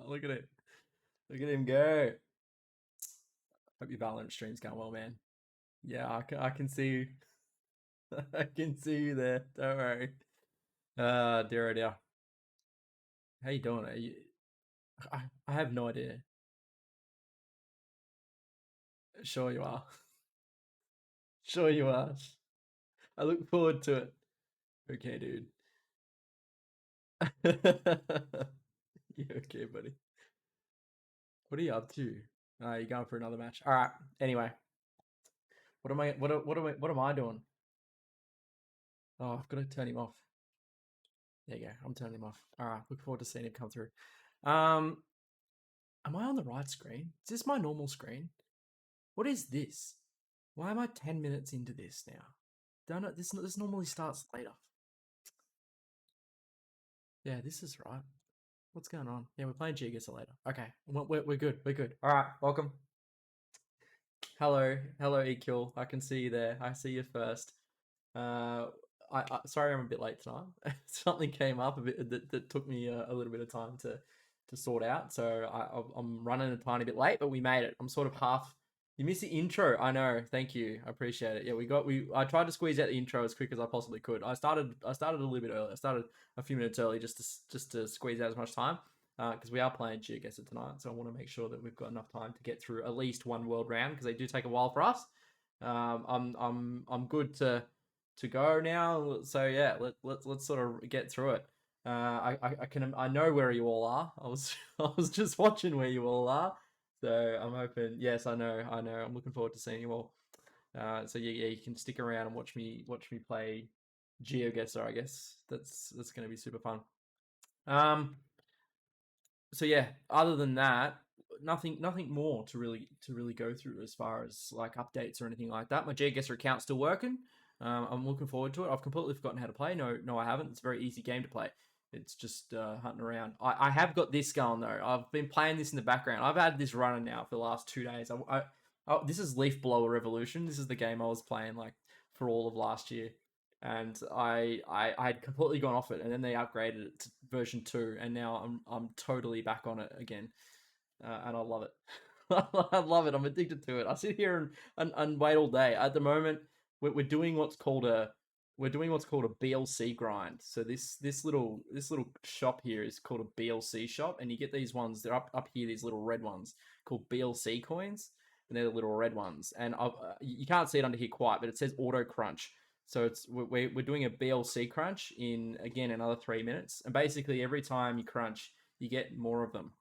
Look at it. Look at him go. Hope your Valorant stream's going well, man. Yeah, I can see you. I can see you there. Don't worry. Dear, oh dear. How you doing? I have no idea. Sure you are. Sure you are. I look forward to it. Okay, dude. You okay, buddy? What are you up to? You going for another match? All right. Anyway, what am I? What am I doing? Oh, I've got to turn him off. There you go. I'm turning him off. All right. Look forward to seeing him come through. Um, am I on the right screen? Is this my normal screen? What is this? Why am I 10 minutes into this now? Don't know. This normally starts later. Yeah, this is right. What's going on? Yeah, we're playing Geoguessr later. Okay, we're good. We're good. All right, welcome. Hello, EQ. I can see you there. I see you first. Sorry I'm a bit late tonight. Something came up a bit that took me a little bit of time to sort out. So I'm running a tiny bit late, but we made it. I'm sort of half. You missed the intro. I know. Thank you. I appreciate it. Yeah, I tried to squeeze out the intro as quick as I possibly could. I started a little bit early. I started a few minutes early just to squeeze out as much time. Because we are playing Geoguessr tonight, so I want to make sure that we've got enough time to get through at least one world round because they do take a while for us. I'm good to go now. So yeah, let's sort of get through it. I know where you all are. I was just watching where you all are. So I'm hoping. Yes, I know. I'm looking forward to seeing you all. So yeah, you can stick around and watch me play Geoguessr. I guess that's going to be super fun. So yeah, other than that, nothing more to really go through as far as like updates or anything like that. My Geoguessr account's still working. I'm looking forward to it. I've completely forgotten how to play. No, I haven't. It's a very easy game to play. It's just hunting around. I have got this going though. I've been playing this in the background. I've had this running now for the last 2 days. This is Leaf Blower Revolution. This is the game I was playing like for all of last year, and I had completely gone off it, and then they upgraded it to version 2, and now I'm totally back on it again, and I love it. I love it. I'm addicted to it. I sit here and wait all day. At the moment, we're doing what's called a BLC grind. So this little shop here is called a BLC shop, and you get these ones. They're up here. These little red ones called BLC coins, and they're the little red ones. And you can't see it under here quite, but it says auto crunch. So we're doing a BLC crunch in again another 3 minutes, and basically every time you crunch, you get more of them.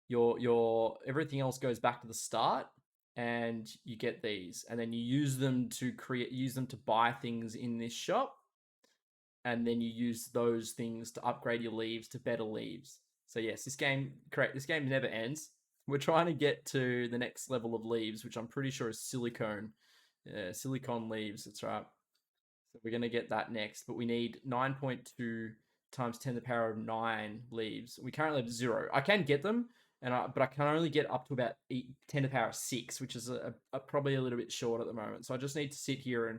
Your everything else goes back to the start, and you get these, and then you use them to buy things in this shop, and then you use those things to upgrade your leaves to better leaves. So yes, this game never ends. We're trying to get to the next level of leaves, which I'm pretty sure is silicone leaves. That's right. So we're going to get that next, but we need 9.2 times 10 to the power of 9 leaves. We currently have 0. I can get them, but I can only get up to about 10 to the power of 6, which is probably a little bit short at the moment. So I just need to sit here and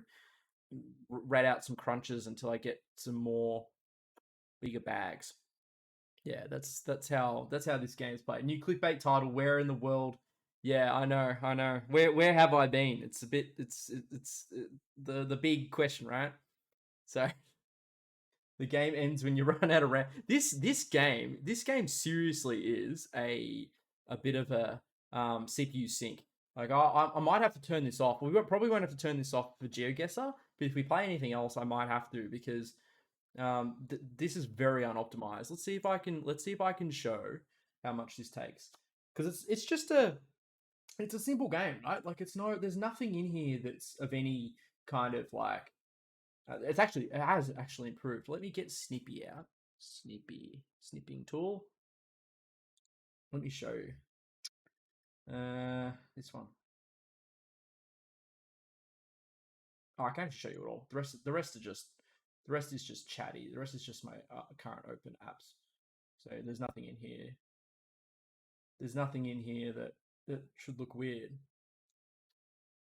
rat out some crunches until I get some more bigger bags. Yeah, that's how this game's played. New clickbait title: Where in the world? Yeah, I know. Where have I been? It's a bit. It's the big question, right? So the game ends when you run out of RAM. This game seriously is a bit of a CPU sink. Like I might have to turn this off. Probably won't have to turn this off for Geoguessr, but if we play anything else, I might have to because this is very unoptimized. Let's see if I can show how much this takes, because it's just a simple game, right? Like there's nothing in here that's of any kind of like it has actually improved. Let me get Snippy out. Snipping tool. Let me show you. This one. Oh, I can't show you it all. The rest is just chatty. The rest is just my current open apps. So there's nothing in here. There's nothing in here that should look weird.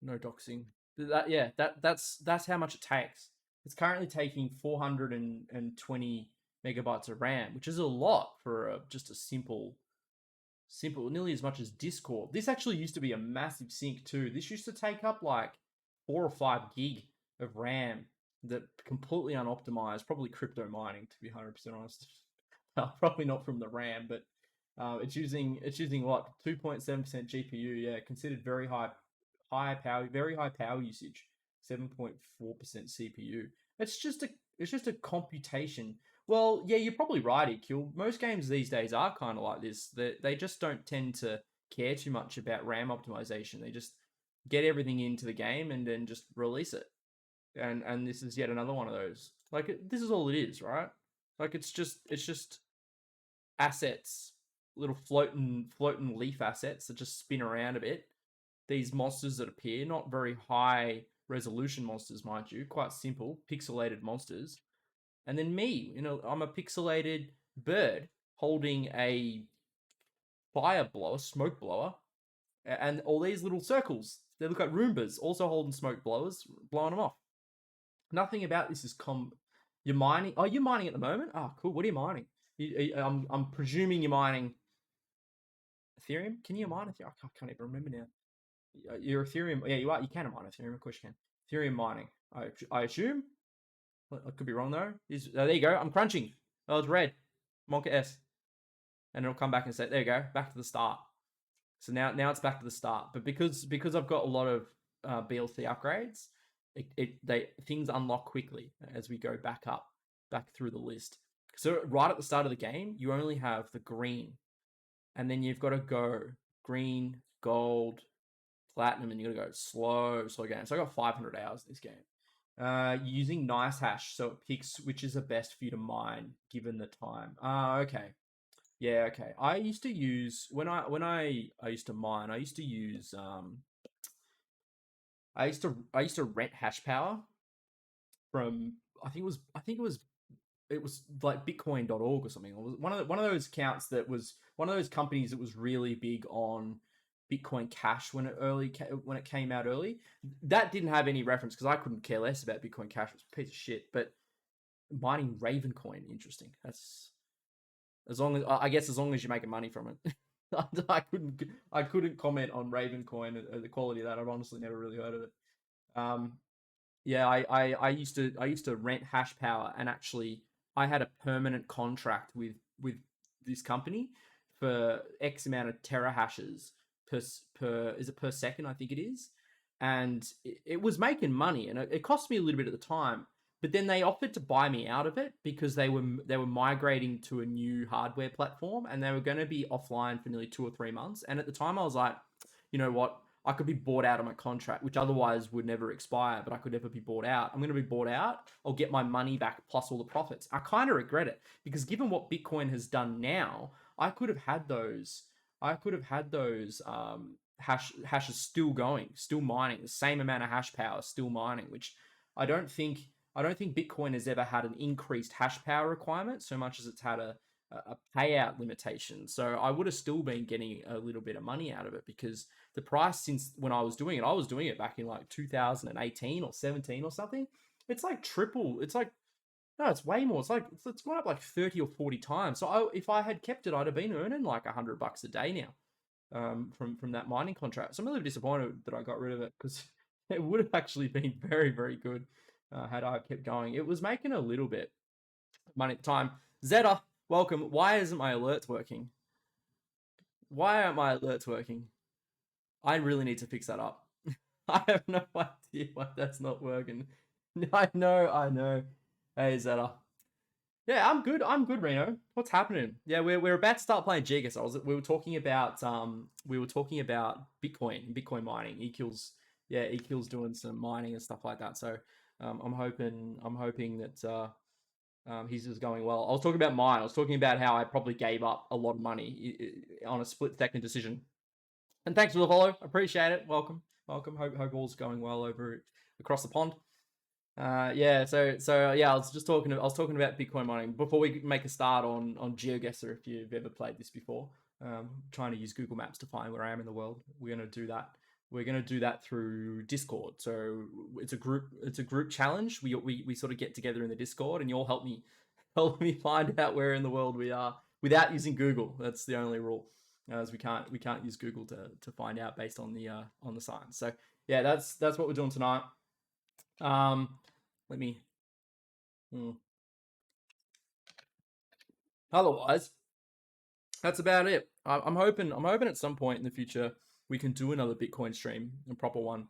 No doxing. That's how much it takes. It's currently taking 420 megabytes of RAM, which is a lot for just a simple, nearly as much as Discord. This actually used to be a massive sink too. This used to take up like 4 or 5 gig of RAM that completely unoptimized, probably crypto mining to be 100% honest. Probably not from the RAM, but it's using what, 2.7% GPU. Yeah, considered very power, very high power usage. 7.4% CPU. It's just a computation. Well, yeah, you're probably right, EQ. Most games these days are kind of like this. They just don't tend to care too much about RAM optimization. They just get everything into the game and then just release it. And this is yet another one of those. Like this is all it is, right? Like it's just assets, little floating leaf assets that just spin around a bit. These monsters that appear, not very high resolution monsters, mind you, quite simple, pixelated monsters. And then me, I'm a pixelated bird holding a fire blower, smoke blower, and all these little circles. They look like Roombas, also holding smoke blowers, blowing them off. Nothing about this is You're mining. Oh, you're mining at the moment. Oh, cool. What are you mining? I'm presuming you're mining Ethereum. Can you mine Ethereum? I can't even remember now. You're Ethereum. Yeah, you are. You can mine Ethereum. Of course you can. Ethereum mining. I assume. I could be wrong though. There you go. I'm crunching. Oh, it's red. Monka S. And it'll come back and say, there you go, back to the start. So now it's back to the start. But because I've got a lot of BLC upgrades, things unlock quickly as we go back through the list. So right at the start of the game, you only have the green, and then you've got to go green, gold, platinum, and you got to go slow game. So I got 500 hours in this game. Using nice hash, so it picks which is the best for you to mine given the time. Okay. Yeah, okay. I used to use when I used to mine, I used to use I used to rent hash power from it was like bitcoin.org or something. It was one of those accounts that was one of those companies that was really big on Bitcoin Cash when it came out early. That didn't have any reference because I couldn't care less about Bitcoin Cash. It was a piece of shit. But mining Ravencoin, interesting. That's as long as you're making money from it. I couldn't comment on Ravencoin, the quality of that. I've honestly never really heard of it. Yeah, I used to rent hash power, and actually I had a permanent contract with this company for X amount of terahashes per second, I think it is, and it was making money, and it cost me a little bit at the time. But then they offered to buy me out of it because they were migrating to a new hardware platform, and they were going to be offline for nearly 2 or 3 months. And at the time, I was like, you know what? I could be bought out of my contract, which otherwise would never expire, but I could never be bought out. I'm going to be bought out. I'll get my money back plus all the profits. I kind of regret it because given what Bitcoin has done now, I could have had those. Hashes still going, still mining the same amount of hash power, still mining, which I don't think Bitcoin has ever had an increased hash power requirement so much as it's had a payout limitation. So I would have still been getting a little bit of money out of it because the price since when I was doing it back in like 2018 or 17 or something. It's like triple. It's like, no, it's way more. It's gone up like 30 or 40 times. So if I had kept it, I'd have been earning like $100 a day now from that mining contract. So I'm a little disappointed that I got rid of it because it would have actually been very, very good had I kept going. It was making a little bit of money at the time. Zeta, welcome. Why isn't my alerts working? Why aren't my alerts working? I really need to fix that up. I have no idea why that's not working. I know. Hey, Zeta. Yeah, I'm good, Reno. What's happening? Yeah, we're about to start playing Geoguessr. We were talking about Bitcoin mining. EQ's doing some mining and stuff like that. So I'm hoping that he's just going well. I was talking about mine. I was talking about how I probably gave up a lot of money on a split-second decision. And thanks for the follow. Appreciate it. Welcome. Hope all's going well over across the pond. Yeah. So yeah, I was talking about Bitcoin mining before we make a start on Geoguessr. If you've ever played this before, trying to use Google Maps to find where I am in the world. We're going to do that. We're going to do that through Discord. So it's a group challenge. We sort of get together in the Discord, and you all help me help me find out where in the world we are without using Google. That's the only rule, as we can't use Google to find out based on the signs. So yeah, that's what we're doing tonight. Let me. Hmm. Otherwise, that's about it. I'm hoping at some point in the future we can do another Bitcoin stream, a proper one,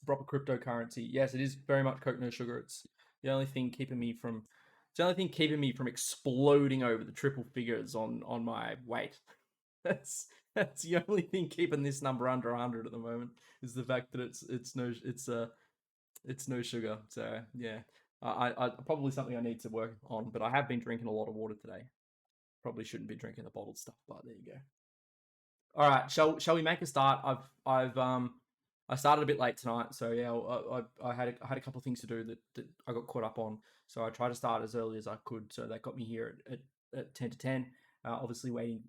proper cryptocurrency. Yes, it is very much Coke No Sugar. It's the only thing keeping me from. It's the only thing keeping me from exploding over the triple figures on my weight. That's the only thing keeping this number under 100 at the moment is the fact that it's no sugar. So yeah, I probably something I need to work on. But I have been drinking a lot of water today. Probably shouldn't be drinking the bottled stuff, but there you go. All right, shall we make a start? I started a bit late tonight, so yeah, I had a couple of things to do that I got caught up on. So I tried to start as early as I could. So that got me here at 10 to 10. Obviously waiting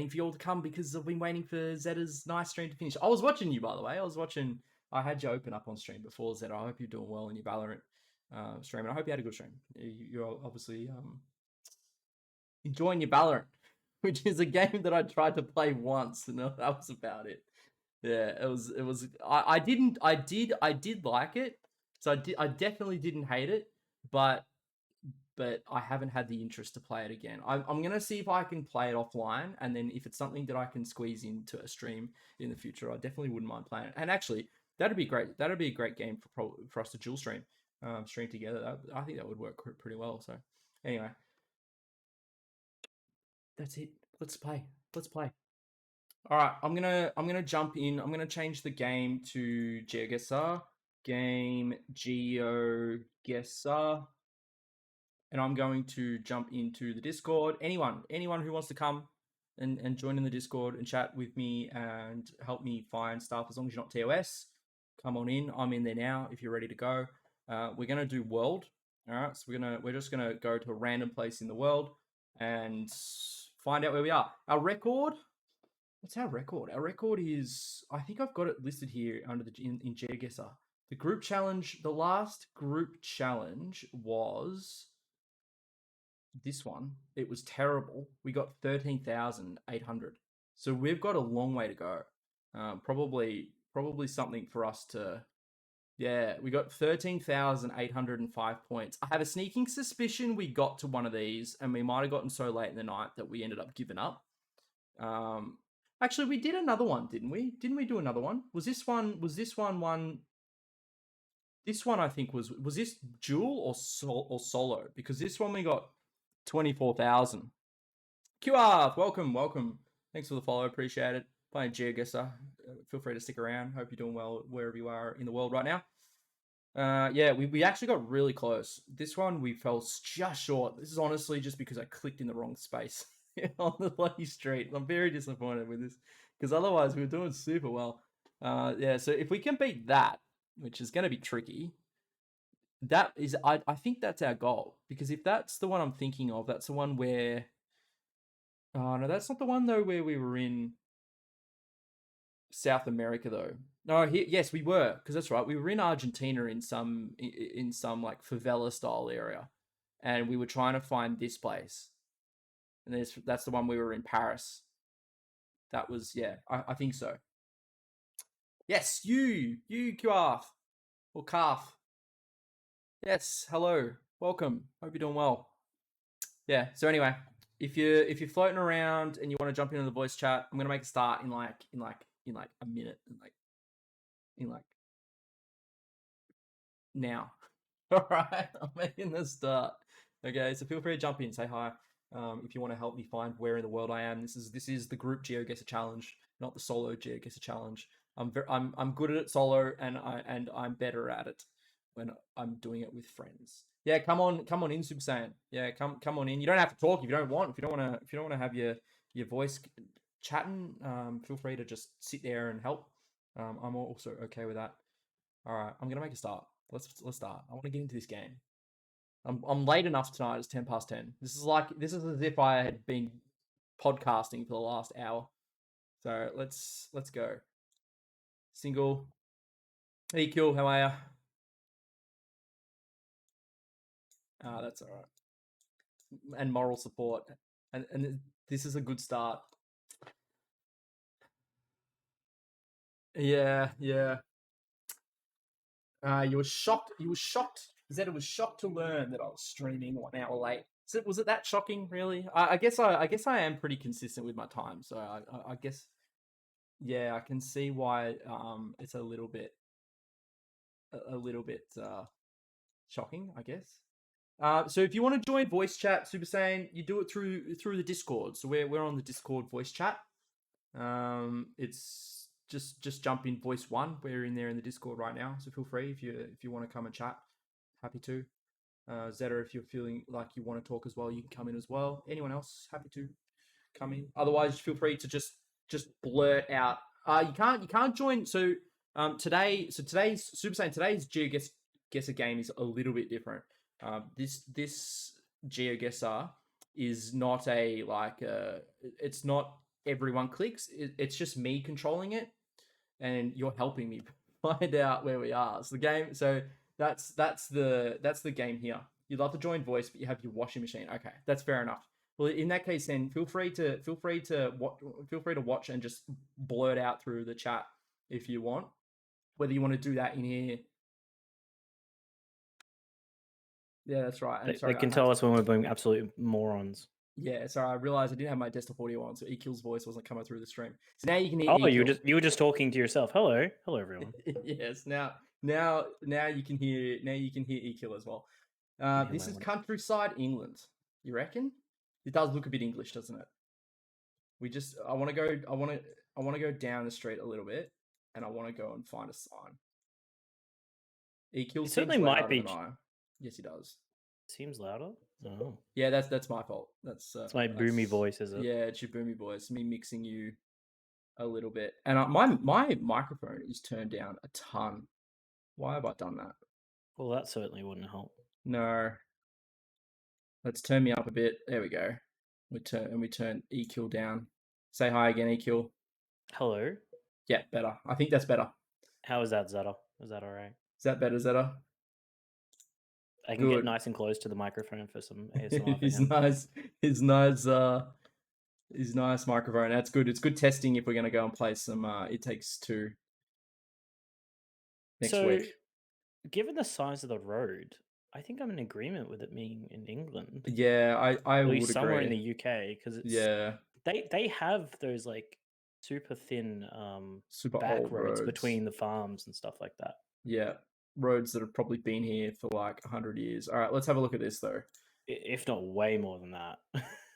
for you all to come because I've been waiting for Zeta's nice stream to finish. I was watching you, by the way. I had you open up on stream before, Zeta. I hope you're doing well in your Valorant stream, and I hope you had a good stream. You're obviously enjoying your Valorant, which is a game that I tried to play once, and that was about it. Yeah, it was. It was. I didn't. I did like it. So I definitely didn't hate it, but I haven't had the interest to play it again. I'm gonna see if I can play it offline, and then if it's something that I can squeeze into a stream in the future, I definitely wouldn't mind playing it. And actually, that'd be great. That'd be a great game for us to dual stream together. I think that would work pretty well. So anyway, that's it. Let's play. Let's play. All right, I'm gonna jump in. I'm gonna change the game to Geoguessr, game Geoguessr, and I'm going to jump into the Discord. Anyone who wants to come and join in the Discord and chat with me and help me find stuff, as long as you're not TOS, come on in. I'm in there now. If you're ready to go, we're gonna do world. All right, so we're just gonna go to a random place in the world and find out where we are. Our record. What's our record? Our record is, I think I've got it listed here under in Geoguessr. The group challenge, the last group challenge was this one. It was terrible. We got 13,800. So we've got a long way to go. Probably something for us to. Yeah, we got 13,805 points. I have a sneaking suspicion we got to one of these, and we might have gotten so late in the night that we ended up giving up. Actually, we did another one, didn't we? Didn't we do another one? Was this one one? This one I think was this dual or solo? Because this one we got 24,000. QR, welcome. Thanks for the follow, appreciate it. Playing Geoguessr. Feel free to stick around. Hope you're doing well wherever you are in the world right now. Yeah, we actually got really close. This one we fell just short. This is honestly just because I clicked in the wrong space on the bloody street. I'm very disappointed with this because otherwise we were doing super well. Yeah, so if we can beat that, which is going to be tricky, that is, I think that's our goal, because if that's the one I'm thinking of, that's the one where, oh no, that's not the one though where we were in South America though. No, yes, we were, because that's right. We were in Argentina in some like favela style area, and we were trying to find this place. And that's the one we were in Paris. That was, yeah, I think so. Yes, you QF or calf. Yes, hello, welcome. Hope you're doing well. Yeah. So anyway, if you're floating around and you want to jump into the voice chat, I'm gonna make a start in like a minute, in like now. All right, I'm making the start. Okay, so feel free to jump in, say hi. If you want to help me find where in the world I am, this is the group Geoguessr challenge, not the solo Geoguessr challenge. I'm good at it solo, and I'm better at it when I'm doing it with friends. Yeah, come on in, Super Saiyan. Yeah, come on in. You don't have to talk if you don't want. If you don't want to have your voice chatting, feel free to just sit there and help. I'm also okay with that. All right, I'm gonna make a start. Let's start. I want to get into this game. I'm late enough tonight. It's 10 past 10. This is as if I had been podcasting for the last hour. So let's go. Single. Hey, Kill, how are you? Ah, that's all right. and moral support, and this is a good start. Yeah, yeah. You were shocked. You were shocked. You said it was shocked to learn that I was streaming 1 hour late. So was it that shocking? Really? I guess I guess I am pretty consistent with my time. So I guess yeah, I can see why it's a little bit shocking. I guess. So if you want to join voice chat, Super Saiyan, you do it through the Discord. So we're on the Discord voice chat. It's just jump in voice one. We're in there in the Discord right now, so feel free if you want to come and chat. Happy to. Zeta, if you're feeling like you want to talk as well, you can come in as well. Anyone else, happy to come in. Otherwise, feel free to just blurt out. You can't join. So today's Super Saiyan today's Geoguessr game is a little bit different. This Geoguessr is not it's not everyone clicks. It's just me controlling it, and you're helping me find out where we are. So the game. So that's the game here. You'd love to join voice, but you have your washing machine. Okay, that's fair enough. Well, in that case, then feel free to watch and just blurt out through the chat if you want. Whether you want to do that in here. Yeah, that's right. They can tell us when we're being absolute morons. Yeah, sorry, I realized I didn't have my desktop audio on, so Ekill's voice wasn't coming through the stream. So now you can hear. Oh, you were just talking to yourself. Hello, everyone. Yes, now you can hear Ekill as well. This is countryside England. You reckon? It does look a bit English, doesn't it? I want to go down the street a little bit, and I want to go and find a sign. Ekill certainly might be. Yes, he does. Seems louder. Oh. Yeah, that's my fault. That's my boomy voice, is it? Yeah, it's your boomy voice. Me mixing you a little bit, and my microphone is turned down a ton. Why have I done that? Well, that certainly wouldn't help. No. Let's turn me up a bit. There we go. We turn Ekill down. Say hi again, Ekill. Hello. Yeah, better. I think that's better. How is that, Zeta? Is that all right? Is that better, Zeta? I can get nice and close to the microphone for some ASMR. His nice microphone. That's good. It's good testing if we're going to go and play some It Takes Two next week. Given the size of the road, I think I'm in agreement with it being in England. Yeah, I would agree. Somewhere in the UK, because they have those like super thin super back old roads between the farms and stuff like that. Yeah. Roads that have probably been here for like 100 years. All right, let's have a look at this though. If not way more than that.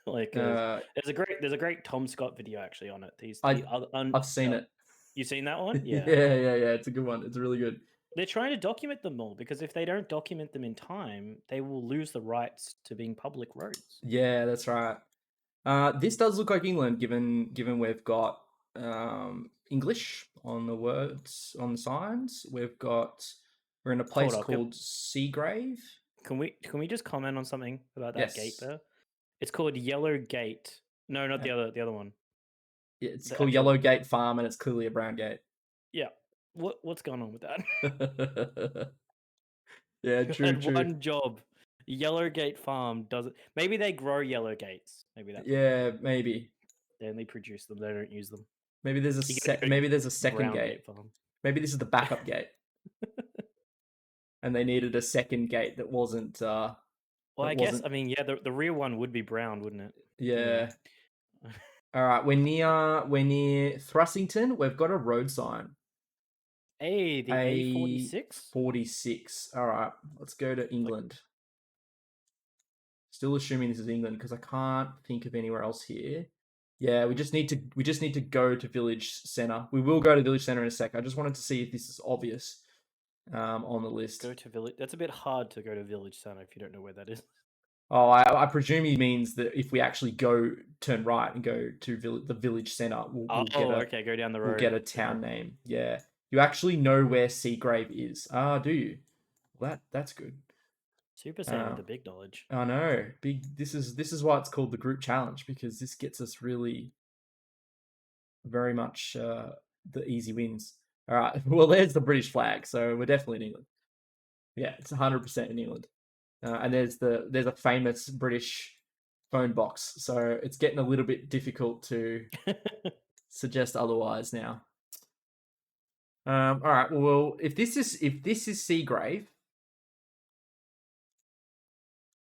There's a great Tom Scott video actually on it. I've seen it. You've seen that one? Yeah. yeah. It's a good one. It's really good. They're trying to document them all, because if they don't document them in time, they will lose the rights to being public roads. Yeah, that's right. This does look like England, given we've got English on the words on the signs. We're in a place called Seagrave. Can we just comment on something about that gate there? It's called Yellow Gate. No, not the other one. Yeah, it's called Yellow Gate Farm, and it's clearly a brown gate. Yeah. What's going on with that? Yeah, true. One job. Yellow Gate Farm does it. Maybe they grow yellow gates. Maybe that's maybe. They only produce them. They don't use them. Maybe there's a second gate. Maybe this is the backup gate. And they needed a second gate that wasn't. Well, I guess. I mean, yeah, the rear one would be brown, wouldn't it? Yeah. All right, we're near Thrussington. We've got a road sign. Hey, the A46. 46. All right, let's go to England. Still assuming this is England because I can't think of anywhere else here. Yeah, we just need to go to Village Centre. We will go to Village Centre in a sec. I just wanted to see if this is obvious. On the list. Go to Village. That's a bit hard to go to Village Centre if you don't know where that is. Oh, I presume he means that if we actually turn right and go to the Village Centre, we'll go down the road. We'll get a town name. Yeah, you actually know where Seagrave is. Do you? Well, that's good. Super Saiyan with the big knowledge. I know. This is why it's called the group challenge, because this gets us really very much the easy wins. All right. Well, there's the British flag, so we're definitely in England. Yeah, it's 100% in England. And there's a famous British phone box, so it's getting a little bit difficult to suggest otherwise now. All right. Well, if this is Seagrave,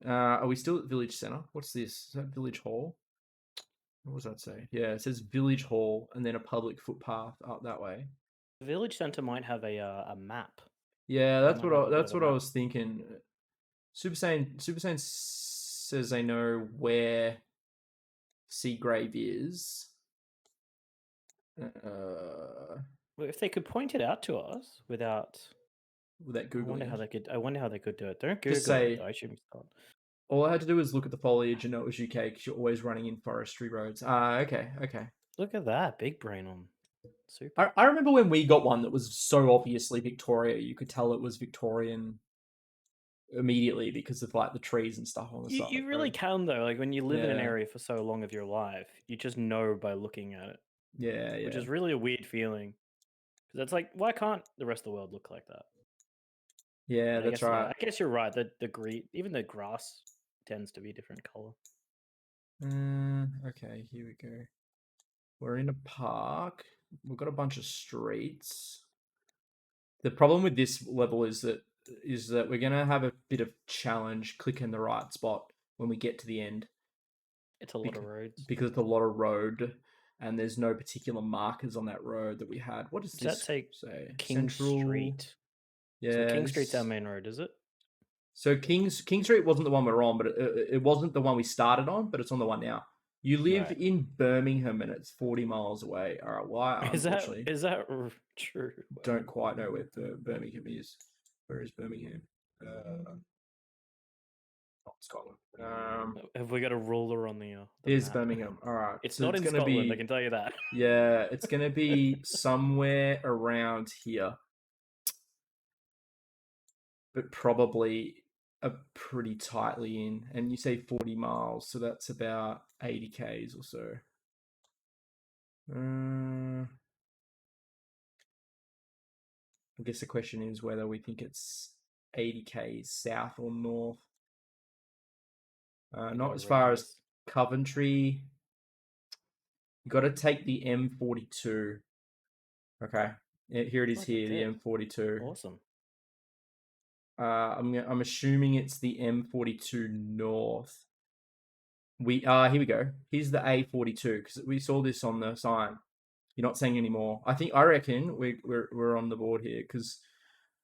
are we still at Village Center? What's this? Is that Village Hall? What does that say? Yeah, it says Village Hall and then a public footpath up that way. The village center might have a map. Yeah, They that's might what have a bit that's of a what I map. was thinking. Super Saiyan says they know where Seagrave is. Well, if they could point it out to us without Without I wonder googling how it, they could. I wonder how they could do it. Don't just Google it. say I should be told. all I had to do was look at the foliage and know it was UK because you're always running in forestry roads. Okay. Look at that big brain on. Super. I remember when we got one that was so obviously Victoria, you could tell it was Victorian immediately because of like the trees and stuff on the side. You really can though. Like when you live in an Yeah. area for so long of your life, you just know by looking at it. Yeah. Which is really a weird feeling. Because it's like, why can't the rest of the world look like that? Yeah, that's right. I guess you're right. The green, even the grass tends to be different color. Okay, here we go. We're in a park. We've got a bunch of streets. The problem with this level is that we're gonna have a bit of challenge clicking the right spot when we get to the end. It's a lot of roads. Because it's a lot of road, and there's no particular markers on that road that we had. What does this say? King Central Street. Yeah, so King Street's our main road, is it? So King Street wasn't the one we're on, but it wasn't the one we started on, but it's on the one now. You live in Birmingham, and it's 40 miles away. All right, why? Is that true? Don't quite know where Birmingham is. Where is Birmingham? Not Scotland. Have we got a ruler on the Here's map? Birmingham. All right, it's not in Scotland. I can tell you that. Yeah, it's gonna be somewhere around here, but probably a pretty tightly in. And you say 40 miles, so that's about 80 k's or so. I guess the question is whether we think it's 80 k's south or north. Not as far as Coventry. You got to take the M42. Okay, here it is. Here, the M42. Awesome. I'm assuming it's the M42 north. Here we go. Here's the A42 because we saw this on the sign. You're not saying anymore. I reckon we're on the board here because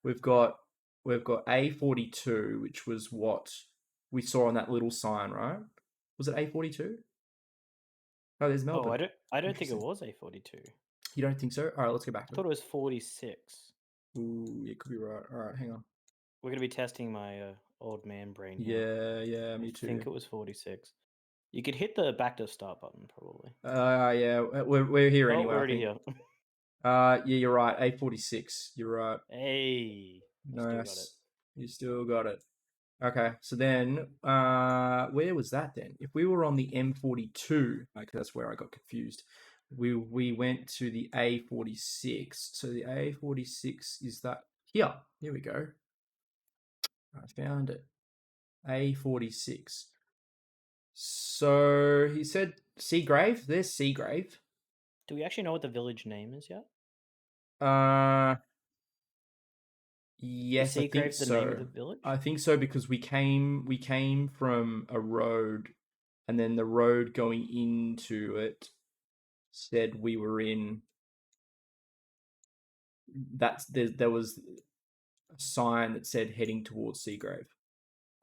we've got A42, which was what we saw on that little sign, right? Was it A42? Oh, there's Melbourne. Oh, I don't think it was A42. You don't think so? All right, let's go back to I thought it was 46. Ooh, you could be right. All right, hang on. We're going to be testing my old man brain here. Yeah, me too. I think it was 46. You could hit the back to start button, probably. Yeah, we're here anyway. We're already here. Yeah, you're right. A46. You're right. Hey, nice. You still got it. Okay, so then, where was that then? If we were on the M42, like that's where I got confused. We went to the A46. So the A46 is that here. Here we go. I found it. A46. So he said Seagrave. There's Seagrave. Do we actually know what the village name is yet? Yes, I think so. The name of the village? I think so because we came from a road, and then the road going into it said we were in. There was a sign that said heading towards Seagrave.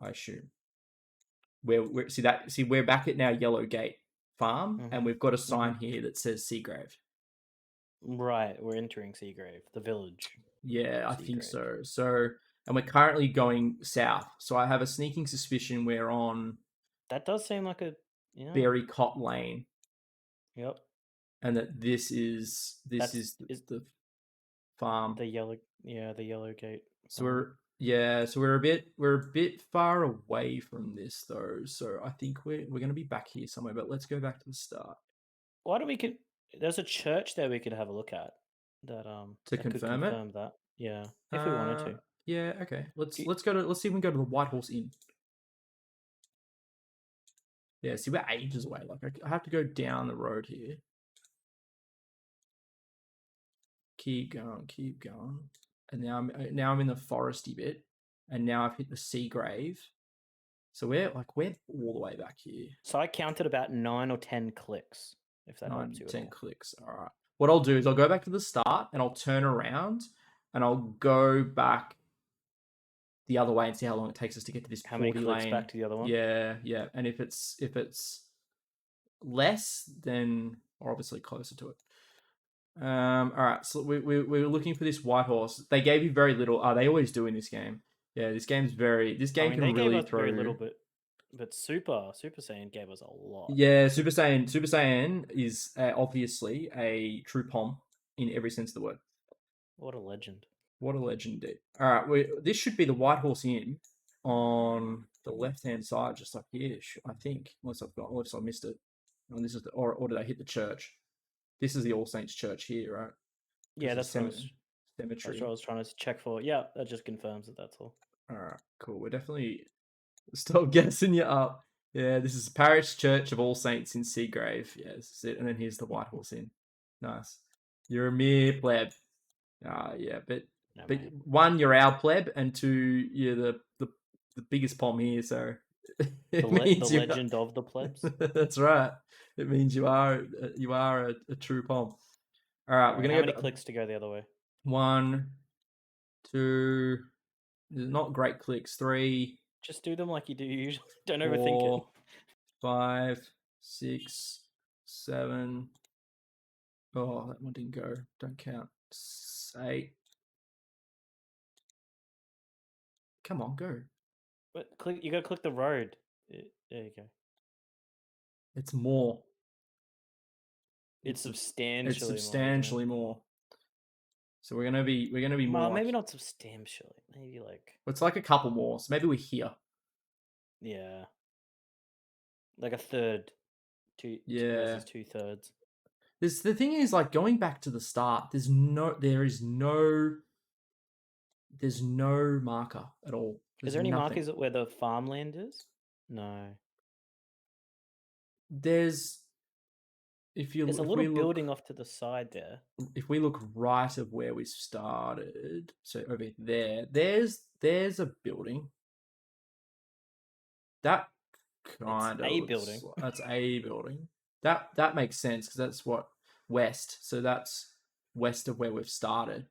I assume. We're back at now Yellow Gate Farm, and we've got a sign here that says Seagrave. Right, we're entering Seagrave, the village. Yeah, I think so. So, and we're currently going south. So I have a sneaking suspicion we're on. That does seem like a Berry Cot Lane. Yep. And that this is the farm. The yellow gate. So we're a bit far away from this though. So I think we're gonna be back here somewhere. But let's go back to the start. Why don't we there's a church there we could have a look at that to confirm it. That if we wanted to. Yeah. Okay. Let's see if we can go to the White Horse Inn. Yeah, see, we're ages away. Like, I have to go down the road here. Keep going. And now I'm in the foresty bit, and now I've hit the sea grave. So we're all the way back here. So I counted about 9 or 10 clicks, if that 9, helps you 10 at all. clicks. All right. What I'll do is I'll go back to the start and I'll turn around and I'll go back the other way and see how long it takes us to get to this How 40 many clicks lane. back to the other one? Yeah. And if it's less, then we're obviously closer to it. All right. So we were looking for this white horse. They gave you very little. They always do in this game. Yeah, this game They can really gave us throw very little, but Super Saiyan gave us a lot. Yeah, Super Saiyan is obviously a true pom in every sense of the word. What a legend! What a legend, dude. All right, this should be the White Horse Inn on the left-hand side, just up here, I think. Unless I missed it. And this is or did I hit the church? This is the All Saints Church here, right? Yeah, that's what cemetery. I was trying to check for. Yeah, that just confirms that. That's all. All right, cool. We're definitely still guessing you up. Yeah, this is Parish Church of All Saints in Seagrave. Yeah, this is it. And then here's the White Horse Inn. Nice. You're a mere pleb. Yeah, but one, you're our pleb, and two, you're the biggest pom here. So the legend of the plebs. That's right. It means you are a true pom. All right, we're gonna how many clicks to go the other way? 1, 2. Not great clicks. 3. Just do them like you do usually. Don't overthink it. 5, 6, 7. Oh, that one didn't go. Don't count. 8. Come on, go. But you gotta click the road. There you go. It's more. It's substantially more. So we're gonna be more. Well, maybe not substantially. Maybe like. It's like a couple more. So maybe we're here. Yeah. Like a third. Yeah. Versus 2/3. The thing is, like, going back to the start, there's no marker at all. Is there any markers where the farmland is? No. There's a little building off to the side there. If we look right of where we started, so over there's a building. That kind of a building. That's a building. That makes sense because that's what west. So that's west of where we've started.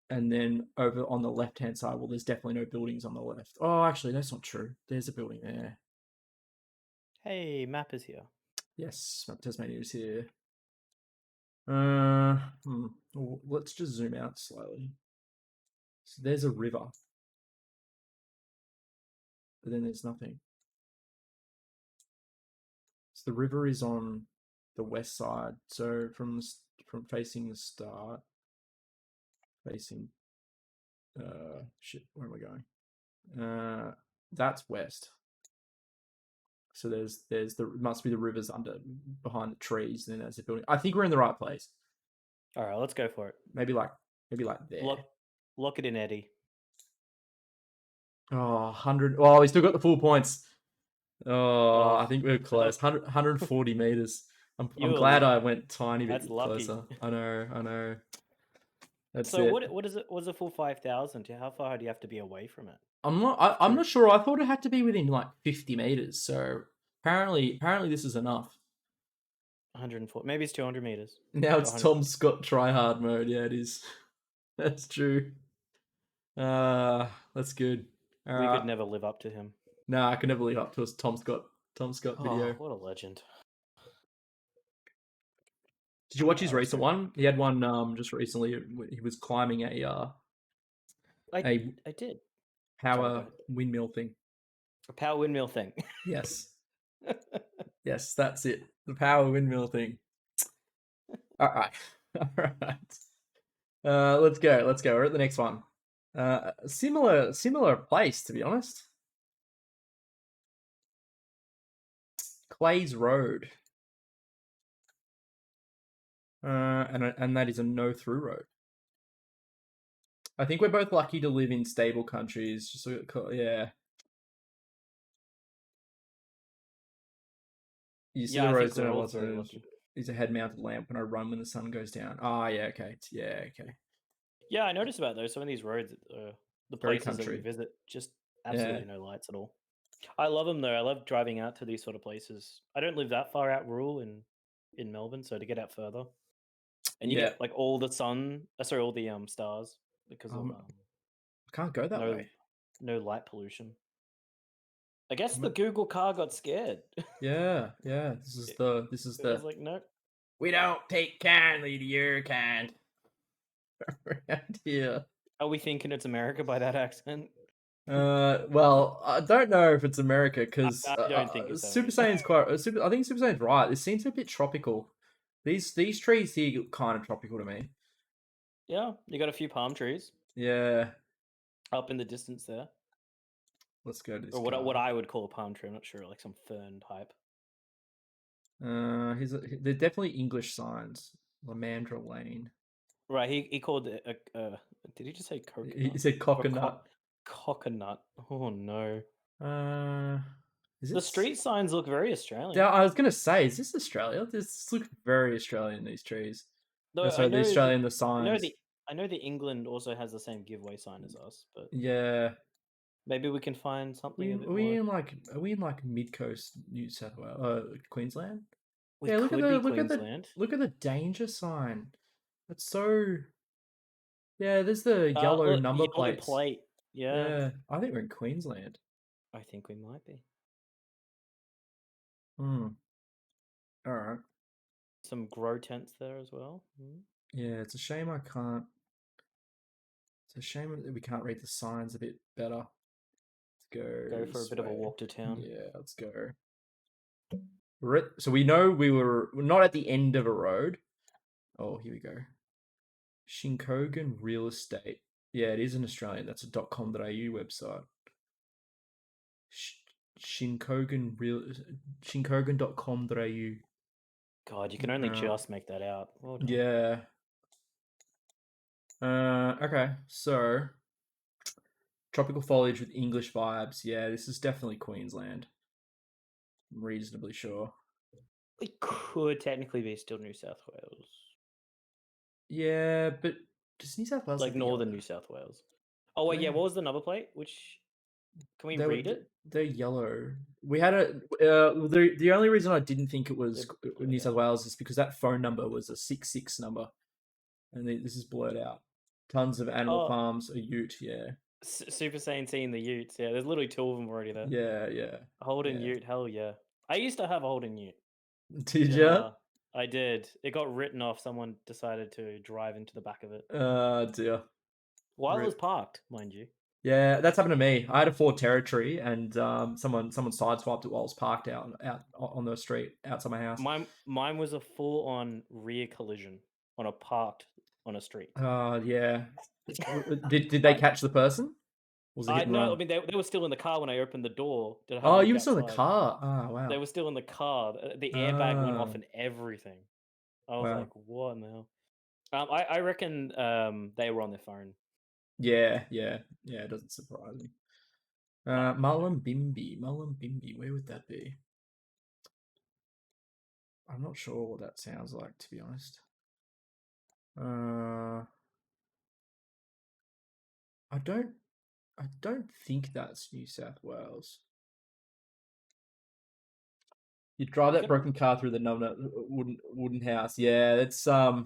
And then over on the left-hand side, well, there's definitely no buildings on the left. Oh, actually, that's not true. There's a building there. Hey, map is here. Yes, map Tasmania is here. Let's just zoom out slowly. So there's a river. But then there's nothing. So the river is on the west side. So from facing the start, facing where am I going? That's west. So there's must be the rivers behind the trees, and then there's a building. I think we're in the right place. All right, let's go for it. Maybe like there. Lock it in, Eddie. Oh, 100. Oh, we still got the full points. Oh, I think we're close. 140 meters. I'm glad I went tiny bit closer. I know. That's so it. What is it? What's a full 5,000? How far do you have to be away from it? I'm not sure. I thought it had to be within like 50 meters. So apparently this is enough. 140. Maybe it's 200 meters. Now it's Tom Scott tryhard mode. Yeah, it is. That's true. That's good. We could never live up to him. No, I could never live up to a Tom Scott video. What a legend. Did you watch his recent one? He had one just recently. He was climbing a I did. Power windmill thing. A power windmill thing. Yes. Yes, that's it. The power windmill thing. All right. Let's go. We're at the next one. Similar place, to be honest. Clays Road. And that is a no-through road. I think we're both lucky to live in stable countries. Just yeah. You see Yeah, the I think roads don't we're have all lots very of. lucky. Is a head-mounted lamp when I run when the sun goes down. Ah, yeah, okay, yeah, okay. Yeah, I noticed about those. Some of these roads, the Very places that we country. visit, just Yeah. absolutely no lights at all. I love them though. I love driving out to these sort of places. I don't live that far out rural in Melbourne, so to get out further, and you Yeah. get like all the sun, sorry, all the stars because of I can't go that no way. no light pollution. I guess I'm the not- Google car got scared. Yeah, yeah. This is it, the. This is it was the. like, no. We don't take kindly to your kind. Around here. Are we thinking it's America by that accent? Well, I don't know if it's America because I don't think it's Super America. Saiyan's quite. I think Super Saiyan's right. It seems a bit tropical. These trees here look kind of tropical to me. Yeah, you got a few palm trees Yeah. up in the distance there. Let's go to this Or car. what I would call a palm tree. I'm not sure, like some fern type. They're definitely English signs. Lamandra Lane. Right, he called it did he just say He coconut? said Or coconut. coconut. Oh no. Uh, is The it? street signs look very Australian. Yeah, I was gonna say, is this Australia? This looks very Australian. These trees. Though Sorry, the Australian the I know signs. the England also has the same giveaway sign as us, but Yeah. maybe we can find something a bit Are we more. in like mid coast New South Wales, Queensland? We Yeah, could be Queensland. look at the danger sign. That's so. Yeah, there's the yellow Look, number yellow plates. plate. Yeah, Yeah, I think we're in Queensland. I think we might be. Hmm. All right. Some grow tents there as well. Yeah, it's a shame I can't. It's a shame that we can't read the signs a bit better. Let's go Go for a this bit of a way. walk to town. Yeah, let's go. So we know we're not at the end of a road. Oh, here we go. Shinkogan Real Estate. Yeah, it is an Australian. That's a .com.au website. Shinkogan.com.au. God, you can only just make that out. Well done. Yeah. Okay, so tropical foliage with English vibes. Yeah, this is definitely Queensland. I'm reasonably sure. It could technically be still New South Wales. Yeah, but does New South Wales Like have northern New South Wales. Oh wait, yeah, what was the number plate? Which can we read it? They're yellow. We had a the only reason I didn't think it was New South Wales is because that phone number was a 66 number, and this is blurred out. Tons of animal farms, a ute, yeah. Super Saiyan seeing the utes, yeah. There's literally two of them already there. Yeah, yeah. A Holden ute, hell yeah. I used to have a Holden ute. Did you? I did. It got written off. Someone decided to drive into the back of it. Dear. While it was parked, mind you. Yeah, that's happened to me. I had a Ford Territory, and someone sideswiped it while I was parked out on the street outside my house. Mine was a full on rear collision on a street. Yeah. Did they catch the person? Was it hit and run? I mean they were still in the car when I opened the door. Oh, you were still in the car. Oh, wow. They were still in the car. The airbag went off and everything. I was like, what in the hell? I reckon they were on their phone. Yeah, it doesn't surprise me. Mullumbimby, where would that be? I'm not sure what that sounds like, to be honest. I don't think that's New South Wales. You drive that broken car through the wooden house. Yeah, it's I've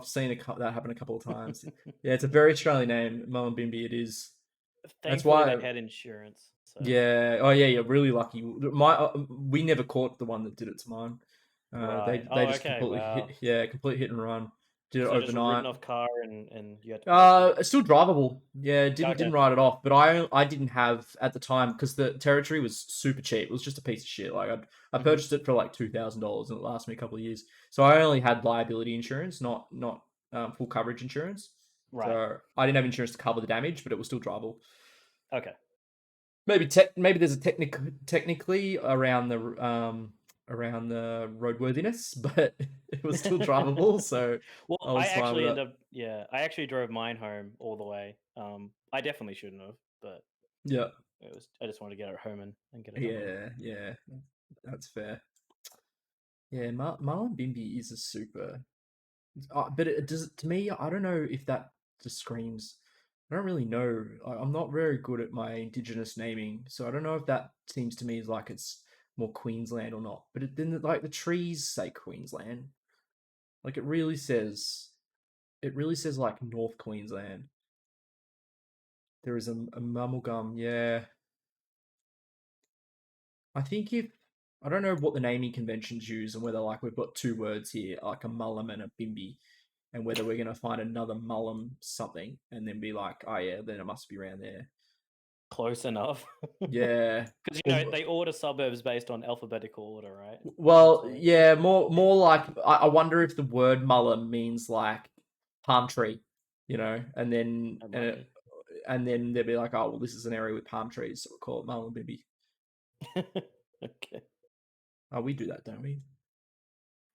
seen that happen a couple of times. Yeah, it's a very Australian name, Mullumbimby. It is. Thankfully, that's why they had insurance. So. Yeah. Oh, yeah. You're really lucky. We never caught the one that did it to mine. Right. They just completely complete hit and run. Did it overnight. Just a written off car and you had to. Still drivable. Yeah, didn't write it off. But I didn't have at the time because the Territory was super cheap. It was just a piece of shit. Like I purchased it for like $2,000 and it lasted me a couple of years. So I only had liability insurance, not full coverage insurance. Right. So I didn't have insurance to cover the damage, but it was still drivable. Okay. Maybe there's a technically around the roadworthiness, but it was still drivable. So well, I actually drove mine home all the way. I definitely shouldn't have, but yeah. I just wanted to get it home and get it done with. Yeah, that's fair. Yeah, Marlon Bimby is a super, but it does to me. I don't know if that just screams. I don't really know. I'm not very good at my indigenous naming, so I don't know if that seems to me like it's more Queensland or not. But then, like the trees say Queensland, like it really says like North Queensland. There is a mummlegum, yeah. I think if I don't know what the naming conventions use and whether like we've got two words here, like a mullum and a bimby, and whether we're gonna find another mullum something and then be like, oh yeah, then it must be around there. Close enough. Yeah. Because Well, they order suburbs based on alphabetical order, right? well, So yeah, more like I wonder if the word mullum means like palm tree, and then it might be. and then they'll be like, oh well, this is an area with palm trees, so we'll call it mullum bimby. Okay, Oh, we do that, don't we?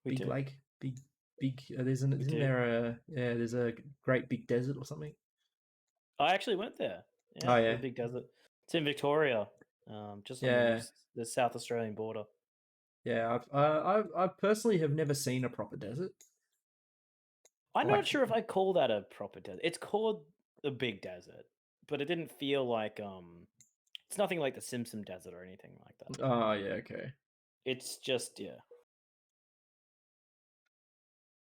we Big do. lake, big. We Isn't do. there a yeah? There's a great big desert or something. I actually went there. Oh Yeah, the yeah, big desert. It's in Victoria, just on yeah, the South Australian border. yeah. I personally have never seen a proper desert. I'm not Like, sure if I call that a proper desert. It's called the big desert, but it didn't feel like it's nothing like the Simpson Desert or anything like that. oh yeah, okay. It's just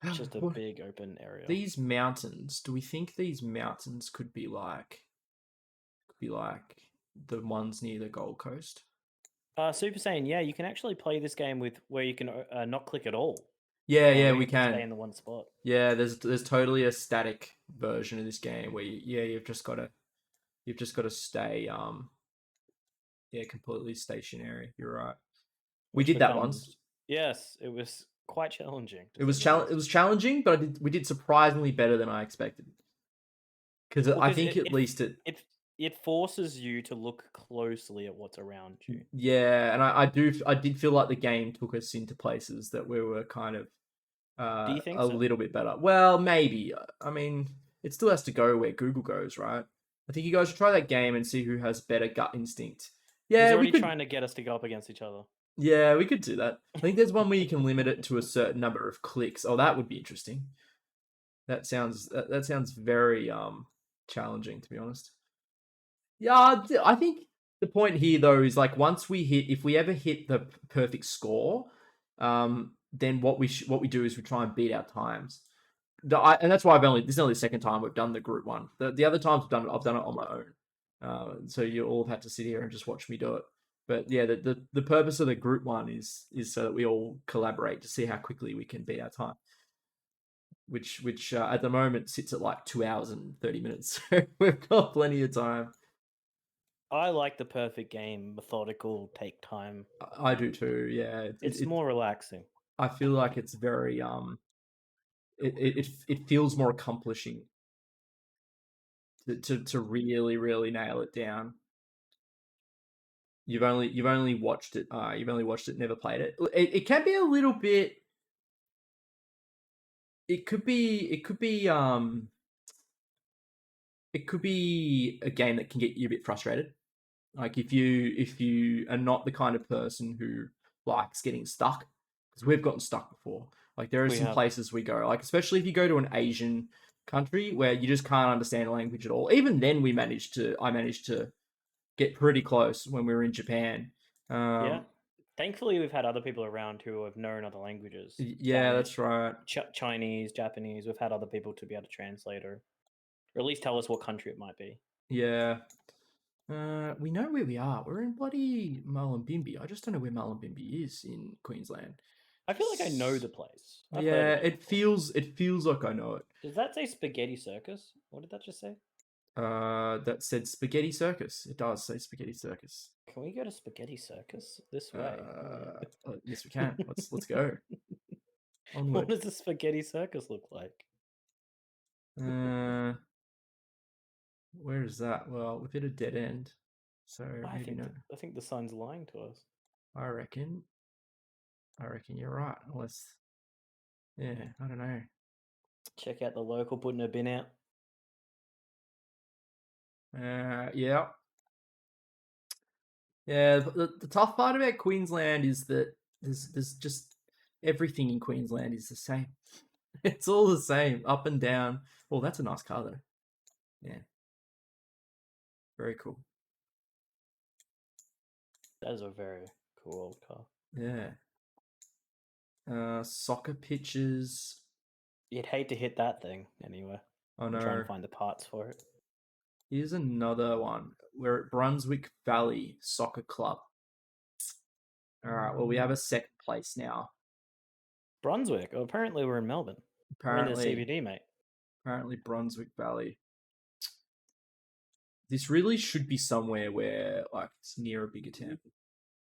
it's just a What big open area. these mountains? Do we think these mountains could be like the ones near the Gold Coast? Super Saiyan, yeah, you can actually play this game with where you can not click at all, Yeah, where we you can stay can. in the one spot. Yeah, there's totally a static version of this game where you've just got to stay yeah, completely stationary. You're right. We Which did that once. becomes, yes, it was quite challenging to say the It least. was challenging, but we did surprisingly better than I expected. Because Well, I because think at least it it forces you to look closely at what's around you. yeah, and I did feel like the game took us into places that we were kind of Do you think a so? little bit better. Well, maybe. I mean, it still has to go where Google goes, right? I think you guys should try that game and see who has better gut instinct. He's Yeah, we already could. trying to get us to go up against each other. Yeah, we could do that. I think there's one where you can limit it to a certain number of clicks. Oh, that would be interesting. That sounds very challenging, to be honest. Yeah, I think the point here though is like once we hit, if we ever hit the perfect score, then what we do is we try and beat our times. And that's why this is only the second time we've done the group one. The other times I've done it on my own. So you all have had to sit here and just watch me do it. But yeah, the purpose of the group one is so that we all collaborate to see how quickly we can beat our time. Which at the moment sits at like 2 hours and 30 minutes. So we've got plenty of time. I like the perfect game, methodical, take time. I do too. Yeah, It's more relaxing. I feel like it's very it feels more accomplishing to really nail it down. You've only watched it. You've only watched it, never played it. It can be a little bit. It could be it could be a game that can get you a bit frustrated. Like if you are not the kind of person who likes getting stuck, because we've gotten stuck before. Like there are We some have. places we go, like especially if you go to an Asian country where you just can't understand the language at all. Even then, I managed to get pretty close when we were in Japan. Yeah. Um, Thankfully, we've had other people around who have known other languages. yeah, that's Spanish, right. Chinese, Japanese. We've had other people to be able to translate or at least tell us what country it might be. Yeah. We know where we are. We're in bloody Mullumbimby. I just don't know where Mullumbimby is in Queensland. I feel like I know the place. I've heard Yeah, of it before. it feels like I know it. Does that say Spaghetti Circus? What did that just say? That said Spaghetti Circus. It does say Spaghetti Circus. Can we go to Spaghetti Circus this way? Yes, we can. Let's go What onward. does the Spaghetti Circus look like? Uh, where is that? Well, we've hit a dead end, so maybe no. I think the sign's lying to us. I reckon. I reckon you're right. Unless, yeah, I don't know. Check out the local putting a bin out. Yeah. Yeah, the tough part about Queensland is that there's just everything in Queensland is the same. It's all the same, up and down. Oh, that's a nice car though. Yeah, very cool. That is a very cool old car. Yeah. Soccer pitches. You'd hate to hit that thing anyway Oh and try and no. find the parts for it. Here's another one. We're at Brunswick Valley Soccer Club. All right. Well, we have a second place now. Brunswick. Oh, apparently we're in Melbourne. We're in the Apparently, CBD, mate. Brunswick Valley. This really should be somewhere where like it's near a bigger town.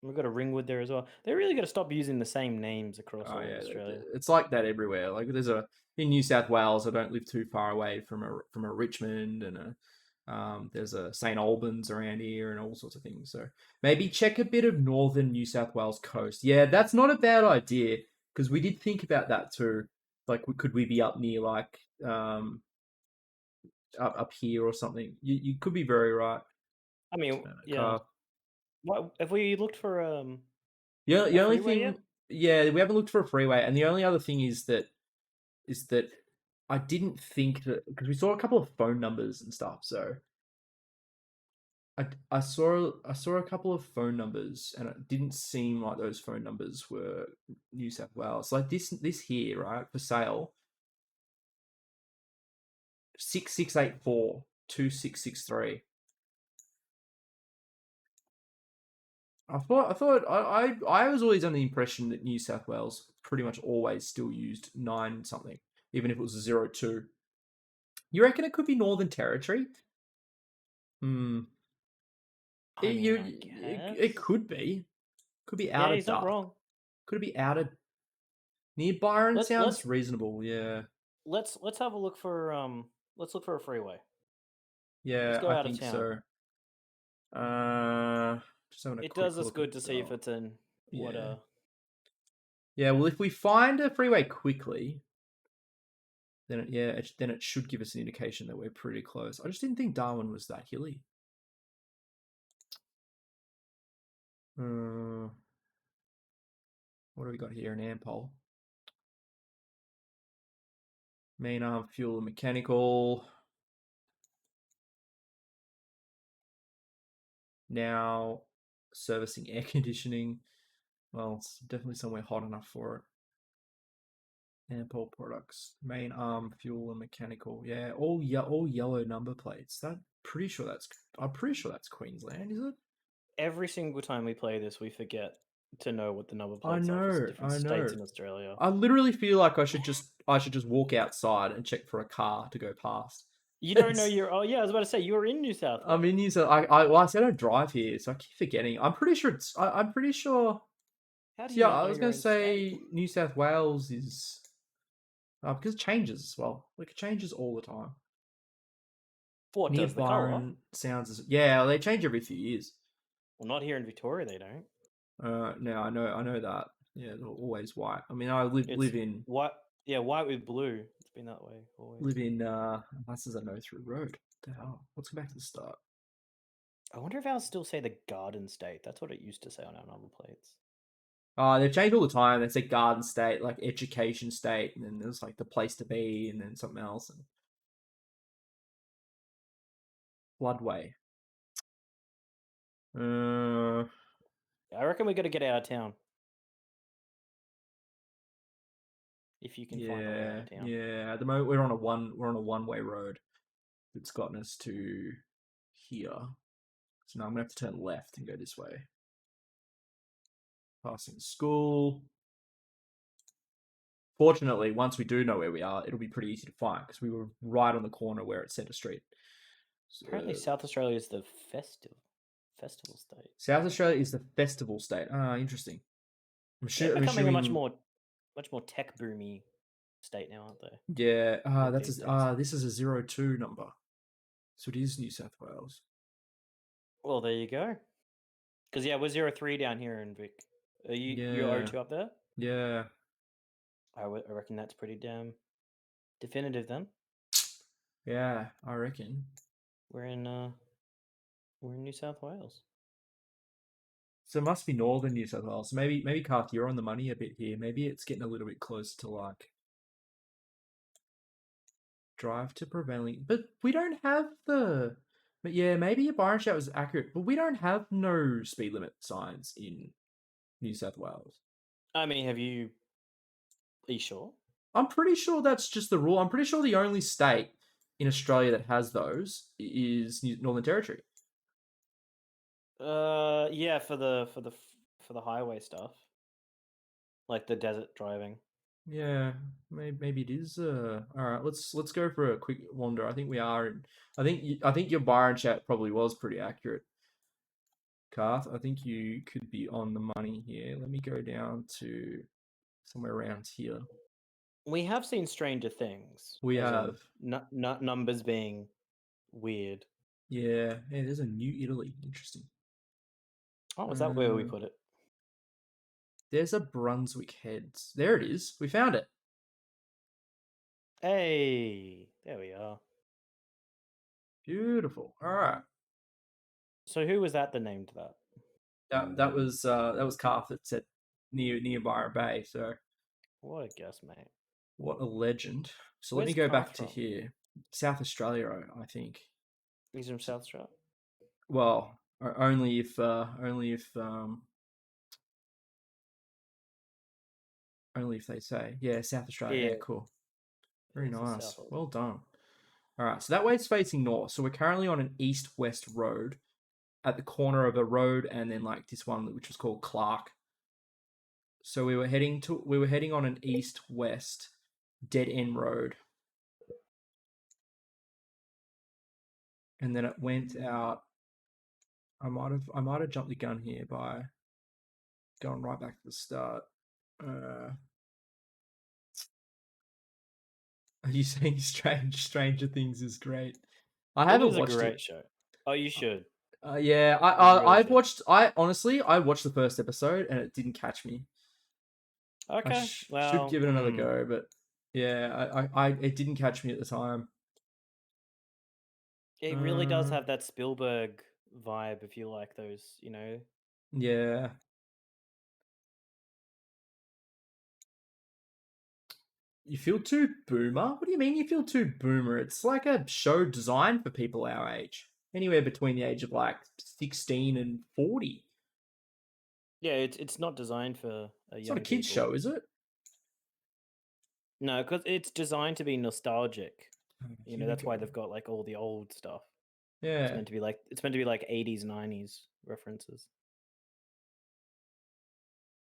We've got a Ringwood there as well. They really got to stop using the same names across Oh all of yeah, Australia. it's like that everywhere. Like there's a in New South Wales. I don't live too far away from a Richmond and a there's a St Albans around here and all sorts of things. So maybe check a bit of northern New South Wales coast. Yeah, that's not a bad idea because we did think about that too. Like, could we be up near like up here or something? You could be very right. I mean, Turn a yeah. car. What have we looked for Yeah, a the only freeway thing, yet? yeah, we haven't looked for a freeway, and the only other thing is that I didn't think that because we saw a couple of phone numbers and stuff. So I saw a couple of phone numbers, and it didn't seem like those phone numbers were New South Wales. Like this here, right, for sale 6684 2663. I was always under the impression that New South Wales pretty much always still used nine something, even if it was a 02. You reckon it could be Northern Territory? Hmm. I mean, I It guess. could be. Could be Yeah, out of he's not Dark. wrong. Could it be out of near Byron? Let's Sounds let's reasonable. Yeah. let's have a look for let's look for a freeway. Let's Yeah, go I out of think town. so. Uh, just having a It quick does us look at good to see if it's in what yeah. Yeah, well, if we find a freeway quickly, then it should give us an indication that we're pretty close. I just didn't think Darwin was that hilly. Uh, what do we got here? An Ampol. Main arm, fuel, and mechanical. Now servicing air conditioning. Well, it's definitely somewhere hot enough for it. Ampol products, main arm, fuel, and mechanical. Yeah, all yellow number plates. I'm pretty sure that's Queensland, is it? every single time we play this, we forget to know what the number I plates are for know, different I states know. in Australia. I literally feel like I should just walk outside and check for a car to go past. You don't know It's, your. Oh yeah, I was about to say you were in New South I'm in Wales. New South. I said I don't drive here, so I keep forgetting. I'm pretty sure it's. I'm pretty sure. How do So you yeah, not I know was your gonna own state? say New South Wales is because it changes as well. Like it changes all the time. What Near does the color? Byron sounds as yeah, they change every few years. Well, not here in Victoria. They don't. Now I know that. Yeah, they're always white. I mean, I live It's live in white. Yeah, white with blue. It's been that way always. live in this is a no through road. What the hell? Let's go back to the start. I wonder if I'll still say the Garden State. That's what it used to say on our number plates. They've changed all the time. They say Garden State, like Education State, and then there's like the place to be, and then something else, and Floodway. Uh, I reckon we got to get out of town if you can find a way out yeah, of town. yeah. At the moment, we're on a one-way road that's gotten us to here. So now I'm gonna have to turn left and go this way. Passing school. Fortunately, once we do know where we are, it'll be pretty easy to find because we were right on the corner where it Centre Street. So, Apparently, South Australia is the festival state. South Australia is the festival state. Ah, interesting. They're I'm becoming a assuming. much more tech boomy state now, aren't they? Yeah. Like these days. This is a 02 number, so it is New South Wales. Well, there you go. Because yeah, we're 03 down here in Vic. Are you're Yeah. 02 up there? Yeah. I reckon that's pretty damn definitive. Then Yeah. I reckon. we're in uh we're in New South Wales. So it must be northern New South Wales. So maybe Karth, you're on the money a bit here. Maybe it's getting a little bit close to like drive to prevailing, but we don't have the. But yeah, maybe your Byron shout was accurate, but we don't have no speed limit signs in New South Wales. I mean, are you sure? I'm pretty sure that's just the rule. I'm pretty sure the only state in Australia that has those is Northern Territory. Yeah, for the highway stuff, like the desert driving. Yeah, maybe it is. All right, let's go for a quick wander. I think we are. I think your Byron chat probably was pretty accurate, Karth. I think you could be on the money here. Let me go down to somewhere around here. We have seen Stranger Things. We as have. in numbers being weird. Yeah, there's a New Italy. Interesting. Oh, is that where we put it? There's a Brunswick heads. There it is. We found it. Hey, there we are. Beautiful. All right. So who was that that named that? That was Karth that said near Byron Bay. So What a guess, mate. what a legend. So let me Where's go Karth back to from? here. South Australia, I think. He's from South Australia. Well, only if they say. Yeah, South Australia. Yeah, cool. Very He's a nice. South Well done. All right, so that way it's facing north. So we're currently on an east-west road at the corner of a road and then like this one which was called Clark. So we were heading on an east-west dead end road. And then it went out. I might have jumped the gun here by going right back to the start. Are you saying Stranger Things is great? I haven't watched great it. show. Oh, you should. Yeah, I've watched. I watched the first episode and it didn't catch me. Okay, Should give it another go, but yeah, it didn't catch me at the time. It really does have that Spielberg vibe. If you like those, Yeah. You feel too boomer? What do you mean you feel too boomer? It's like a show designed for people our age. Anywhere between the age of like 16 and 40. Yeah, it's not designed for It's not a young kids people. show, is it? No, because it's designed to be nostalgic. That's why go. they've got like all the old stuff. Yeah. It's meant to be like 80s, 90s references.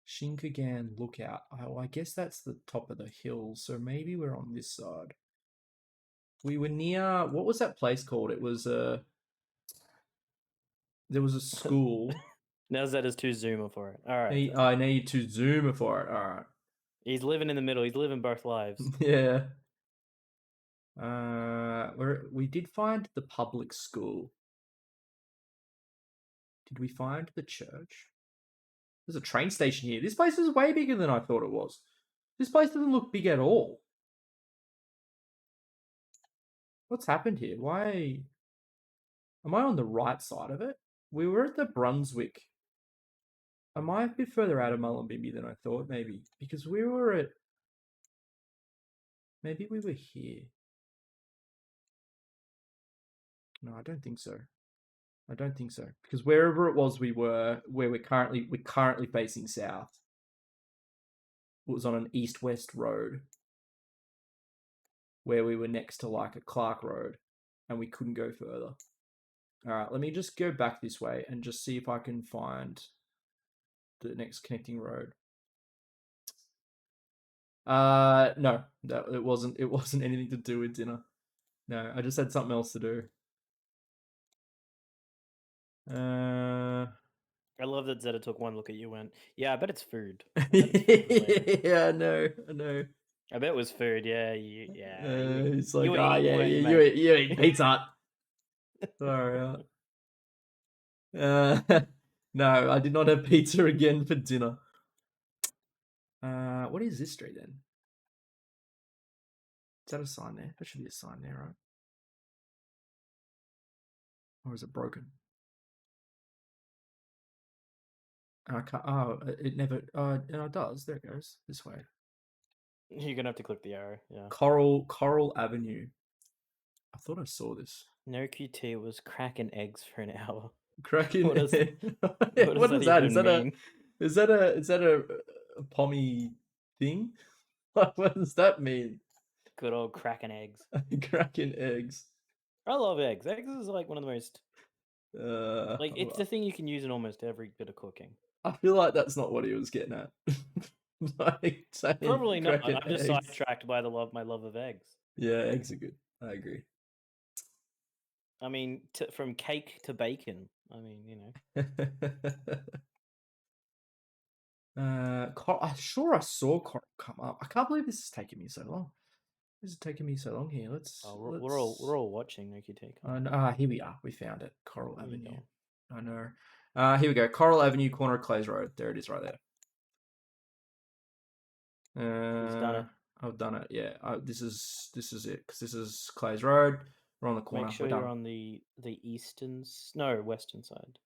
Shinkagan Lookout. Oh, I guess that's the top of the hill, so maybe we're on this side. We were near, what was that place called? It was there was a school. Now Zed is too zoomer for it. All right. I need to zoom for it. All right. He's living in the middle. He's living both lives. Yeah. We did find the public school. Did we find the church? There's a train station here. This place is way bigger than I thought it was. This place doesn't look big at all. What's happened here? Why am I on the right side of it? We were at the Brunswick. Am I a bit further out of Mullumbimby than I thought? Maybe because we were at. Maybe we were here. No, I don't think so. I don't think so because wherever it was, where we're currently facing south. It was on an east-west road where we were next to like a Clark Road, and we couldn't go further. All right, let me just go back this way and just see if I can find the next connecting road. No, it wasn't. It wasn't anything to do with dinner. No, I just had something else to do. I love that Zeta took one look at you and went, yeah, I bet it's food. Yeah, I know. I bet it was food. Yeah, it's like, were yeah, eating, you eat Pizza Hut. Sorry. No, I did not have pizza again for dinner. What is this street then? Is that a sign there? There should be a sign there, right? Or is it broken? I can't. Oh, it never. It does. There it goes. This way. You're gonna have to click the arrow. Yeah. Coral Avenue. I thought I saw this. No QT was cracking eggs for an hour. Cracking. What does What is that? even mean? Is that a pommy thing? What does that mean? Good old cracking eggs. Cracking eggs. I love eggs. Eggs is like one of the most it's the I thing you can use in almost every bit of cooking. feel like that's not what he was getting at. Like saying Probably not. cracking I'm just eggs. sidetracked by my love of eggs. Yeah, eggs are good. I agree. I mean, from cake to bacon. I mean, you know. I'm sure I saw Coral come up. I can't believe this is taking me so long. This is taking me so long here. We're all watching Nuki Take. Here we are. We found it. Coral Here we Avenue. go. I know. Here we go. Coral Avenue, corner of Clays Road. There it is, right there. He's done it. I've done it. Yeah. This is it because this is Clays Road. We're on the corner. Make sure you're on the western side.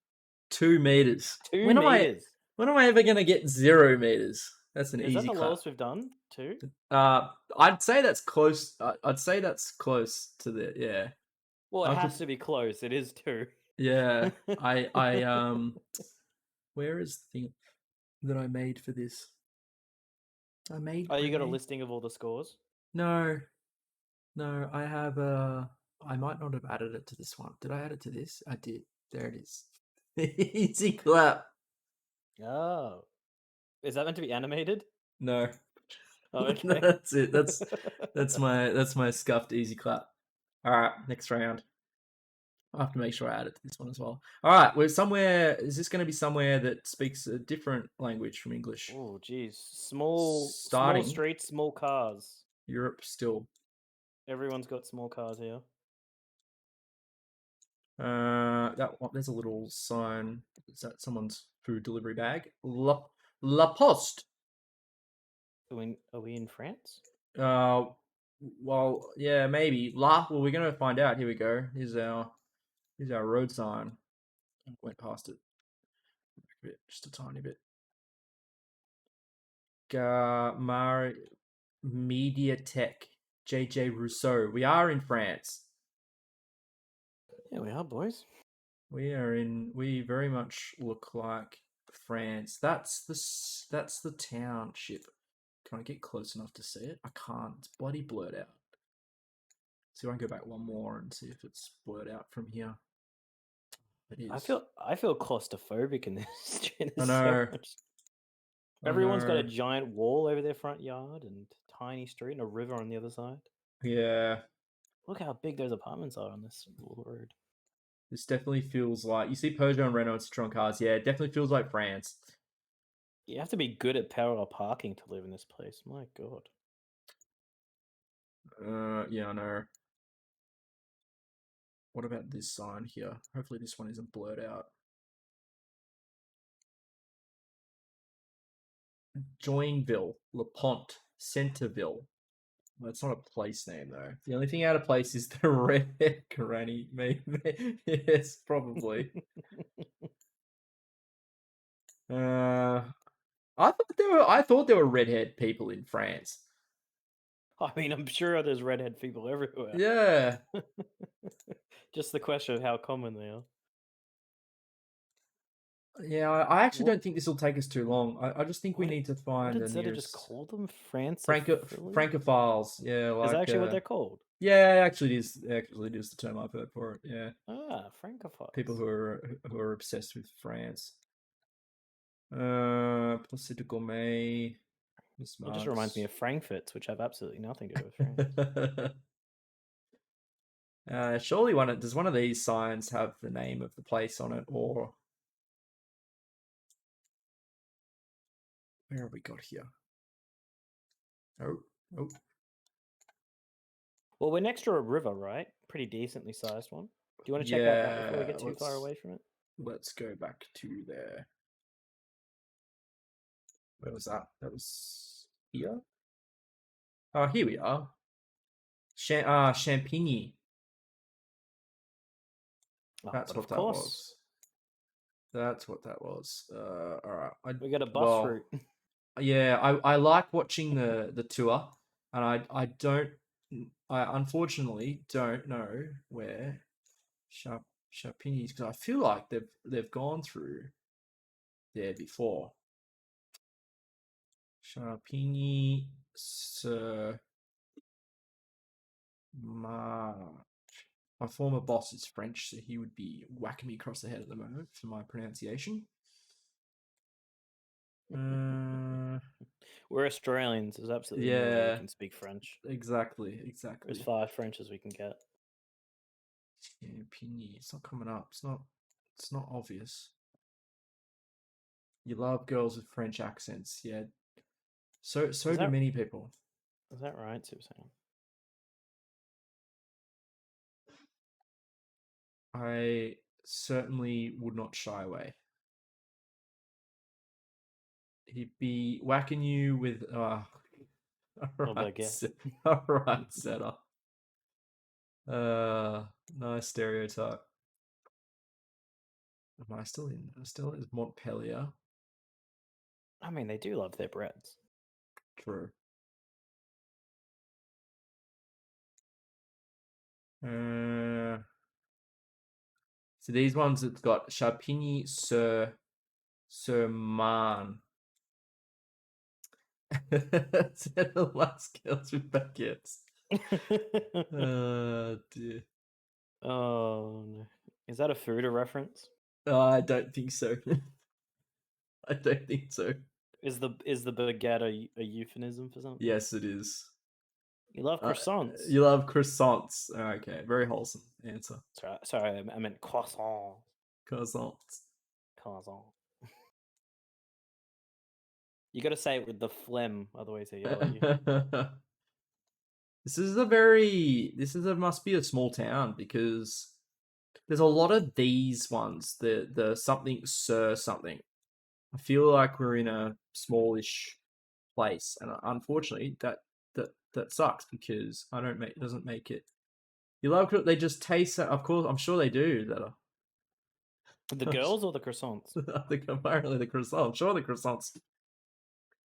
2 meters. 2 meters. When am I ever gonna get 0 meters? That's an Is easy that the clap. lowest we've done? 2? I'd say that's close. I'd say that's close to the yeah. Well, it has to be close. It is 2. Yeah. Where is the thing that I made for this? I made. Oh, you got a listing of all the scores? No, I have I might not have added it to this one. Did I add it to this? I did. There it is. Easy clap. Oh, is that meant to be animated? No. Oh, okay. No, that's it. That's my scuffed easy clap. All right, next round. I have to make sure I add it to this one as well. All right, we're somewhere. Is this going to be somewhere that speaks a different language from English? Oh, geez. Small Starting. streets, small cars. Europe still. Everyone's got small cars here. There's a little sign. Is that someone's food delivery bag? La Poste. Are we in France? Well, yeah, maybe. Well, we're gonna find out. Here we go. Here's our road sign. I went past it a bit, just a tiny bit. Mediatek, JJ Rousseau. We are in France. Yeah, we are, boys. We very much look like France. That's the township. Can I get close enough to see it? I can't. It's bloody blurred out. So I can go back one more and see if it's blurred out from here. It is. I feel claustrophobic in this. I know. Everyone's got a giant wall over their front yard and tiny street and a river on the other side. Yeah. Look how big those apartments are on this little road. This definitely feels like, you see Peugeot and Renault and Citroen cars. Yeah, it definitely feels like France. You have to be good at parallel parking to live in this place. My God. Yeah, I know. What about this sign here? Hopefully this one isn't blurred out. Joinville, La Pont, Centerville. Well, it's not a place name though. The only thing out of place is the redhead granny. Maybe. Yes, probably. I thought there were redhead people in France. I mean, I'm sure there's redhead people everywhere. Yeah. Just the question of how common they are. Yeah, I actually don't think this will take us too long. I just think we need to find What did Zeta just call them? Francophiles. Yeah, like is that actually what they're called? Yeah, actually, it is the term I've heard for it. Yeah. Francophiles. People who are obsessed with France. Placide de Gourmet. It just reminds me of Frankfurts, which have absolutely nothing to do with France. Surely does one of these signs have the name of the place on it, or where have we got here? Oh. Well, we're next to a river, right? Pretty decently sized one. Do you want to check out that before we get too far away from it? Let's go back to there. Where was that? That was here? Oh, here we are. Champigny. That's what that was. That's what that was. All right. We got a bus well, route. yeah, I like watching the tour, and I don't I unfortunately don't know where Charpigny is because I feel like they've gone through there before. Charpigny Sir March. My former boss is French, so he would be whacking me across the head at the moment for my pronunciation. We're Australians. There's absolutely no way we Yeah, can speak French. exactly. We're as far French as we can get. Champigny. It's not coming up. It's not obvious. You love girls with French accents, yeah. So do many people. Is that right, Super Saiyan? I certainly would not shy away. He'd be whacking you with all right, setup. Nice stereotype. Am I still in? Still is Montpellier. I mean, they do love their breads. True. So these ones, it's got Charpigny Sur Marne. The last girls with baguettes. Dear. Oh no. Is that a food or reference? I don't think so. I don't think so. Is the baguette a euphemism for something? Yes, it is. You love croissants. You love croissants. Okay, very wholesome answer. Sorry, I meant croissant. Croissants. Croissant. You got to say it with the phlegm, otherwise they yell at you. This must be a small town because there's a lot of these ones. The something sir something. I feel like we're in a smallish place, and unfortunately, that sucks because it doesn't make it. You love they just taste. Of course, I'm sure they do. The girls or the croissants? I think apparently the croissants. I'm sure the croissants.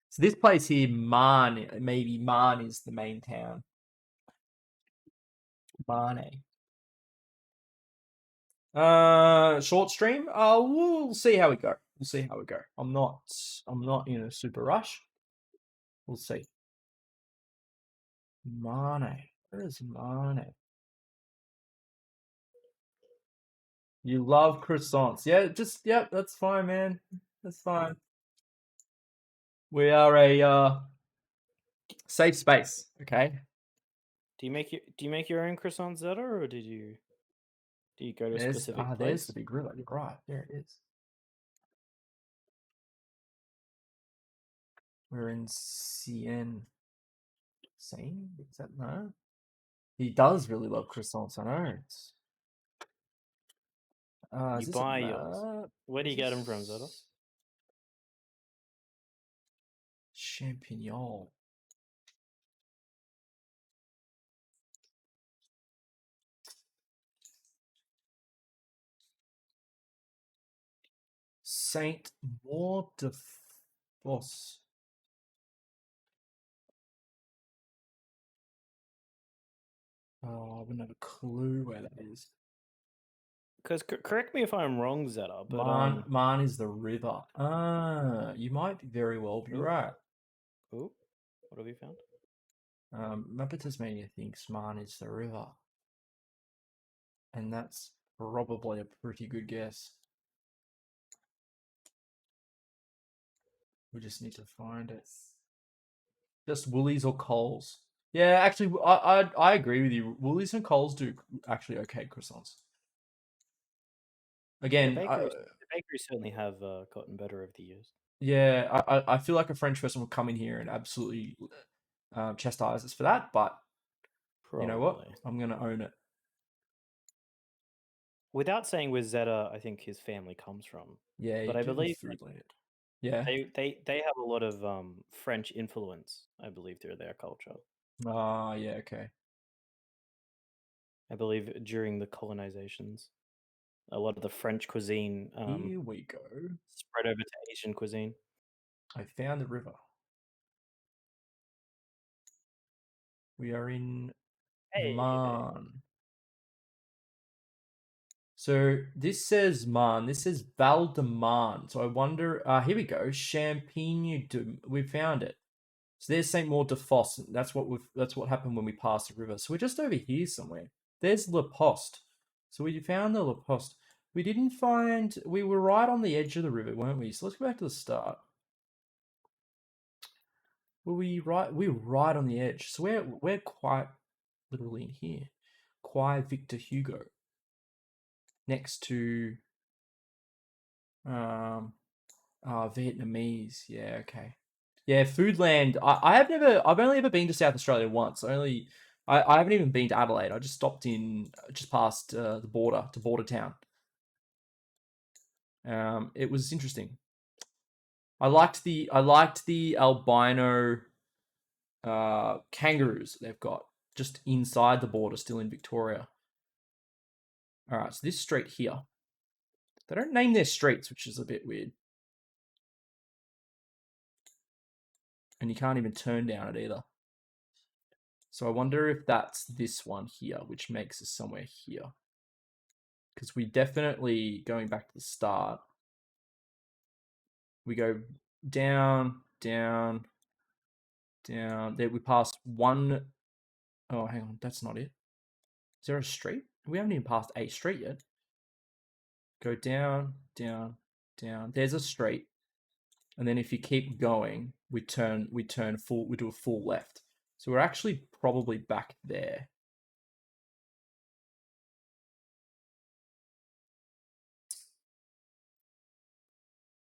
So this place here, Marne, maybe Marne is the main town. Marne. Short stream. We'll see how we go. We'll see how we go. I'm not in a super rush. We'll see. Marne. Where is Marne? You love croissants. Yeah, that's fine, man. That's fine. We are a safe space, okay? Do you make your own croissants, Zeta, or do you go to a specific place? There's the big gorilla. You're right. There it is. We're in Seine. Seine? Is that no? He does really love croissants. I know. You buy yours. Where do you get them from, Zeta? Champignon. Saint Maur de Fosse. Oh, I wouldn't have a clue where that is. Because correct me if I'm wrong, Zeta, but Marne is the river. You might very well be right. Oh, what have you found? Map of Tasmania thinks Marne is the river, and that's probably a pretty good guess. We just need to find it. Just Woolies or Coles. Yeah, actually, I agree with you. Woolies and Coles do actually okay croissants. Again, the bakeries certainly have gotten better over the years. Yeah, I feel like a French person will come in here and absolutely chastise us for that, but you know what? I'm going to own it. Without saying where Zeta, I think his family comes from. Yeah, but I believe Foodland. Yeah, they have a lot of French influence, I believe, through their culture. Yeah, okay. I believe during the colonizations. a lot of the French cuisine Here we go. spread over to Asian cuisine. I found the river. We are in Hey there. Marne. So this says Marne. This says Val de Marne. So I wonder. Here we go. Champagne de. We found it. So there's Saint Maur de Fosse. That's what happened when we passed the river. So we're just over here somewhere. There's La Poste. So we found the La Poste. We didn't find. We were right on the edge of the river, weren't we? So let's go back to the start. Were we right? We were right on the edge. So we're quite literally in here. Quai Victor Hugo. Next to Vietnamese. Yeah, okay. Yeah, Foodland. I've only ever been to South Australia once. I haven't even been to Adelaide. I just stopped in just past the border to Bordertown. It was interesting. I liked the albino kangaroos they've got just inside the border, still in Victoria. All right, so this street here, they don't name their streets, which is a bit weird. And you can't even turn down it either. So I wonder if that's this one here, which makes us somewhere here. Because we definitely, going back to the start, we go down, down, down. There we passed one. Oh, hang on, that's not it. Is there a street? We haven't even passed a street yet. Go down, down, down. There's a street. And then if you keep going, we do a full left. So we're actually probably back there.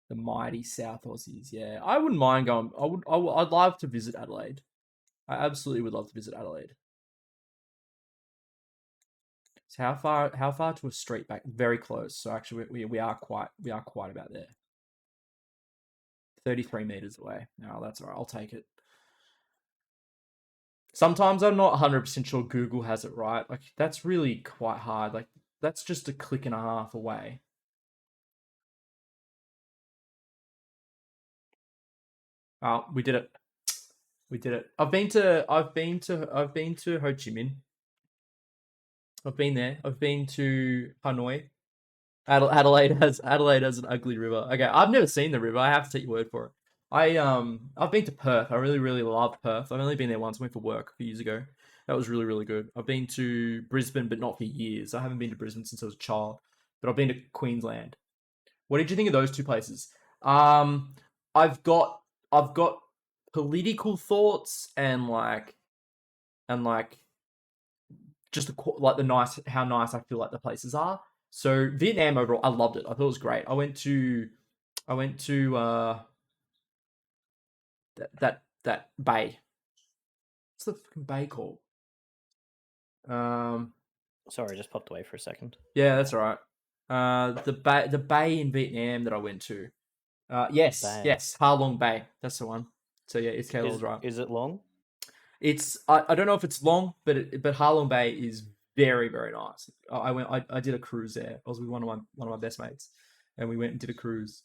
The mighty South Aussies, yeah. I wouldn't mind going. I'd love to visit Adelaide. I absolutely would love to visit Adelaide. So how far to a street back? Very close. So actually we are quite about there. 33 meters away. No, that's all right. I'll take it. Sometimes I'm not 100% sure Google has it right. Like that's really quite hard. Like that's just a click and a half away. Oh, we did it. We did it. I've been to Ho Chi Minh. I've been there. I've been to Hanoi. Adelaide has an ugly river. Okay, I've never seen the river. I have to take your word for it. I've been to Perth. I really love Perth. I've only been there once. I went for work a few years ago. That was really good. I've been to Brisbane, but not for years. I haven't been to Brisbane since I was a child. But I've been to Queensland. What did you think of those two places? I've got political thoughts and just like how nice I feel like the places are. So Vietnam overall, I loved it. I thought it was great. I went to that bay. What's the fucking bay called? Sorry, I just popped away for a second. Yeah, that's all right. The bay in Vietnam that I went to. Yes, Ha Long Bay. That's the one. So yeah, it's Caleb's right. Is it long? It's I don't know if it's long, but Ha Long Bay is very nice. I did a cruise there. I was with one of my best mates, and we went and did a cruise,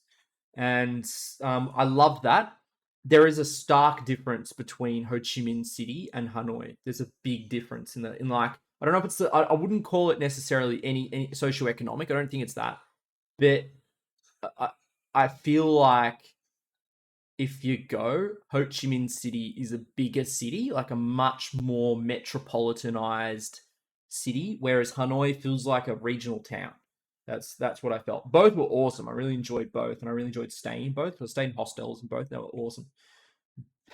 and I loved that. There is a stark difference between Ho Chi Minh City and Hanoi. There's a big difference in like I don't know if it's I wouldn't call it necessarily any socioeconomic. I don't think it's that, but I feel like if you go, Ho Chi Minh City is a bigger city, like a much more metropolitanized city, whereas Hanoi feels like a regional town. That's what I felt. Both were awesome. I really enjoyed both, and I really enjoyed staying in both. I stayed in hostels and both. They were awesome.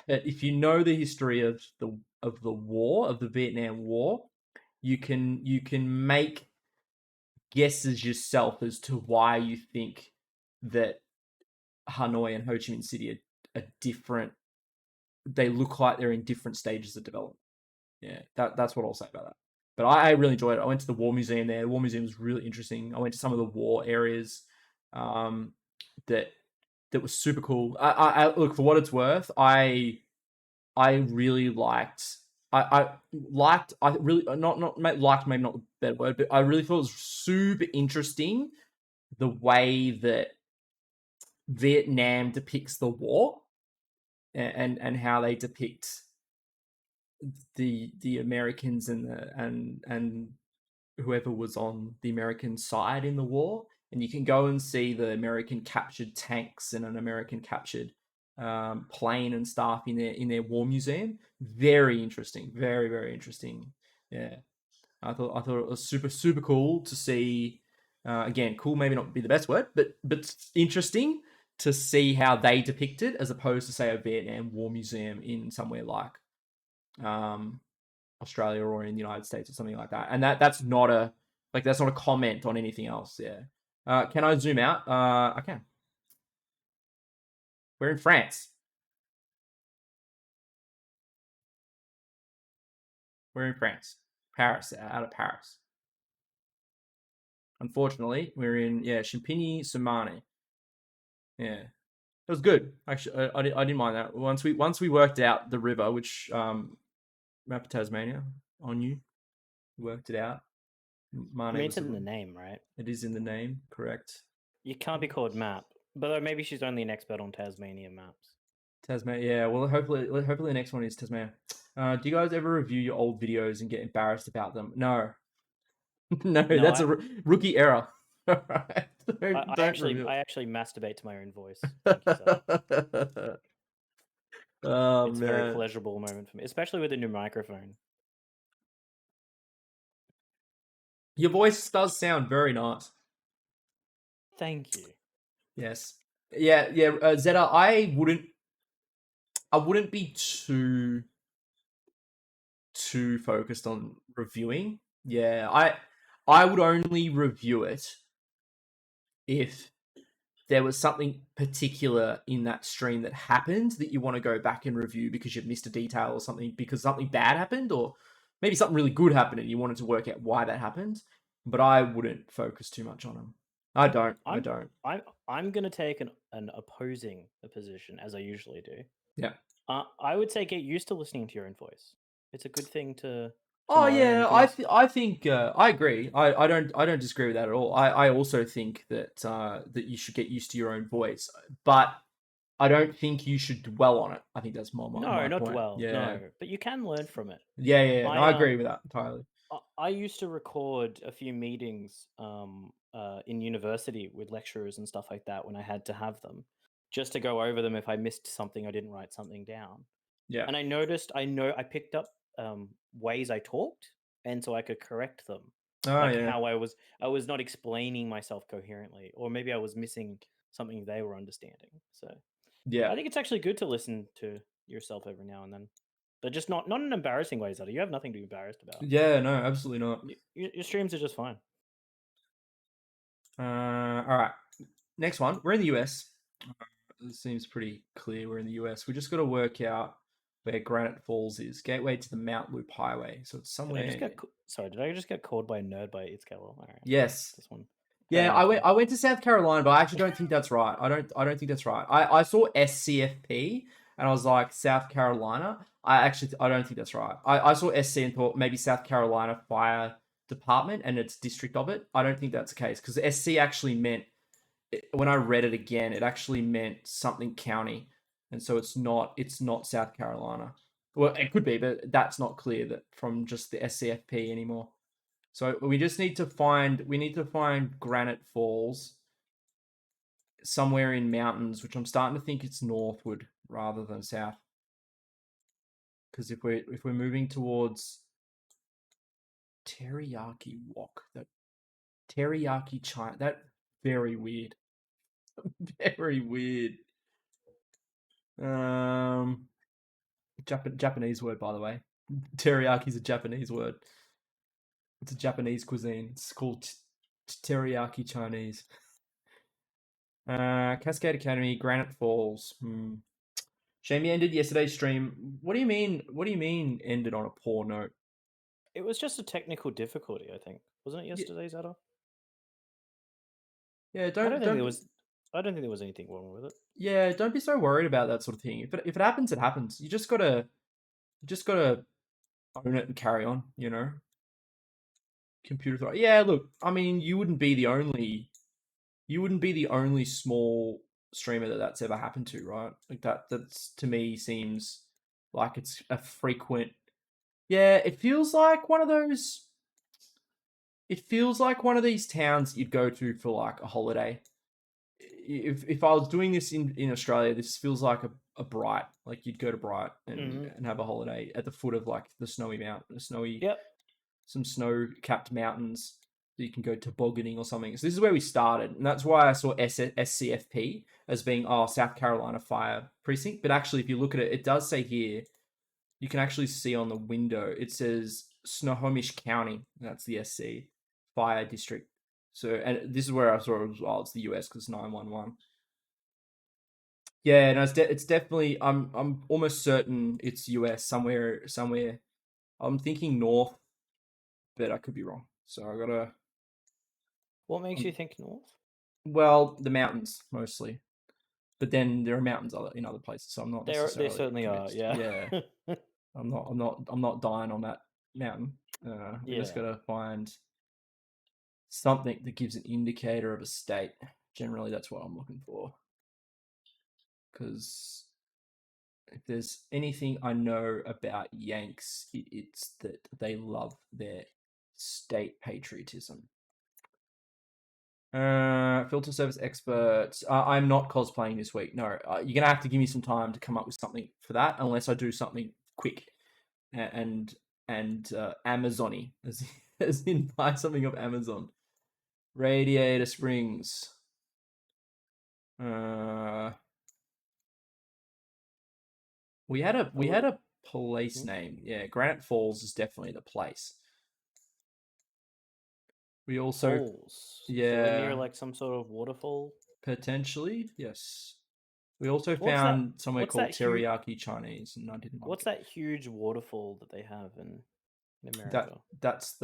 But if you know the history of the war, of the Vietnam War, you can make guesses yourself as to why you think that Hanoi and Ho Chi Minh City are different. They look like they're in different stages of development. Yeah, that's what I'll say about that. But I really enjoyed it. I went to the War Museum there. The War Museum was really interesting. I went to some of the war areas that was super cool. I look, for what it's worth, I really liked I liked. I really not liked, maybe not the better word, but I really thought it was super interesting the way that Vietnam depicts the war, and how they depict the Americans and whoever was on the American side in the war. And you can go and see the American captured tanks and an American captured plane and stuff in their war museum. Very interesting, very interesting. Yeah, I thought it was super cool to see. Again, cool maybe not be the best word, but interesting to see how they depict it as opposed to say a Vietnam War museum in somewhere like um, Australia or in the United States or something like that. And that's not a that's not a comment on anything else. Yeah. Can I zoom out? I can. We're in France. We're in France. Paris, out of Paris. Unfortunately, we're in Champigny-sur-Marne. Yeah, it was good. Actually, I didn't mind that. Once we worked out the river, which map of Tasmania on you, worked it out. I Marne mean, was it's in the name, right? It is in the name, correct? You can't be called Map, but maybe she's only an expert on Tasmanian maps. Tasmania, yeah. Well, hopefully the next one is Tasmania. Do you guys ever review your old videos and get embarrassed about them? No, no, No, that's a rookie error. All right, don't review I actually masturbate to my own voice. Thank you, sir. it. Oh It's a very man, pleasurable moment for me, especially with a new microphone. your voice does sound very nice. Thank you. Yes, yeah. Zeta, I wouldn't be too focused on reviewing. Yeah, I would only review it if there was something particular in that stream that happened that you want to go back and review because you've missed a detail or something because something bad happened, or maybe something really good happened and you wanted to work out why that happened. But I wouldn't focus too much on them. I don't. I I'm don't. I'm gonna take an opposing position as I usually do. Yeah. I would say get used to listening to your own voice. It's a good thing to Oh know, and yeah, you can. I think I agree. I don't disagree with that at all. I also think that that you should get used to your own voice, but I don't think you should dwell on it. I think that's No, my not point. dwell. Yeah, No, but you can learn from it. yeah. No, I I agree with that entirely. I used to record a few meetings in university with lecturers and stuff like that when I had to have them, just to go over them if I missed something or didn't write something down. Yeah. And I picked up ways I talked, and so I could correct them, Oh like yeah. how I was not explaining myself coherently, or maybe I was missing something they were understanding. So Yeah. I think it's actually good to listen to yourself every now and then, but just not in embarrassing ways. That you have nothing to be embarrassed about. Yeah. No, absolutely not. Your streams are just fine. All right. Next one. We're in the US. It seems pretty clear. We're in the US. We just got to work out where Granite Falls is. Gateway to the Mount Loop Highway. So it's Did I just somewhere. get sorry? Did I just get called by a nerd by Itzkel? All right, Yes. this one. Yeah, Fair enough. Then. I went to South Carolina, but I actually don't think that's right. I don't think that's right. I saw SCFP and I was like South Carolina. I don't think that's right. I saw SC and thought maybe South Carolina Fire Department and its district of it. I don't think that's the case because SC actually meant when I read it again, it actually meant something county, and so it's not South Carolina. Well, it could be, but that's not clear that from just the SCFP anymore. So we just need to find Granite Falls somewhere in mountains, which I'm starting to think it's northward rather than south. Because if we're moving towards Teriyaki Wok, that Teriyaki China, that very weird, very weird. Japanese word, by the way. Teriyaki is a Japanese word. It's a Japanese cuisine. It's called teriyaki Chinese. Cascade Academy, Granite Falls. Shamey ended yesterday's stream. What do you mean? What do you mean ended on a poor note? It was just a technical difficulty, I think, wasn't it Yeah, yesterday's Adder? yeah. I don't think there was. I don't think there was anything wrong with it. Yeah, don't be so worried about that sort of thing. If it happens, it happens. You just gotta own it and carry on. Computer throw. Yeah, look, I mean, you wouldn't be the only small streamer that's ever happened to, right? Like that's to me seems like it's a frequent. Yeah, it feels like one of those. It feels like one of these towns you'd go to for like a holiday. If I was doing this in Australia, this feels like a Bright. Like you'd go to Bright and have a holiday at the foot of like the snowy mountain, Yep. some snow-capped mountains that you can go tobogganing or something. So this is where we started, and that's why I saw SCFP as being South Carolina Fire Precinct. But actually, if you look at it, it does say here you can actually see on the window it says Snohomish County. That's the SC Fire District. So, and this is where I saw it was. Oh, it's the US because 911. Yeah, no, it's definitely. I'm almost certain it's US somewhere. I'm thinking north, but I could be wrong. So I gotta. What makes you think north? Well, the mountains mostly, but then there are mountains in other places, so I'm not They necessarily certainly convinced. are. Yeah. Yeah, I'm not dying on that mountain. We just Yeah. gotta find something that gives an indicator of a state. Generally, that's what I'm looking for. Because if there's anything I know about Yanks, it's that they love their state patriotism. Filter service experts. I'm not cosplaying this week. No, you're gonna have to give me some time to come up with something for that, unless I do something quick and Amazon-y, as in buy something off Amazon. Radiator Springs. We had a place name. Yeah, Granite Falls is definitely the place. We also Falls. yeah, So we're near like some sort of waterfall. potentially yes. We also What's that? found somewhere What's called that huge? Teriyaki Chinese, and I didn't like What's it. that huge waterfall that they have in America? That's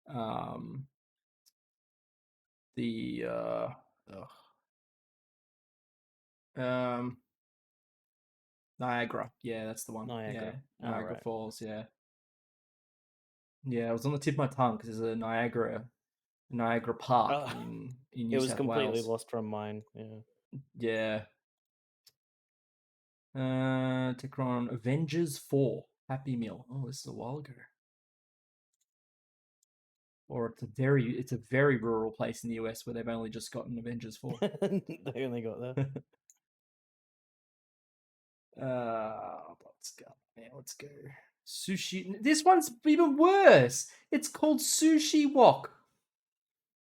um the Niagara. Yeah, that's the one. Yeah, Niagara. Niagara Right. Falls. Yeah, yeah. It was on the tip of my tongue because there's a Niagara Park in It New was South completely Wales. lost from mine. Yeah. Yeah. Tikron Avengers 4 Happy Meal. Oh, this is a while ago. Or it's a very rural place in the US where they've only just gotten Avengers 4. They only got that. Let's go. Yeah, let's go. Sushi. This one's even worse. It's called Sushi Wok.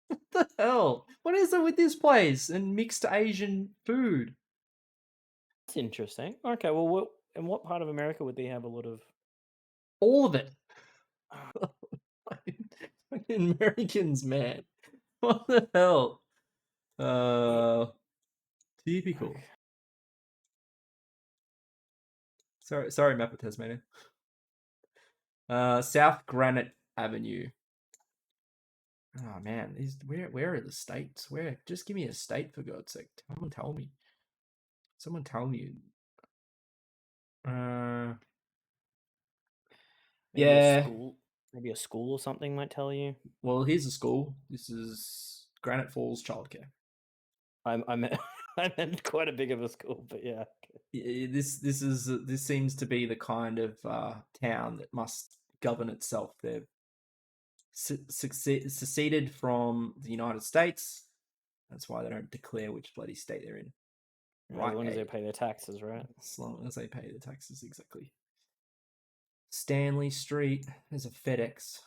What the hell? What is it with this place and mixed Asian food? That's interesting. Okay, well, in what part of America would they have a lot of? All of it. Fucking Americans, man. What the hell? Typical. Okay. Sorry, map of Tasmania. South Granite Avenue. Oh man, where are the states? Where? Just give me a state for God's sake. Someone tell me. Someone tell me. Maybe a Yeah. school. Maybe a school or something might tell you. Well, here's a school. This is Granite Falls Childcare. I meant I meant quite a big of a school, but yeah. This seems to be the kind of town that must govern itself. They've seceded from the United States. That's why they don't declare which bloody state they're in. Right, as long as they pay their taxes, right? As long as they pay the taxes, exactly. Stanley Street. There's a FedEx.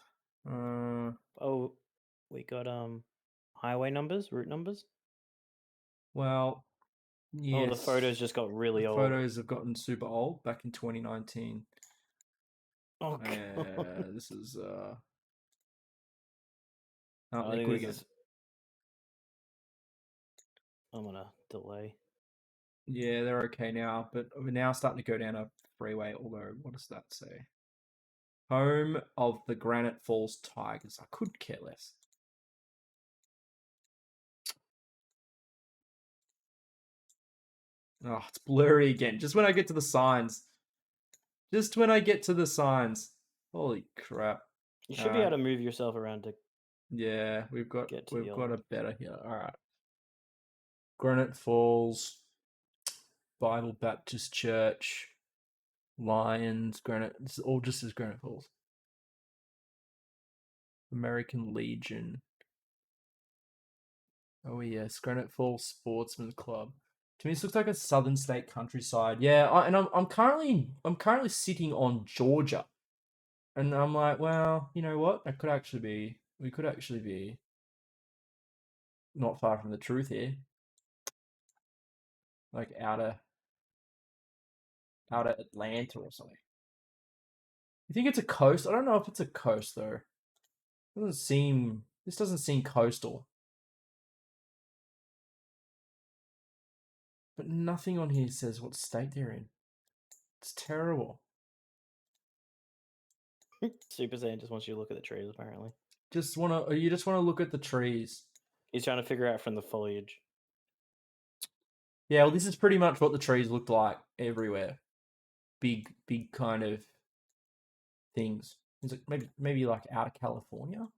Oh, we got highway numbers, route numbers. Well, yes. Oh, the photos just got really old. Photos have gotten super old back in 2019. Oh, God. This is I they're think good this again. is. I'm gonna delay. Yeah, they're okay now, but we're now starting to go down a freeway. Although, what does that say? Home of the Granite Falls Tigers. I could care less. Oh, it's blurry again. Just when I get to the signs. Holy crap! You should be able to move yourself around to Yeah, we've got get to the a better here. All right. Granite Falls, Bible Baptist Church, Lions, Granite. This is all just as Granite Falls. American Legion. Oh yes, Granite Falls Sportsman's Club. To me, this looks like a southern state countryside. Yeah, I'm currently sitting on Georgia, and I'm like, well, you know what? That could actually be. We could actually be not far from the truth here. Like outer Atlanta or something. You think it's a coast? I don't know if it's a coast though. This doesn't seem coastal. But nothing on here says what state they're in. It's terrible. Super Saiyan just wants you to look at the trees, apparently. You just wanna look at the trees. He's trying to figure out from the foliage. Yeah, well, this is pretty much what the trees looked like everywhere. Big kind of things. It's like maybe like out of California.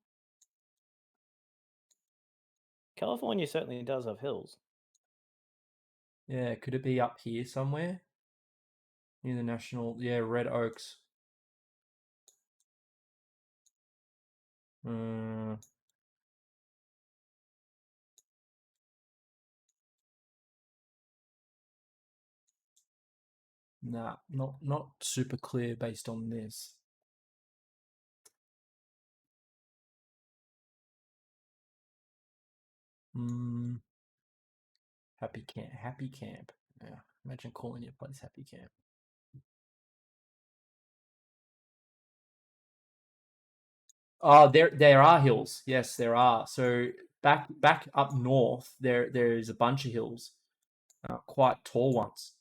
California certainly does have hills. Yeah, could it be up here somewhere? Near the national, yeah, Red Oaks. Nah, not super clear based on this. Happy Camp. Yeah, imagine calling your place Happy Camp. Oh, there are hills. Yes, there are. So back up north, there is a bunch of hills, quite tall ones.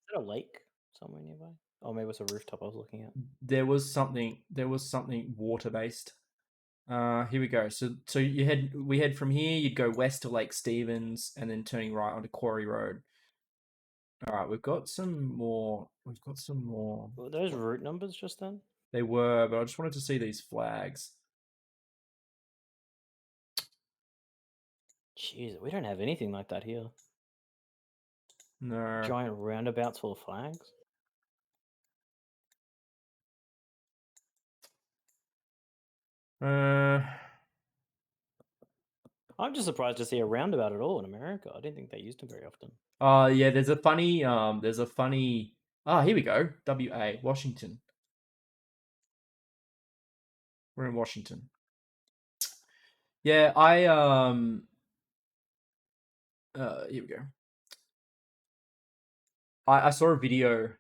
Is that a lake somewhere nearby? Oh, maybe it's a rooftop I was looking at. There was something water based. Here we go. So we head from here. You'd go west to Lake Stevens, and then turning right onto Quarry Road. All right, we've got some more. Were those route numbers just then? They were, but I just wanted to see these flags. Jeez, we don't have anything like that here. No. Giant roundabouts full of flags. I'm just surprised to see a roundabout at all in America. I didn't think they used them very often. Yeah, there's a funny here we go. WA, Washington. We're in Washington. Yeah, here we go. I saw a video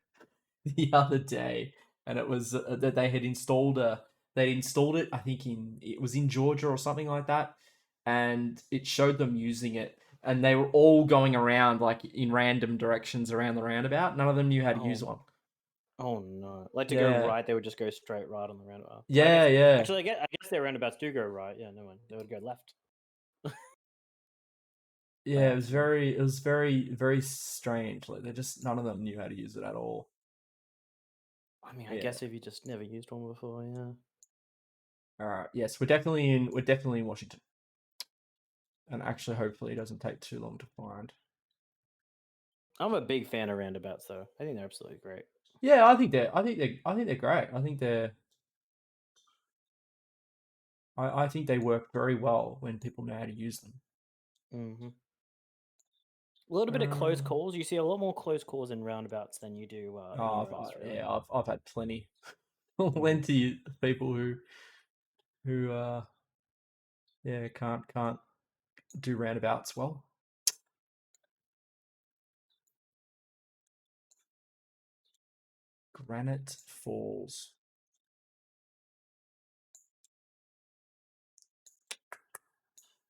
the other day, and it was that they had installed it. I think it was in Georgia or something like that, and it showed them using it, and they were all going around like in random directions around the roundabout. None of them knew how to use one. Oh no! Like to go right, they would just go straight right on the roundabout. Yeah, yeah. Actually, I guess their roundabouts do go right. Yeah, no one. They would go left. Yeah, it was very strange. Like none of them knew how to use it at all. I mean, I guess if you just never used one before, yeah. All right. Yes, we're definitely in Washington, and actually, hopefully, it doesn't take too long to find. I'm a big fan of roundabouts, though. I think they're absolutely great. Yeah, I think they're great. I think they work very well when people know how to use them. Mm-hmm. A little bit of close calls. You see a lot more close calls in roundabouts than you do. I've had plenty. Plenty of people who can't do roundabouts well. Granite Falls.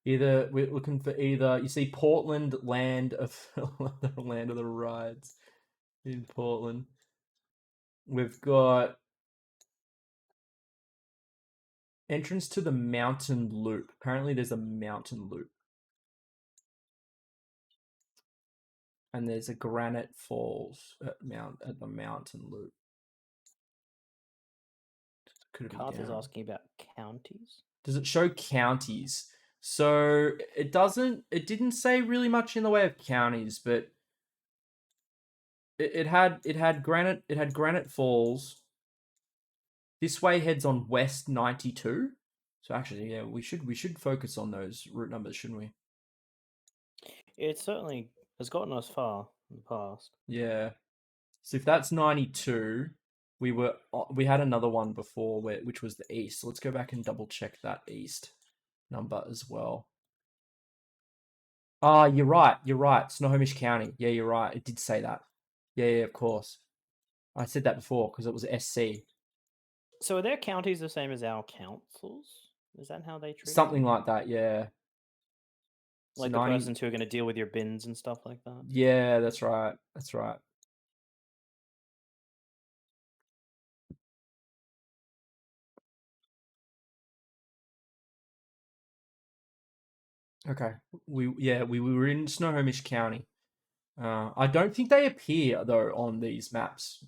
We're looking for you see Portland, land of the rides in Portland. We've got entrance to the mountain loop. Apparently there's a mountain loop. And there's a Granite Falls at the mountain loop. Could it be Carth is down? asking about counties. Does it show counties? So it doesn't. It didn't say really much in the way of counties, but it had Granite Falls. This way heads on West 92. So actually, yeah, we should focus on those route numbers, shouldn't we? It certainly has gotten us far in the past. Yeah. So if that's 92, we had another one before which was the east. So let's go back and double check that east number as well. Ah, you're right. You're right. Snohomish County. Yeah, you're right. It did say that. Yeah, of course. I said that before because it was SC. So are their counties the same as our councils? Is that how they treat Something them? like that, yeah. So Like the persons who are going to deal with your bins and stuff like that? Yeah, that's right. That's right. Okay. We were in Snohomish County. I don't think they appear though on these maps.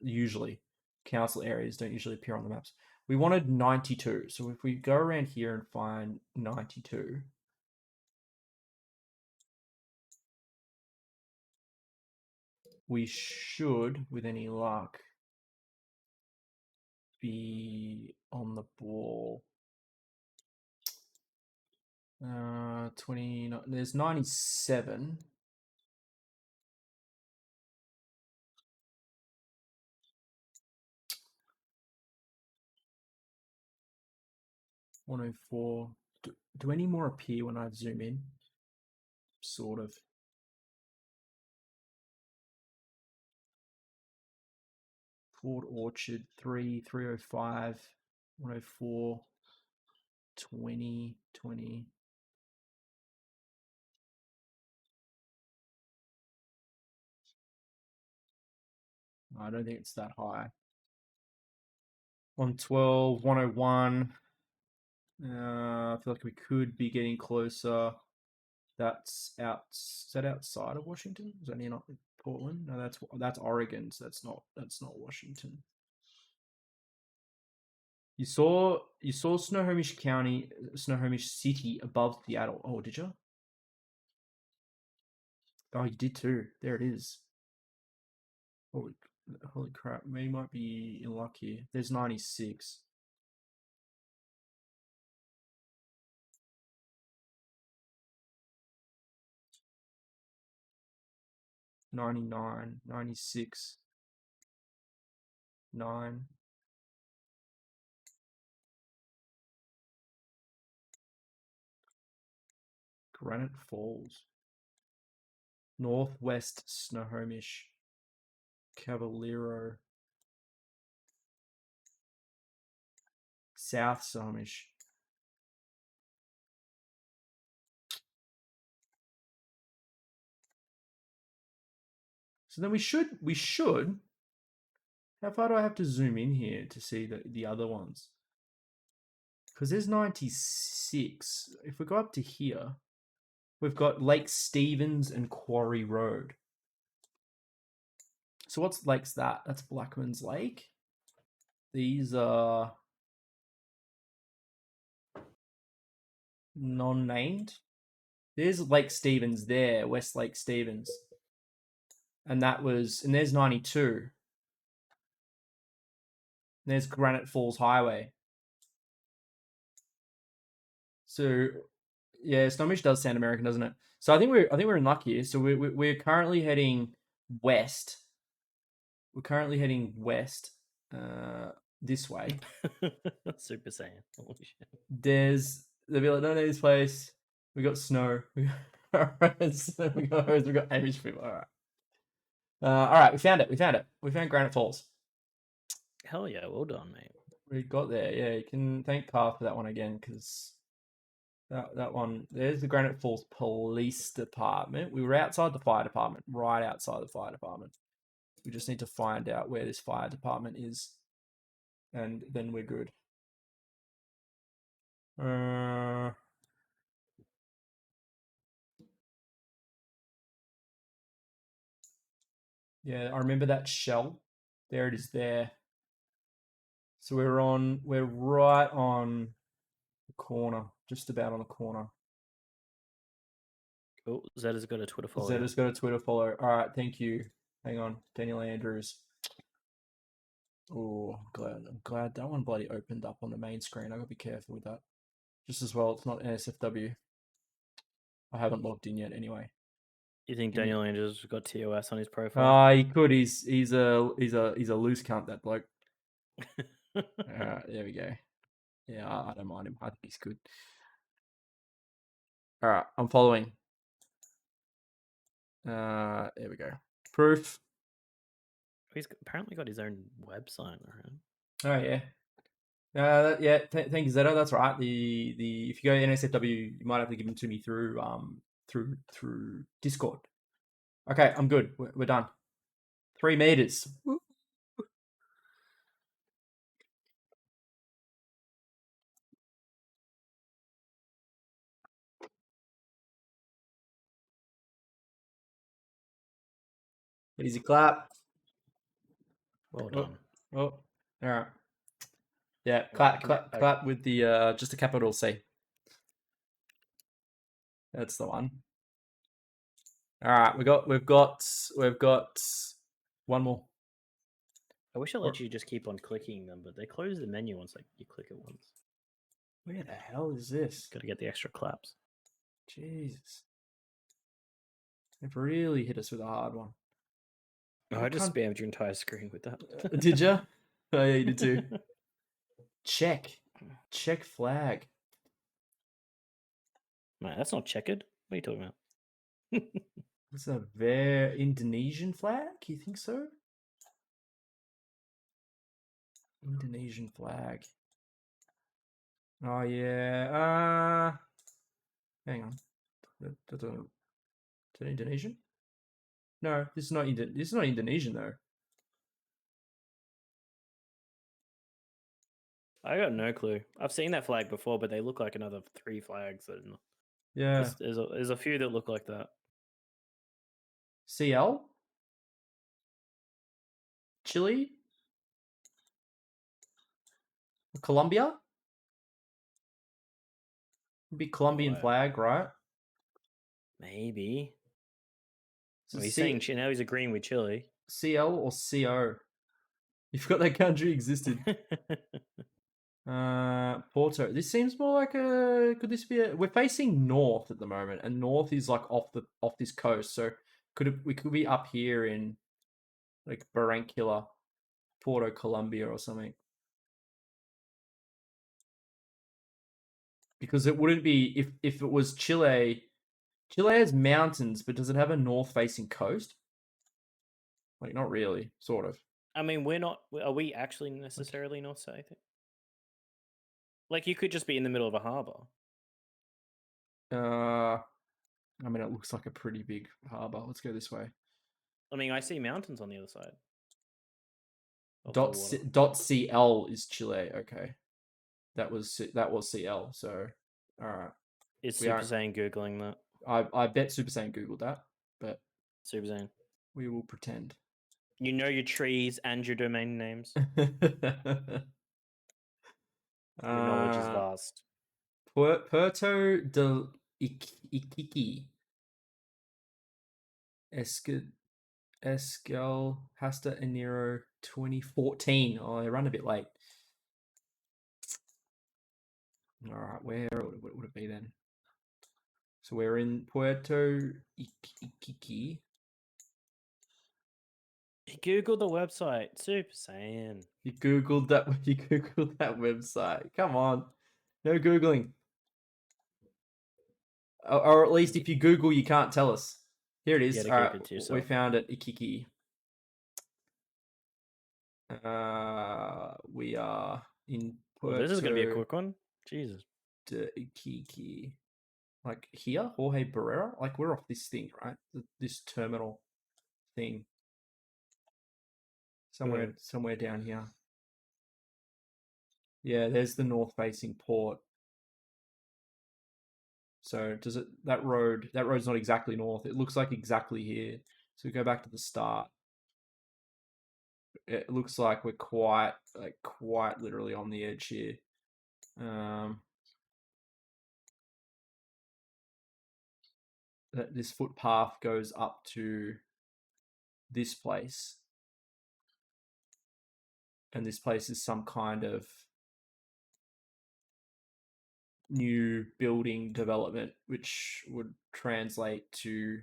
Usually, council areas don't usually appear on the maps. We wanted 92, so if we go around here and find 92, we should, with any luck, be on the ball. 29. There's 97. $104. Do any more appear when I zoom in? Sort of. Port Orchard 3, 305, 104, 20, 20. I don't think it's that high. 112, 101. I feel like we could be getting closer. Is that outside of Washington? Is that near not Portland? No, that's Oregon. So that's not Washington. You saw Snohomish County, Snohomish City above Seattle. Oh, did you? Oh, you did too. There it is. Holy crap! We might be in luck here. There's 96. 99, 96, 9. Granite Falls. Northwest Snohomish. Cavallero. South Snohomish. So then we should. How far do I have to zoom in here to see the other ones? Because there's 96. If we go up to here, we've got Lake Stevens and Quarry Road. So what's lake's that? That's Blackman's Lake. These are non-named. There's Lake Stevens there, West Lake Stevens. And there's 92. There's Granite Falls Highway. So yeah, Snohomish does sound American, doesn't it? So I think we're in luck here. So we're currently heading west. We're currently heading west, this way. Super Saiyan. Holy shit. They'll be like, no, this place. We got snow. We got we got Amish people. All right. All right, we found it. We found Granite Falls. Hell yeah, well done, mate. We got there. Yeah, you can thank Carl for that one again, because that one. There's the Granite Falls Police Department. We were outside the fire department, right outside the fire department. We just need to find out where this fire department is, and then we're good. Yeah, I remember that shell. There it is there. So we're right on the corner, just about on the corner. Oh, Zed has got a Twitter follow. Zed has got a Twitter follow. All right, thank you. Hang on, Daniel Andrews. Oh, I'm glad that one bloody opened up on the main screen. I gotta be careful with that. Just as well, it's not NSFW. I haven't logged in yet anyway. You think Daniel Andrews has got TOS on his profile? Ah, he could. He's a loose cunt, that bloke. There we go. Yeah, I don't mind him. I think he's good. All right, I'm following. There we go. Proof. He's apparently got his own website, right? Oh yeah. Thank you, Zeta. That's right. The if you go to NSFW, you might have to give them to me through Discord. Okay, I'm good. We're done. 3 meters. Easy clap. Well done. Oh, all right. Yeah, clap with the just a capital C. That's the one. All right, we've got one more. I wish I let you just keep on clicking them, but they close the menu once you click it once. Where the hell is this? Got to get the extra claps. Jesus. They've really hit us with a hard one. Oh, I just spammed your entire screen with that. Did you? Oh, yeah, you did too. Check flag. No, that's not checkered. What are you talking about? It's a very Indonesian flag? You think so? Indonesian flag. Oh yeah. Hang on. Is it Indonesian? No, this is not Indonesian though. I got no clue. I've seen that flag before, but they look like another 3 flags. Yeah. There's a few that look like that. CL? Chile? Colombia? It'd be Colombian flag, right? Maybe. So he's saying now he's agreeing with Chile. CL or CO? You forgot that country existed. Porto. This seems more like could this be we're facing north at the moment, and north is like off this coast, so we could be up here in like Barranquilla, Porto Colombia or something. Because it wouldn't be if it was Chile. Chile has mountains, but does it have a north facing coast? Like not really, sort of. I mean, we're not. Are we actually necessarily north south? Like you could just be in the middle of a harbor. I mean, it looks like a pretty big harbor. Let's go this way. I mean, I see mountains on the other side. .cl is Chile. Okay, that was CL. So, all right. Is Super Saiyan googling that? I bet Super Saiyan googled that, but Super Saiyan. We will pretend. You know your trees and your domain names. Your knowledge is vast. Puerto del Iquique. Escal Hasta Enero 2014. Oh, they run a bit late. All right, where would it be then? So we're in Puerto Iquique. You googled the website, Super Saiyan. You googled that website. Come on, no googling. Or at least if you Google, you can't tell us. Here it is. All right, we found it. Iquique. We are in Puerto. Well, this is going to be a quick one. Jesus. Iquique. Like here, Jorge Barrera. Like we're off this thing, right? This terminal thing. Somewhere down here. Yeah, there's the north-facing port. So that road's not exactly north. It looks like exactly here. So we go back to the start. It looks like we're quite literally on the edge here. This footpath goes up to this place, and this place is some kind of new building development, which would translate to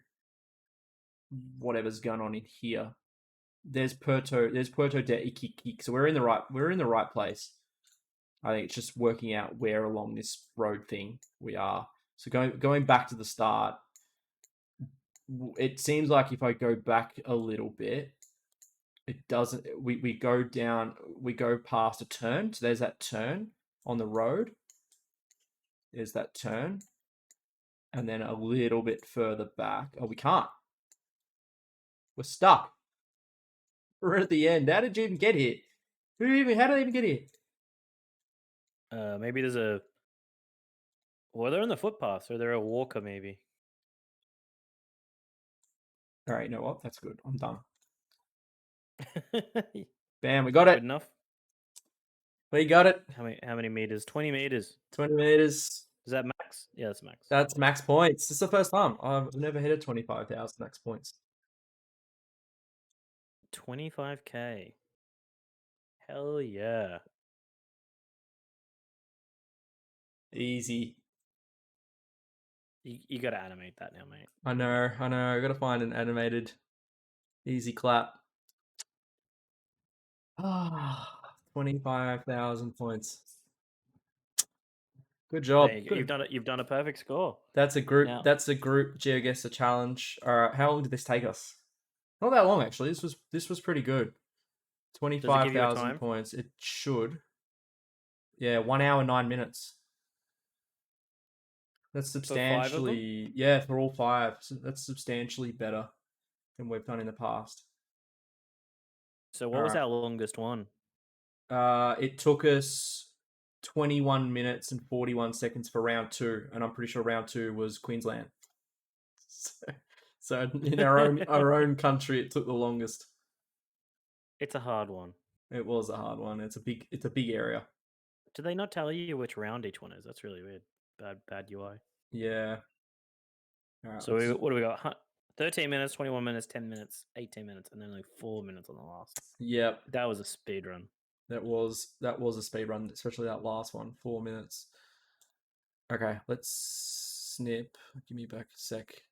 whatever's going on in here. There's Puerto de Iquique, so we're in the right place. I think it's just working out where along this road thing we are. So going back to the start, it seems like if I go back a little bit, it doesn't. We go down. We go past a turn. So there's that turn on the road. There's that turn, and then a little bit further back. Oh, we can't. We're stuck. We're at the end. How did you even get here? How did I even get here? Maybe there's a. Well, they're on the footpath, or they're a walker, maybe. All right, you know what? That's good. I'm done. Good Bam, we got it. enough. We got it. How many meters? 20 meters. 20 meters. Is that max? Yeah, that's max. That's max points. This is the first time. I've never hit a 25,000 max points. 25k. Hell yeah. Easy. You got to animate that now, mate. I know. I gotta find an animated easy clap. 25,000 points. Good job. Hey, you've done a perfect score. That's a group. Now- That's a group Geoguessr challenge. All right. How long did this take us? Not that long, actually. This was pretty good. 25,000 time? points. It should. Yeah, 1 hour 9 minutes. That's substantially for all 5. So that's substantially better than we've done in the past. So what was our longest one? It took us 21 minutes and 41 seconds for round 2, and I'm pretty sure round 2 was Queensland. So in our own country, it took the longest. It's a hard one. It was a hard one. It's a big area. Do they not tell you which round each one is? That's really weird. Bad UI. Yeah. All right, so what do we got? 13 minutes, 21 minutes, 10 minutes, 18 minutes, and then only 4 minutes on the last. Yep. That was a speed run. That was a speed run, especially that last one, 4 minutes. Okay, let's snip. Give me back a sec.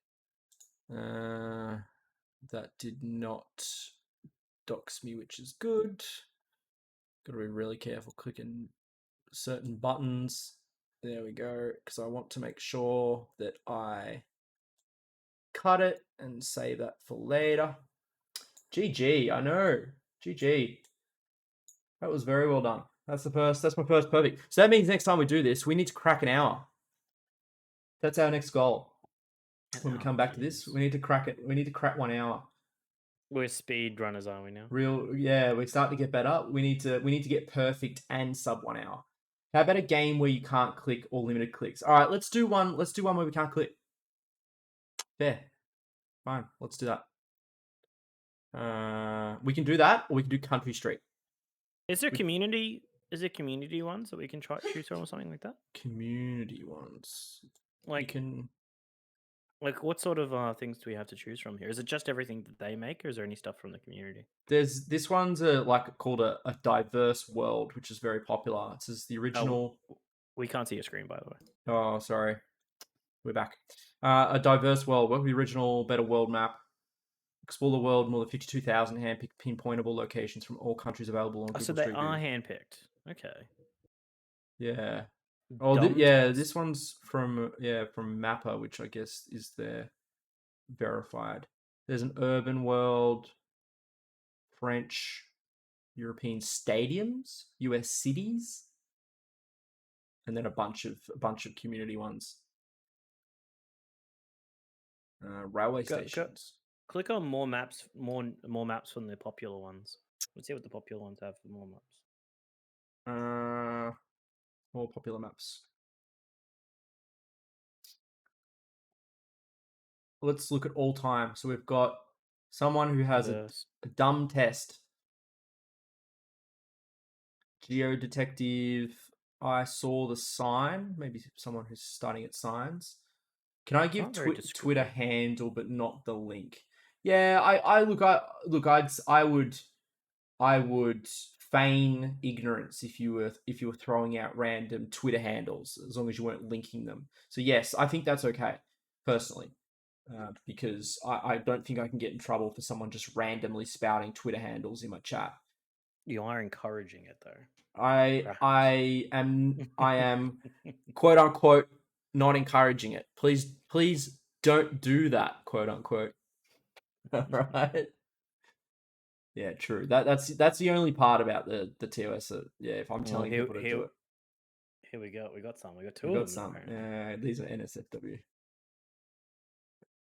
That did not dox me, which is good. Got to be really careful clicking certain buttons. There we go, because I want to make sure that I cut it and save that for later. GG, I know. GG. That was very well done. That's my first perfect. So that means next time we do this, we need to crack an hour. That's our next goal. When we come back to this, we need to crack it. We need to crack 1 hour. We're speed runners, aren't we now? We're starting to get better. We need to get perfect and sub 1 hour. How about a game where you can't click or limited clicks? All right, let's do one where we can't click. There. Fine, let's do that. We can do that, or we can do Country Street. Is there community ones that we can choose from or something like that? Community ones. Like what sort of things do we have to choose from here? Is it just everything that they make, or is there any stuff from the community? This one's called a diverse world, which is very popular. It says the original. We can't see your screen, by the way. Oh, sorry. We're back. A diverse world. Work with the original better world map. Explore the world, more than 52,000 hand-picked pinpointable locations from all countries available on Google So Street they View. are hand-picked. Okay. Yeah. This one's from Mapper, which I guess is their verified. There's an urban world, French, European stadiums, US cities, and then a bunch of community ones. Railway stations. Click on more maps from the popular ones. Let's see what the popular ones have for more maps. More popular maps. Let's look at all time. So we've got someone who has a dumb test. Geodetective. I saw the sign. Maybe someone who's starting at signs. Can I give not very Twitter descriptive. handle but not the link? Yeah, I would feign ignorance if you were throwing out random Twitter handles as long as you weren't linking them. So yes, I think that's okay personally. Because I don't think I can get in trouble for someone just randomly spouting Twitter handles in my chat. You are encouraging it though. I Perhaps. I am I am quote unquote not encouraging it. Please don't do that, quote unquote. Right? Yeah, true. That's the only part about the TOS that, yeah, if I'm Well, telling people to do it. here we go. We got some. We got We two of got them some. apparently. These are NSFW.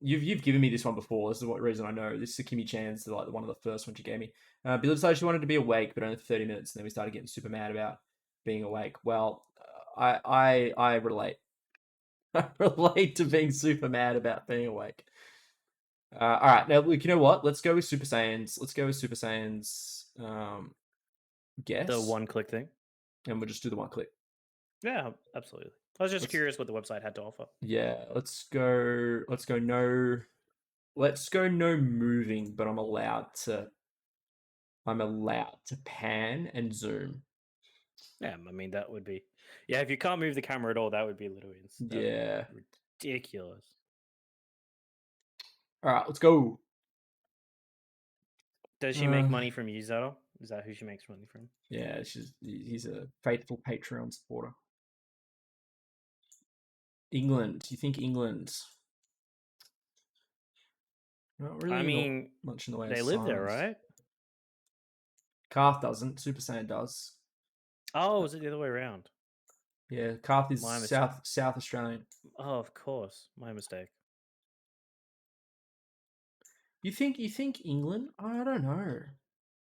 You've given me this one before. This is what reason I know. This is Kimmy Chan's, like one of the first ones you gave me. Billy decided she wanted to be awake, but only for 30 minutes, and then we started getting super mad about being awake. Well, I relate. I relate to being super mad about being awake. All right, now look, you know what? Let's go with Super Saiyans. Let's go with Super Saiyans. Guess, The one-click thing. and we'll just do the one click. Yeah, absolutely. I was just curious what the website had to offer. Yeah, let's go. Let's go. No, let's go. No moving, but I'm allowed to. I'm allowed to pan and zoom. Yeah, I mean that would be. Yeah, if you can't move the camera at all, that would be Yeah. ridiculous. All right, let's go. Does she make money from Uzado? Is that who she makes money from? Yeah, he's a faithful Patreon supporter. England. You think England? Not really. I mean, not much in the way they of live there, signs. right? Karth doesn't. Super Saiyan does. Oh, is it the other way around? Yeah, Karth is My South Australian. Oh, of course, my mistake. You think England? I don't know.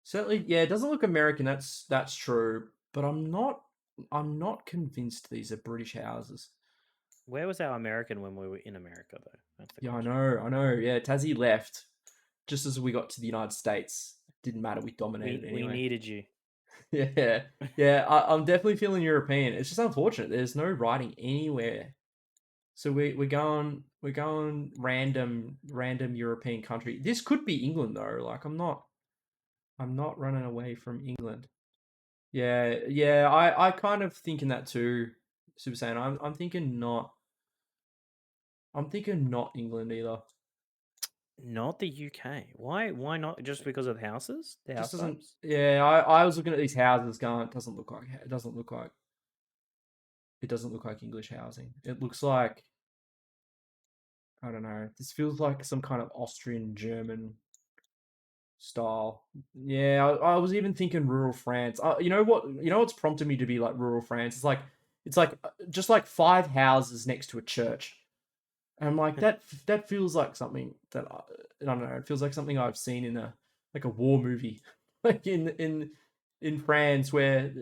Certainly, yeah, it doesn't look American. That's true, but I'm not convinced these are British houses. Where was our American when we were in America, though? That's the Yeah, question. I know. Yeah, Tassie left just as we got to the United States. Didn't matter. We dominated We anyway. needed you. Yeah, yeah. I'm definitely feeling European. It's just unfortunate. There's no writing anywhere. So we're going random European country. This could be England though. Like I'm not running away from England. Yeah. I kind of thinking that too, Super Saiyan. I'm thinking not. I'm thinking not England either. Not the UK. Why not? Just because of the houses? The Just house doesn't. types? Yeah, I was looking at these houses going. It doesn't look like English housing. It looks like, I don't know. This feels like some kind of Austrian German style. Yeah, I was even thinking rural France. You know what? You know what's prompted me to be like rural France? It's like just like 5 houses next to a church, and I'm like that feels like something that I don't know. It feels like something I've seen in a war movie, like in France where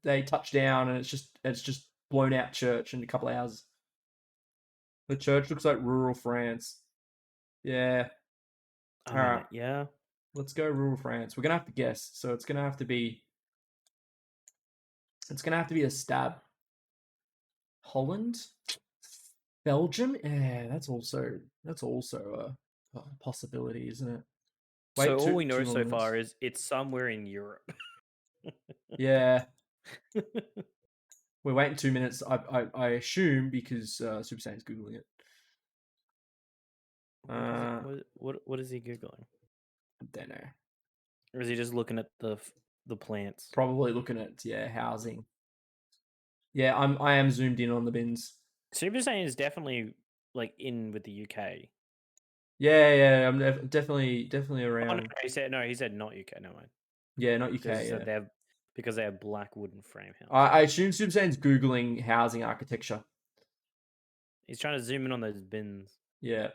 they touch down and it's just blown out church in a couple of houses. The church looks like rural France. Yeah. I All right. mean, yeah. Let's go rural France. We're gonna have to guess, so it's gonna have to be a stab. Holland, Belgium. Yeah, that's also a possibility, isn't it? So Wait, all we know two more so minutes. far is it's somewhere in Europe. Yeah, we're waiting 2 minutes. I assume because Super Saiyan's googling it. I What is he googling? don't know. Or is he just looking at the plants? Probably looking at housing. Yeah, I am zoomed in on the bins. Super Saiyan is definitely like in with the UK. Yeah, I'm definitely Oh around. no, he said not UK. No mind. Yeah, not Because he UK. said Yeah, they have black wooden frame houses. I assume Super Saiyan's googling housing architecture. He's trying to zoom in on those bins. Yeah.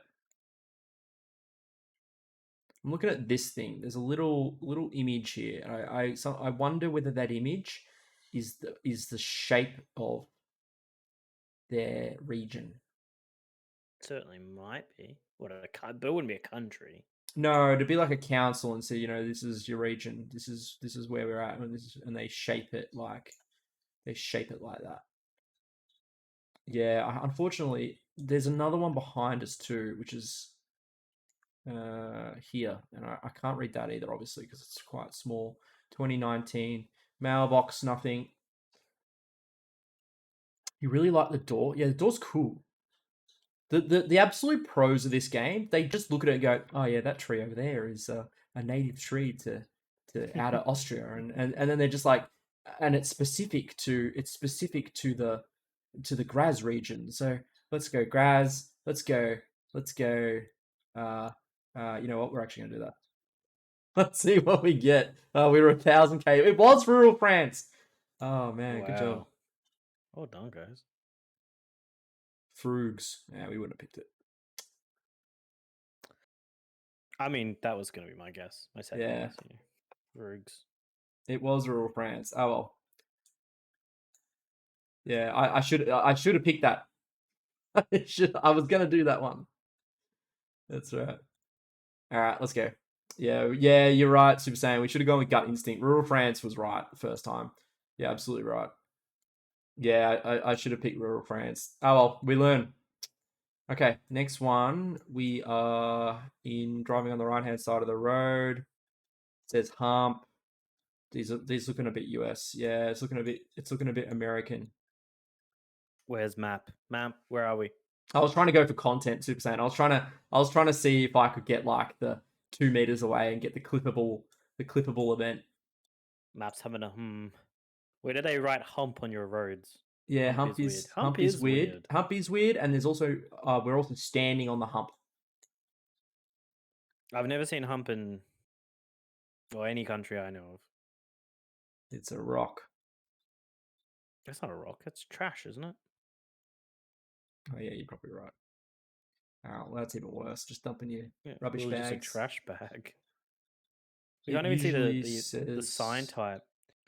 I'm looking at this thing. There's a little image here. I wonder whether that image is the shape of their region. Certainly might be. But it wouldn't be a country. No, to be like a council and say, this is your region. This is where we're at, and they shape it like that. Yeah, unfortunately, there's another one behind us too, which is here, and I can't read that either, obviously, because it's quite small. 2019 mailbox, nothing. You really like the door? Yeah, the door's cool. The absolute pros of this game, they just look at it and go, "Oh yeah, that tree over there is a native tree to outer Austria," and then they're just like, and it's specific to the Graz region. So let's go Graz. Let's go. Let's go. You know what? We're actually gonna do that. Let's see what we get. We were 1,000K. It was rural France. Oh man, good job. Wow. Well done, guys. Frugs. Yeah, we wouldn't have picked it. I mean, that was going to be my guess. My second Yeah. guess. Frugs. It was rural France. Oh well. Yeah, I should have picked that. I was gonna do that one. That's right. All right, let's go. Yeah, you're right, Super Saiyan. We should have gone with gut instinct. Rural France was right the first time. Yeah, absolutely right. Yeah, I should have picked rural France. Oh well, we learn. Okay, next one. We are in driving on the right hand side of the road. It says hump. These looking a bit US. Yeah, it's looking a bit American. Where's map? Map, where are we? I was trying to go for content, Super Saiyan. I was trying to see if I could get like the 2 meters away and get the clippable event. Maps having a Where do they write hump on your roads? Yeah, Hump is weird. Hump is weird. Hump is weird, and there's also we're also standing on the hump. I've never seen hump in any country I know of. It's a rock. That's not a rock. That's trash, isn't it? Oh yeah, you're probably right. Oh, well, that's even worse. Just dumping your rubbish really bags. just a trash bag. You can't even see the sign type.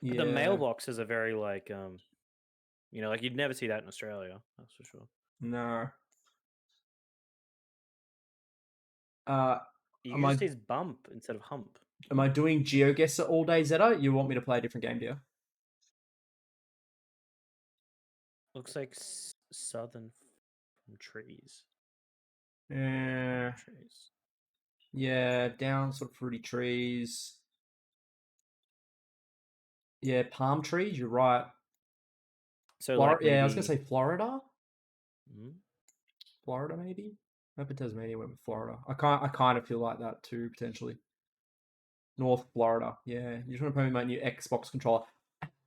But the mailboxes are very like like you'd never see that in Australia. That's for sure. No. You used his bump instead of hump. Am I doing Geoguessr all day, Zeta? You want me to play a different game, do you? Looks like southern from trees. Trees. Yeah, down sort of fruity trees. Yeah, palm trees. You're right. So like maybe... I was gonna say Florida. Mm-hmm. Florida, maybe. Maybe Tasmania went with Florida. I kind of feel like that too, potentially. North Florida. Yeah, you're trying to play my new Xbox controller.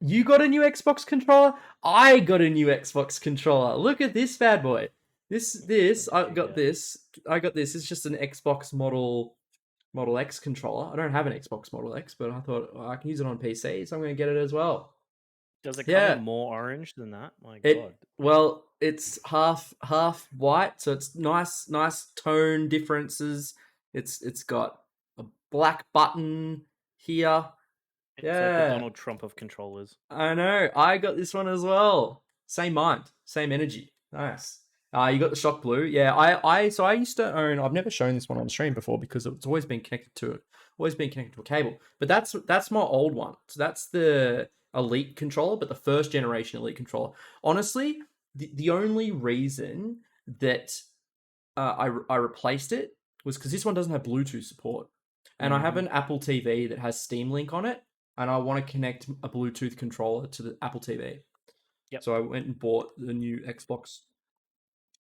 You got a new Xbox controller? I got a new Xbox controller. Look at this bad boy. I got this. It's just an Xbox Model X controller. I don't have an Xbox Model X, but I thought I can use it on PC, so I'm going to get it as well. Does it come in more orange than that? My God. Well, it's half white, so it's nice tone differences. It's got a black button here. It's like the Donald Trump of controllers. I know. I got this one as well. Same mind, same energy. Nice. You got the shock blue. Yeah, I used to own. I've never shown this one on stream before because it's always been connected to a cable. But that's my old one. So that's the Elite controller, but the first generation Elite controller. Honestly, the only reason that I replaced it was because this one doesn't have Bluetooth support, and I have an Apple TV that has Steam Link on it, and I want to connect a Bluetooth controller to the Apple TV. Yep. So I went and bought the new Xbox.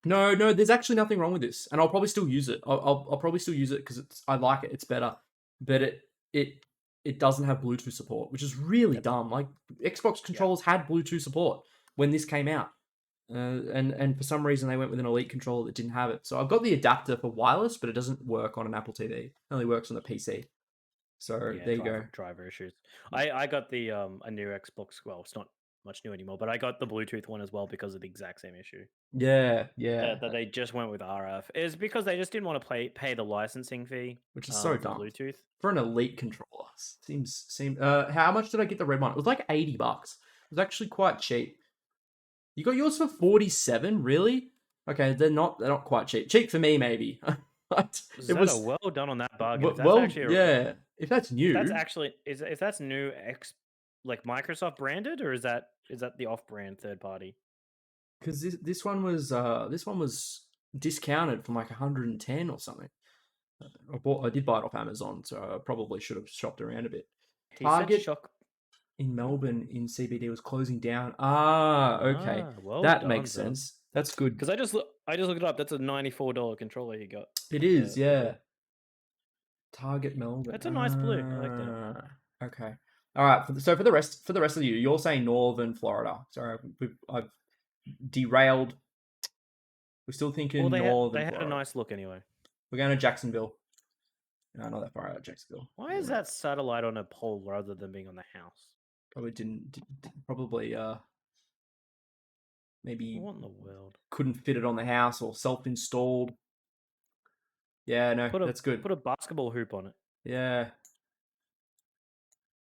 No, there's actually nothing wrong with this, and I'll probably still use it. I'll probably still use it because I like it. It's better, but it doesn't have Bluetooth support, which is really dumb. Like Xbox controllers had Bluetooth support when this came out, and for some reason they went with an Elite controller that didn't have it. So I've got the adapter for wireless, but it doesn't work on an Apple TV. It only works on the PC. So there you go. Driver issues. I got the a new Xbox. Well, it's not much new anymore, but I got the Bluetooth one as well because of the exact same issue. Yeah. That they just went with RF. It's because they just didn't want to pay the licensing fee, which is so dumb. Bluetooth For an Elite controller, seems. How much did I get the red one? It was like $80. It was actually quite cheap. You got yours for $47, really? Okay, they're not quite cheap. Cheap for me, maybe. But it Zeta, was well done on that bargain. If that's well, actually yeah. If that's if that's new, actually if that's new like Microsoft branded, or is that the off-brand third party? because this one was discounted from like 110 or something. I did buy it off Amazon, so I probably should have shopped around a bit. He said Target shock. in Melbourne in CBD was closing down. Ah, okay, Well that done, makes bro. sense. That's good. Because I just looked it up. That's a $94 controller you got. It is, For yeah. blue. Target Melbourne. That's a nice blue. I like that. Okay. All right. So for the rest of you, you're saying Northern Florida. Sorry, I've derailed. We're still Well, thinking they Northern had a Florida. nice look anyway. We're going to Jacksonville. No, not that far out of Jacksonville. Why is that satellite on a pole rather than being on the house? Probably probably maybe What in the world? couldn't fit it on the house or self-installed. Yeah, no, that's good. Put a basketball hoop on it. Yeah.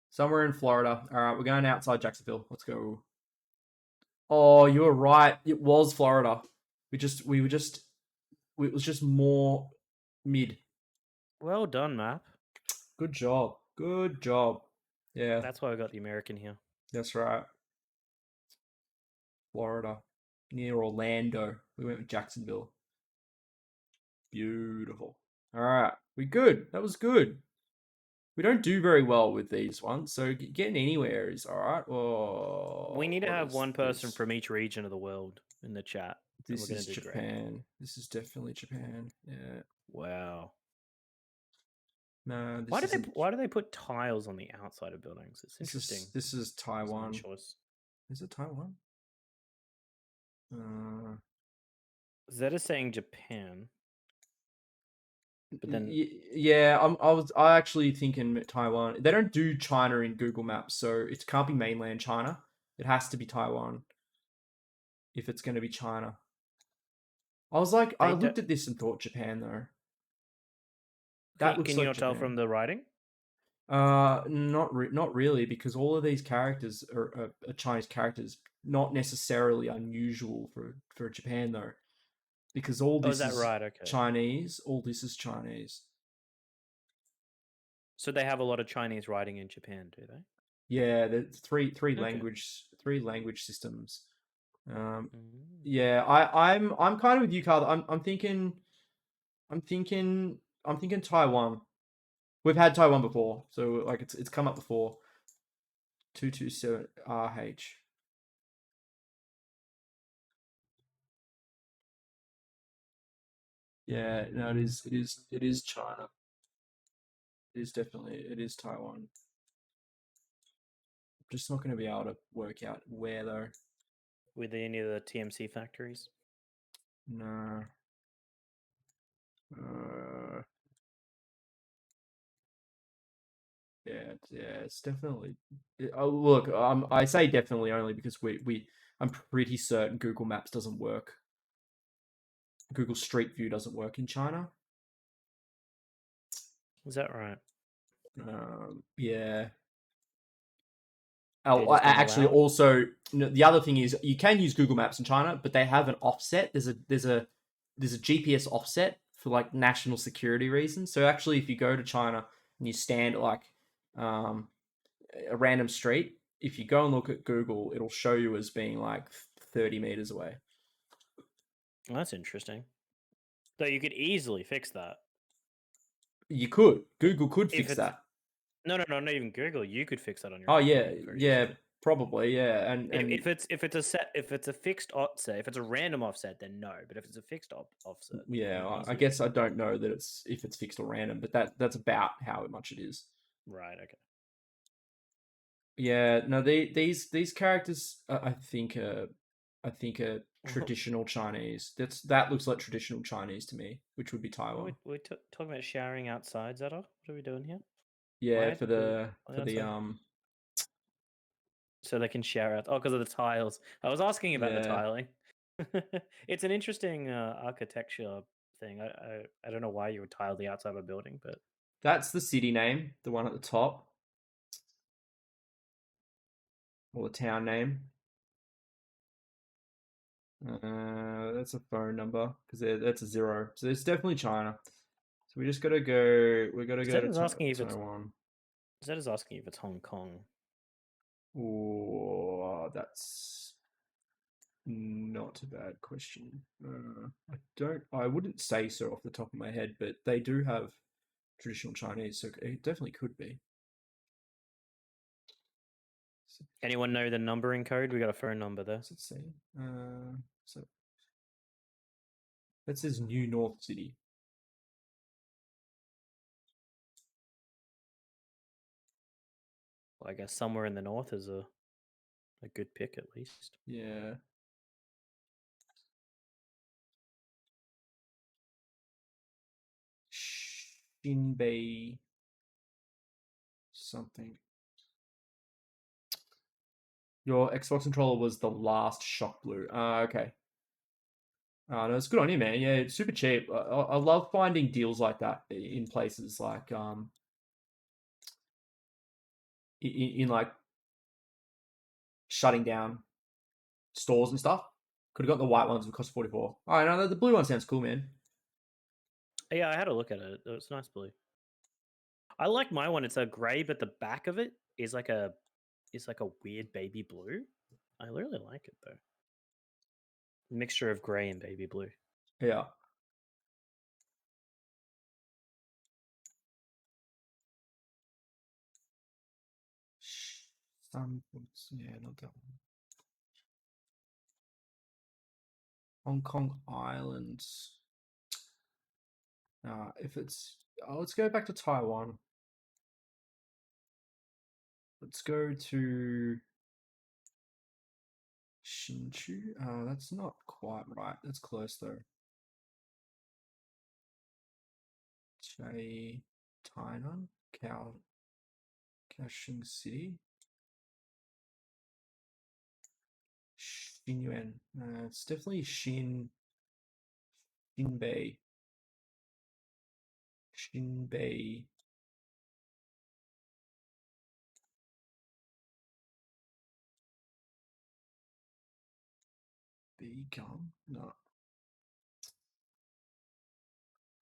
Somewhere in Florida. All right, we're going outside Jacksonville. Let's go. Oh, you were right. It was Florida. It was just more mid. Well done, map. Good job. Good job. Yeah, That's why I got the American here. that's right. Florida. Near Orlando. We went with Jacksonville. Beautiful. All right. We good. That was good. We don't do very well with these ones, so getting anywhere is all right. Oh, We need to what have is one person this? from each region of the world in the chat. And This we're gonna is do great. Japan. This is definitely Japan. Yeah. Wow. No, this Why do they put tiles on the outside of buildings? It's interesting. This is Taiwan. Choice. Is it Taiwan? Zed is saying Japan. But then yeah, I actually thinking Taiwan. They don't do China in Google Maps, so it can't be mainland China. It has to be Taiwan if it's going to be China. I was like, I looked at this and thought Japan though. That looks can like you not Japan. tell from the writing? Not really, because all of these characters are Chinese characters, not necessarily unusual for Japan though, because all this is that right? Okay. Chinese. All this is Chinese. So they have a lot of Chinese writing in Japan, do they? Yeah, there's three language systems. Mm. Yeah, I'm kind of with you, Carl. I'm thinking Taiwan. We've had Taiwan before, so like it's come up before. 227 RH. Yeah, no, it is China. It is Taiwan. Just not going to be able to work out where though. With any of the TMC factories? No. Yeah, it's definitely. Oh, look, I say definitely only because I'm pretty certain Google Maps doesn't work. Google Street View doesn't work in China. Is that right? Yeah. Actually, also, the other thing is you can use Google Maps in China, but they have an offset. There's a GPS offset for like national security reasons. So actually, if you go to China and you stand at like a random street, if you go and look at Google, it'll show you as being like 30 meters away. Well, that's interesting. So you could easily fix that. You could. Google could fix that. No, not even Google. You could fix that on your own. Oh yeah, probably, yeah. And if it's a fixed offset, if it's a random offset, then no. But if it's a fixed offset, yeah, I guess I don't know that if it's fixed or random, but that's about how much it is. Right. Okay. Yeah. No, these characters, I think are traditional Chinese. That looks like traditional Chinese to me, which would be Taiwan. We're talking about showering outside, Zeta. What are we doing here? Yeah, for the so they can shower out. Oh, because of the tiles. I was asking about the tiling. It's an interesting architecture thing. I don't know why you would tile the outside of a building, but that's the city name, the one at the top, or the town name. That's a phone number because that's a 0. So it's definitely China. So we just gotta go. We gotta go Zed to is asking if it's Taiwan. Zed is asking if it's Hong Kong. Oh, that's not a bad question. I don't. I wouldn't say so off the top of my head, but they do have traditional Chinese, so it definitely could be. Anyone know the numbering code? We got a phone number there. What's it say? So that says New North City. Well, I guess somewhere in the north is a good pick at least. Yeah. Shinbei something. Your Xbox controller was the last shock blue. Okay. No, it's good on you, man. Yeah, it's super cheap. I love finding deals like that in places like in like shutting down stores and stuff. Could have got the white ones, it cost 44. Oh, no, the blue one sounds cool, man. Yeah, I had a look at it. It's nice blue. I like my one. It's a grey, but the back of it is like a weird baby blue. I really like it though. Mixture of grey and baby blue. Yeah. Yeah, not that one. Hong Kong Islands. If it's, let's go back to Taiwan. Let's go to Hsinchu. That's not quite right. That's close though. Tainan, Kaohsiung City, Xinyuan. It's definitely Xinbei, Xinbei. Become no.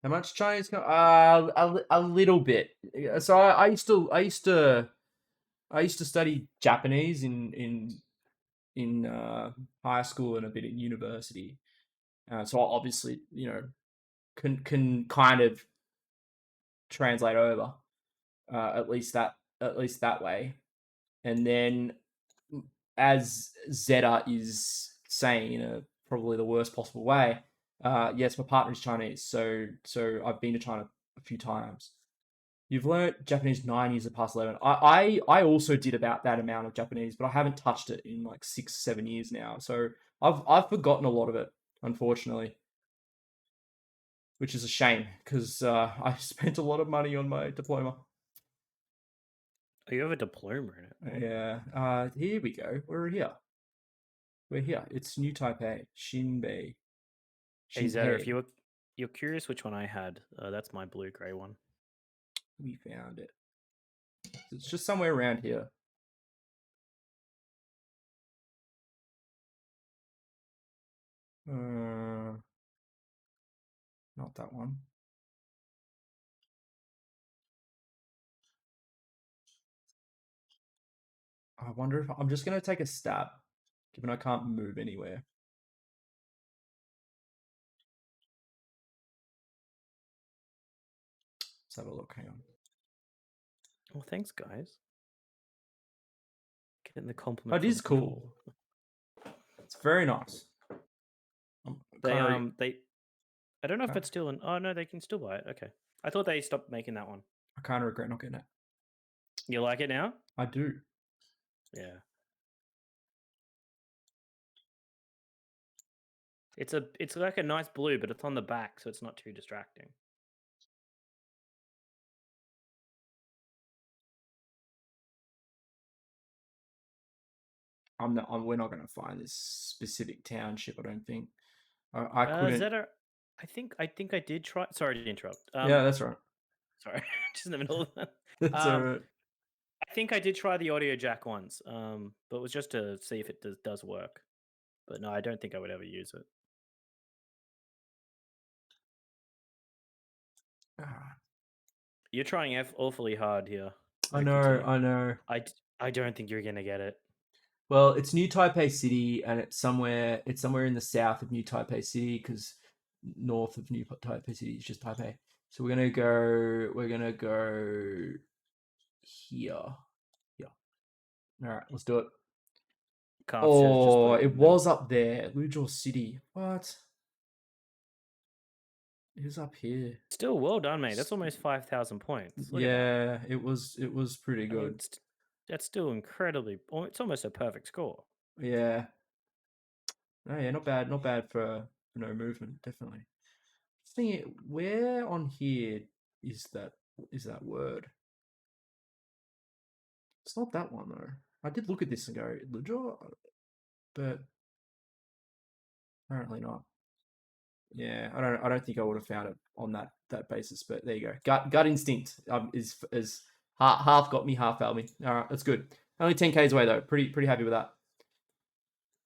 How much Chinese? A little bit. So I used to study Japanese in high school and a bit in university. So obviously, can kind of translate over, at least that way. And then, as Zeta is saying in a probably the worst possible way, yes, my partner is Chinese, so I've been to China a few times. You've learnt Japanese 9 years of past 11. I also did about that amount of Japanese, but I haven't touched it in like 6 7 years now. So I've forgotten a lot of it, unfortunately, which is a shame because I spent a lot of money on my diploma. Oh, you have a diploma in it. Oh. Yeah. Here we go. We're here. We're here. It's New Taipei, Shinbei. Hey Zeta, if Shinhei. you're curious which one I had, that's my blue grey one. We found it. It's just somewhere around here. Not that one. I wonder if I'm just gonna take a stab, given I can't move anywhere. Let's have a look. Hang on. Well, thanks, guys. Getting the Oh, compliment. it is cool. It's very nice. They I don't know if it's still in. Oh no, they can still buy it. Okay, I thought they stopped making that one. I kind of regret not getting it. You like it now? I do. Yeah. It's like a nice blue, but it's on the back, so it's not too distracting. We're not going to find this specific township. I don't think. I couldn't. Zeta, I think I did try. Sorry to interrupt. Yeah, that's right. Sorry, just in the middle of that. That's all right. I think I did try the audio jack once, but it was just to see if it does work. But no, I don't think I would ever use it. You're trying awfully hard here. I Oki know, T. I know. I don't think you're gonna get it. Well, it's New Taipei City, and it's somewhere in the south of New Taipei City, because north of New Taipei City is just Taipei. So we're gonna go here. Yeah. All right, let's do it. Calf says just Oh, below it middle. was up there, Luzhou City. What? It was up here. Still well done, mate. That's almost 5,000 points. Look at that. Yeah, it was pretty I mean, good. that's still incredibly. It's almost a perfect score. Yeah. Oh yeah, not bad for no movement, definitely. Thinking, where on here is that word? It's not that one though. I did look at this and go, Lujor, but apparently not. Yeah, I don't think I would have found it on that basis, but there you go. Gut instinct is half got me, half failed me. All right, that's good. Only 10Ks away though. Pretty happy with that.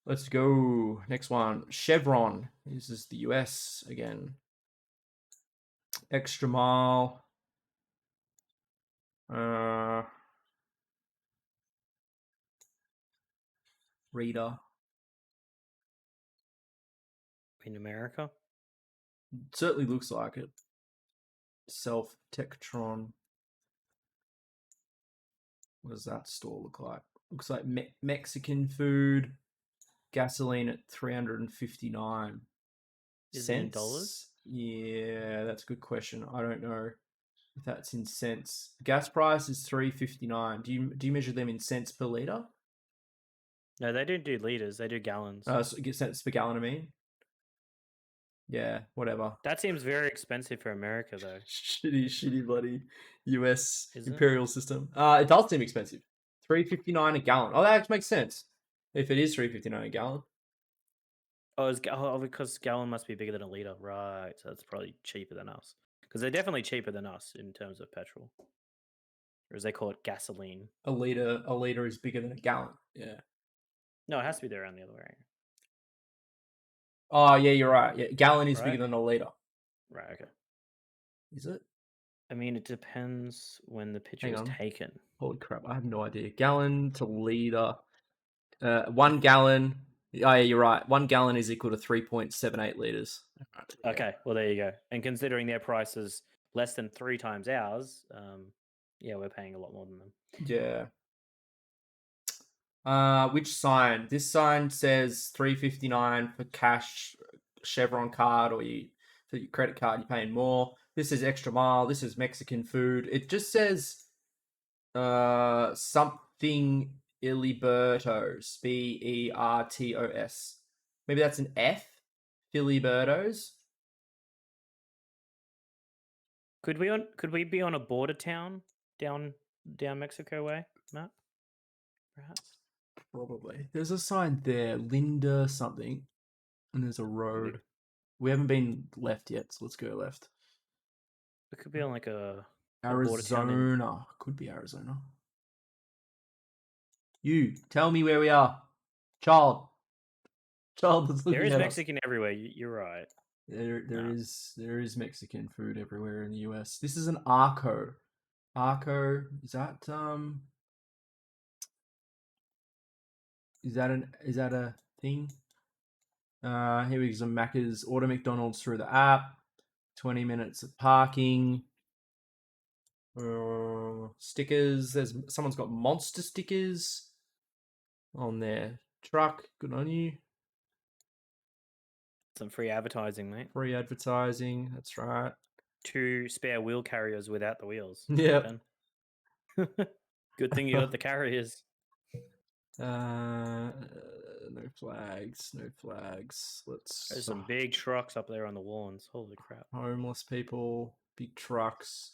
Let's go. Next one. Chevron. This is the US again. Extra mile. Reader. In America, Certainly looks like it. Self Tektron. What does that store look like? Looks like Mexican food. Gasoline at 359 is it in dollars? cents. Yeah, that's a good question. I don't know if that's in cents. Gas price is 359. Do you measure them in cents per liter? No, they don't do liters. They do gallons. So get cents per gallon. I mean, yeah, whatever. That seems very expensive for America, though. shitty bloody US Is it? imperial system. It does seem expensive. 359 a gallon. Oh, that actually makes sense. If it is 359 a gallon. Because gallon must be bigger than a liter, right? So that's probably cheaper than us. Because they're definitely cheaper than us in terms of petrol, or as they call it, gasoline. A liter is bigger than a gallon. Yeah. No, it has to be there around the other way. Oh yeah, you're right. Yeah, gallon is Right? bigger than a liter. Right. Okay. Is it? I mean, it depends when the picture Hang is on. taken. Holy crap! I have no idea. Gallon to liter. 1 gallon. Oh yeah, you're right. 1 gallon is equal to 3.78 liters. Okay, well there you go. And considering their price is less than 3 times ours, yeah, we're paying a lot more than them. Yeah. Which sign? This sign says 359 for cash, Chevron card, or for your credit card, you're paying more. This is extra mile. This is Mexican food. It just says something Filibertos, Bertos. Maybe that's an F. Filibertos. Could we be on a border town down Mexico way, Matt? Perhaps. Probably. There's a sign there, Linda something, and there's a road. We haven't been left yet, so let's go left. It could be on like a border town in Arizona. Could be Arizona. You tell me where we are, child. Child that's looking There is at Mexican everywhere. You're right. There is Mexican food everywhere in the US. This is an Arco. Arco, is that a thing? Here we go. Some Macca's, order McDonald's through the app. 20 minutes of parking. Stickers. Someone's got monster stickers on their truck. Good on you. Some free advertising, mate. Free advertising. That's right. 2 spare wheel carriers without the wheels. Yeah. Good thing you got the carriers. No flags. No flags. There's some big trucks up there on the lawns. Holy crap! Homeless people, big trucks,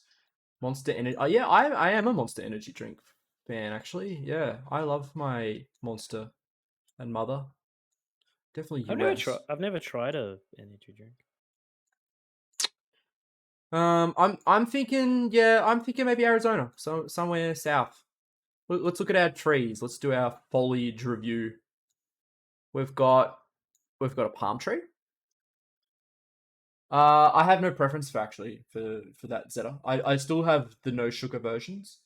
Monster Energy. Oh yeah, I am a Monster Energy drink fan actually. Yeah, I love my Monster and Mother. Definitely US. I've never tried a energy drink. I'm thinking maybe Arizona, so somewhere south. Let's look at our trees. Let's do our foliage review. We've got a palm tree. I have no preference for that Zeta. I still have the no sugar versions.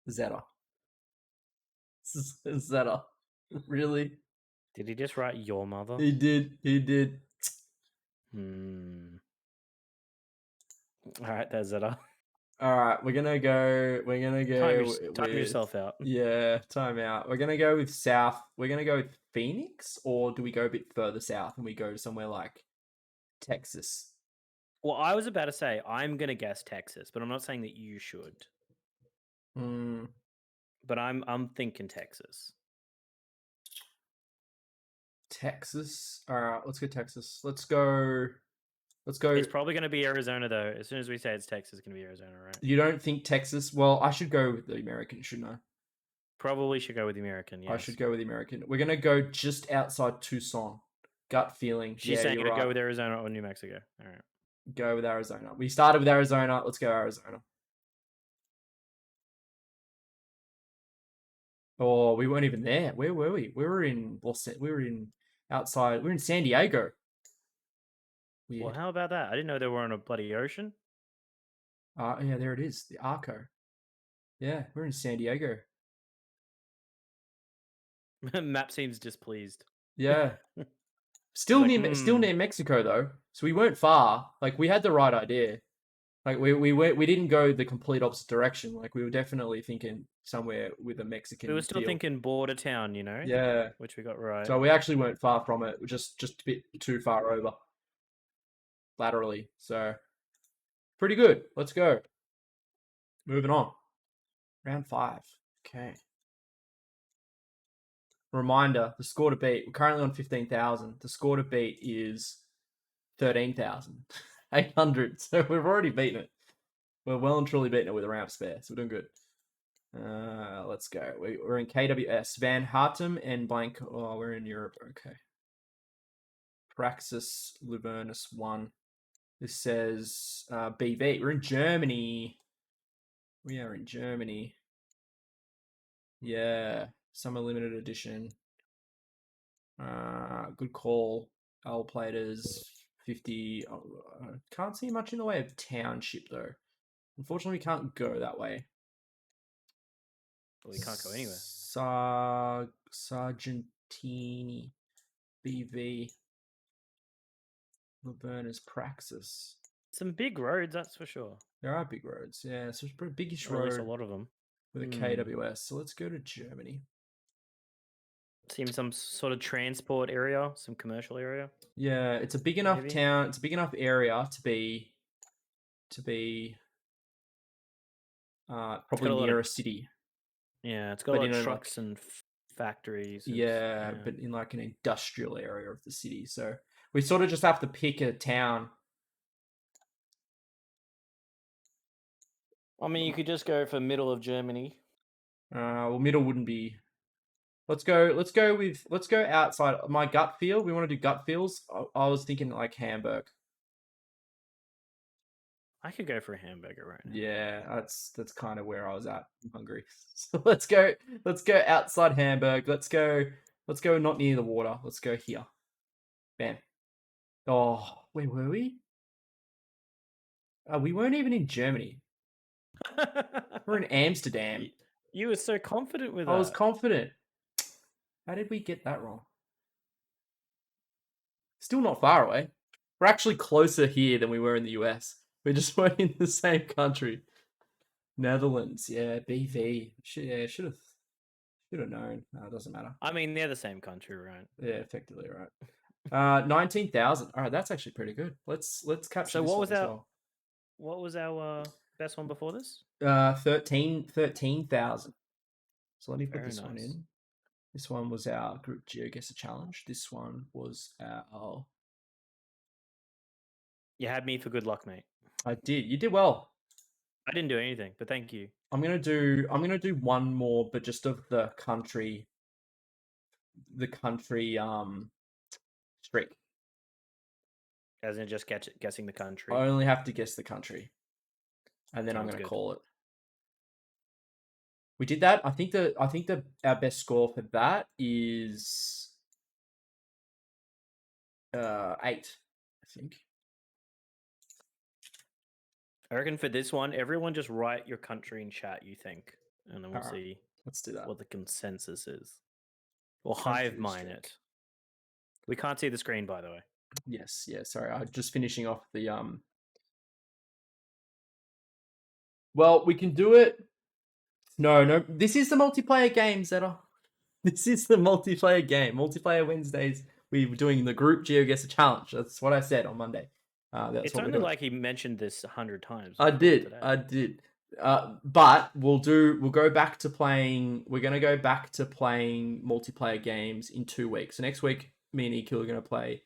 Zeta. Zeta. Really? Did he just write your mother? He did. He did. Hmm. All right, there's Zeta. All right, we're gonna go. We're gonna go Time with yourself out. yeah. Time out. We're gonna go with South. We're gonna go with Phoenix, or do we go a bit further south and we go somewhere like Texas? Well, I was about to say I'm gonna guess Texas, but I'm not saying that you should. Hmm. But I'm thinking Texas. Texas. All right, let's go Texas. Let's go. Let's go. It's probably gonna be Arizona though. As soon as we say it's Texas, it's gonna be Arizona, right? You don't think Texas? Well, I should go with the American, shouldn't I? Probably should go with the American. I Yes. should go with the American. We're gonna go just outside Tucson. Gut feeling. She's Yeah, saying you're to right. go with Arizona or New Mexico. All right. Go with Arizona. We started with Arizona. Let's go Arizona. Oh, we weren't even there. Where were we? We were in We were in outside. We were in San Diego. Weird. Well, how about that? I didn't know they were on a bloody ocean. Yeah, there it is. The Arco. Yeah, we're in San Diego. Map seems displeased. Yeah. Still Like, still near Mexico though. So we weren't far. Like we had the right idea. Like we didn't go the complete opposite direction. Like we were definitely thinking somewhere with a Mexican We were still feel. thinking border town, you know? Yeah. Which we got right. So we actually weren't far from it. We're just a bit too far over laterally. So pretty good. Let's go. Moving on. Round 5. Okay. Reminder, the score to beat. We're currently on 15,000. The score to beat is 13,800. So we've already beaten it. We're well and truly beaten it with a round spare. So we're doing good. Let's go. We're in KWS. Van Hartem and blank. Oh, we're in Europe. Okay. Praxis Luvernus 1. This says BV. We're in Germany. We are in Germany. Yeah. Summer limited edition. Good call. Owl platers 50. Can't see much in the way of township though. Unfortunately, we can't go that way. Well, we can't go anywhere. Sargentini, BV, Laverna's Praxis. Some big roads, that's for sure. There are big roads. Yeah, so it's a biggish Or at least road a lot of them. with a KWS. So let's go to Germany. Seems some sort of transport area, some commercial area. Yeah, it's a big enough town. It's a big enough area to be probably near a city. Yeah, it's got a lot of trucks and factories. Yeah, but in like an industrial area of the city. So we sort of just have to pick a town. I mean, you could just go for middle of Germany. Well, middle wouldn't be. Let's go outside. My gut feel. We want to do gut feels. I was thinking like Hamburg. I could go for a hamburger right now. Yeah, that's kind of where I was at. I'm hungry. So let's go outside Hamburg. Let's go not near the water. Let's go here. Bam. Oh, where were we? We weren't even in Germany. We're in Amsterdam. You were so confident with that. I was confident. How did we get that wrong? Still not far away. We're actually closer here than we were in the US. We just weren't in the same country. Netherlands, yeah, BV. Should have known. No, it doesn't matter. I mean, they're the same country, right? Yeah, effectively, right. 19,000. All right, that's actually pretty good. Let's capture. So this what was our what was our best one before this? 13,000. So let me put this one in. This one was our group Geoguessr challenge. This one was our. You had me for good luck, mate. I did. You did well. I didn't do anything, but thank you. I'm gonna do one more, but just of the country. The country streak. As in just guessing the country. I only have to guess the country, and then I'm gonna call it. We did that. I think our best score for that is 8, I think. I reckon for this one, everyone just write your country in chat you think, and then we'll Alright, see let's do that. what the consensus is. Or Country hive mine streak. it. We can't see the screen, by the way. Yes, yeah. Sorry, I'm just finishing off the Well, we can do it. No. This is the multiplayer game, Zeta. This is the multiplayer game. Multiplayer Wednesdays. We were doing the group Geoguessr challenge. That's what I said on Monday. That's It's what we're only doing. like he mentioned this 100 times. I before did. today. I did. But we'll go back to playing. We're gonna go back to playing multiplayer games in 2 weeks. So next week, me and EQ are gonna play.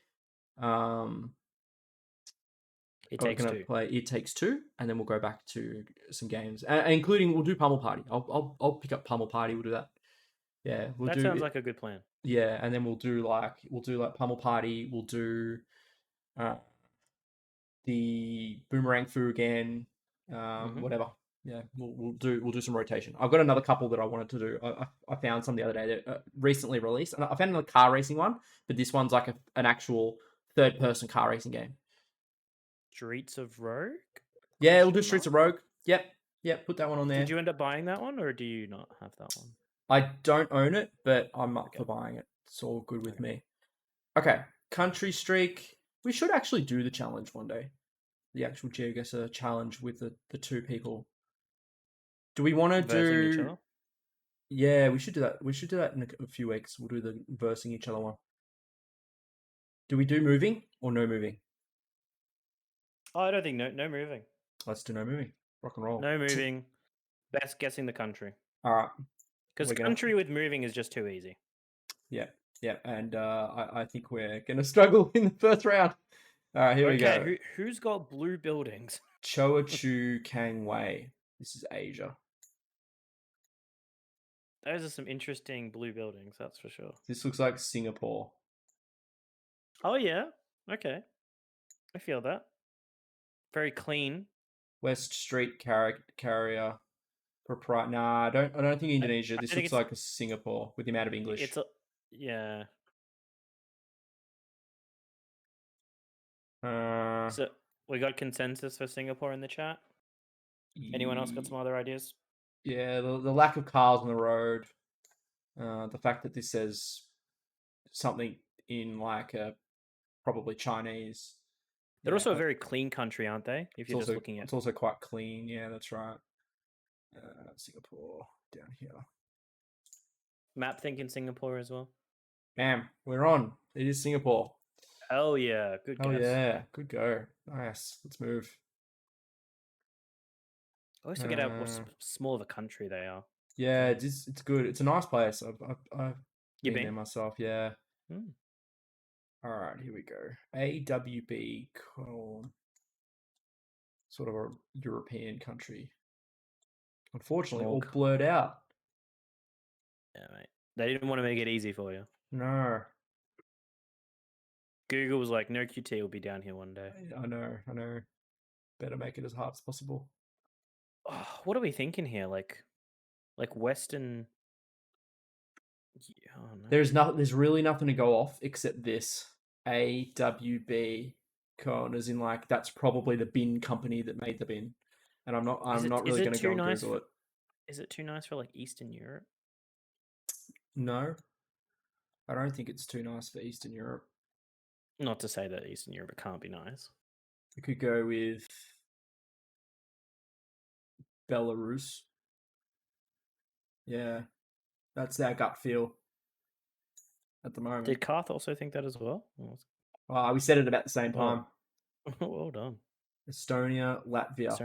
It We're takes gonna two. play It Takes Two, and then we'll go back to some games, including we'll do Pummel Party. I'll pick up Pummel Party. We'll do that. Yeah, That sounds like a good plan. Yeah, and then we'll do like Pummel Party. We'll do the Boomerang Foo again. Whatever. Yeah, we'll do some rotation. I've got another couple that I wanted to do. I found some the other day that recently released, and I found another car racing one, but this one's like an actual third person car racing game. Streets of Rogue? Yeah, we'll do Streets of Rogue. Yep. Put that one on there. Did you end up buying that one, or do you not have that one? I don't own it, but I'm up for buying it. It's all good with me. Okay, Country Streak. We should actually do the challenge one day. The actual Geoguessr challenge with the 2 people. Do we want to do each other? Yeah, we should do that. We should do that in a few weeks. We'll do the versing each other one. Do we do moving or no moving? Oh, I don't think no moving. Let's do no moving. Rock and roll. No moving. Best guessing the country. All right. Because country with moving is just too easy. Yeah, and I think we're gonna struggle in the first round. All right, here we go. Who's got blue buildings? Choa Kang Wei. This is Asia. Those are some interesting blue buildings, that's for sure. This looks like Singapore. Oh yeah, okay. I feel that. Very clean. West Street Carrier. Nah, I don't think Indonesia. This looks like a Singapore with the amount of English. Yeah. So we got consensus for Singapore in the chat. Anyone else got some other ideas? Yeah, the lack of cars on the road. The fact that this says something in like probably Chinese. They're also a very clean country, aren't they? If you're just looking at it's also quite clean. Yeah, that's right. Singapore down here. Map thinking Singapore as well. Bam, we're on. It is Singapore. Oh yeah, good guess. Oh yeah, good go. Nice. Let's move. I always forget how small of a country they are. Yeah, it's good. It's a nice place. I've been there myself. Yeah. All right, here we go. AWB, sort of a European country. Unfortunately, all blurred out. Yeah, mate. They didn't want to make it easy for you. No. Google was like, no QT will be down here one day. I know. Better make it as hard as possible. Oh, what are we thinking here? Like Western. Oh, no. There's really nothing to go off except this AWB cone, as in like that's probably the bin company that made the bin, and I'm not really going to go and Google it. Is it too nice for like Eastern Europe? No, I don't think it's too nice for Eastern Europe. Not to say that Eastern Europe can't be nice. We could go with Belarus. Yeah, that's our gut feel at the moment. Did Karth also think that as well? We said it about the same time. Well done. Estonia, Latvia.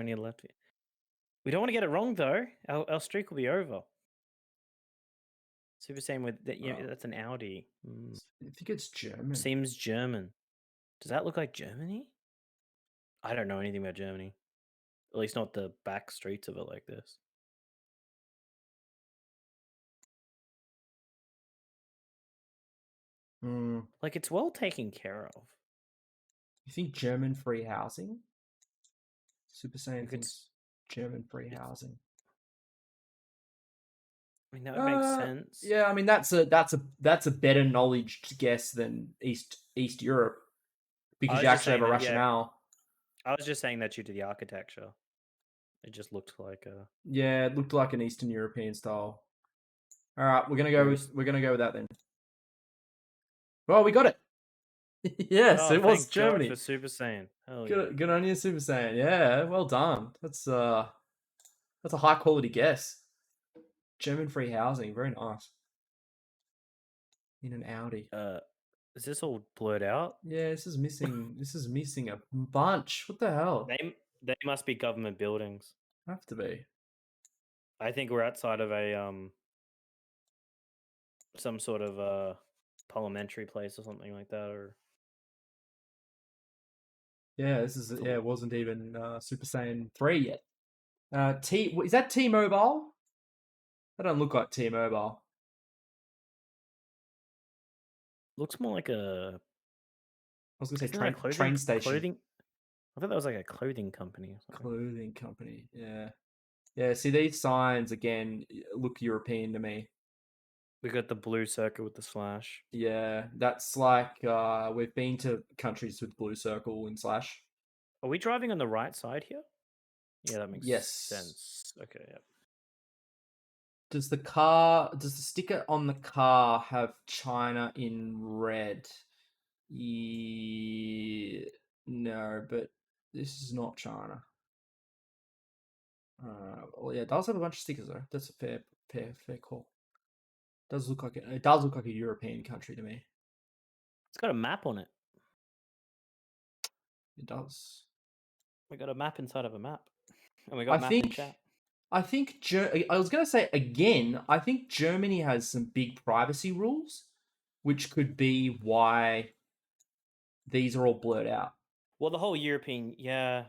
We don't want to get it wrong though. Our streak will be over. Super same with that. Yeah, that's an Audi. I think it's German. Seems German. Does that look like Germany? I don't know anything about Germany. At least not the back streets of it like this. Like it's well taken care of. You think German free housing? Super Saiyan thinks German free housing. I mean, that would make sense. Yeah, I mean that's a better knowledge guess than East Europe. because was you just actually have saying a that, yeah. rationale. I was just saying that due to the architecture. It just looked like a Yeah, it looked like an Eastern European style. All right, we're gonna go very. with that then. Well, we got it. Yes, Oh, it was thank God for Germany. Super Saiyan. Hell yeah. Good on you, Super Saiyan. Yeah, well done. That's a high quality guess. German free housing, very nice. In an Audi. Is this all blurred out? Yeah, this is missing. This is missing a bunch. What the hell? They must be government buildings. Have to be. I think we're outside of a some sort of parliamentary place or something like that, or Yeah, this is it's a yeah. It wasn't even Super Saiyan 3 yet. Is that T-Mobile? That don't look like T-Mobile. looks more like a. I was gonna say Isn't that a train station. clothing? I thought that was like a clothing company or something. Clothing company. Yeah. Yeah. See, these signs again look European to me. We got the blue circle with the slash. Yeah, that's like we've been to countries with blue circle and slash. Are we driving on the right side here? Yeah, that makes Yes. sense. Okay, yeah. Does the sticker on the car have China in red? Yeah, no, but this is not China. Well, yeah, it does have a bunch of stickers though. That's a fair call. It does look like a European country to me. It's got a map on it. It does. We got a map inside of a map, and we got map in chat. I think I was going to say again. I think Germany has some big privacy rules, which could be why these are all blurred out. Well, the whole European, yeah.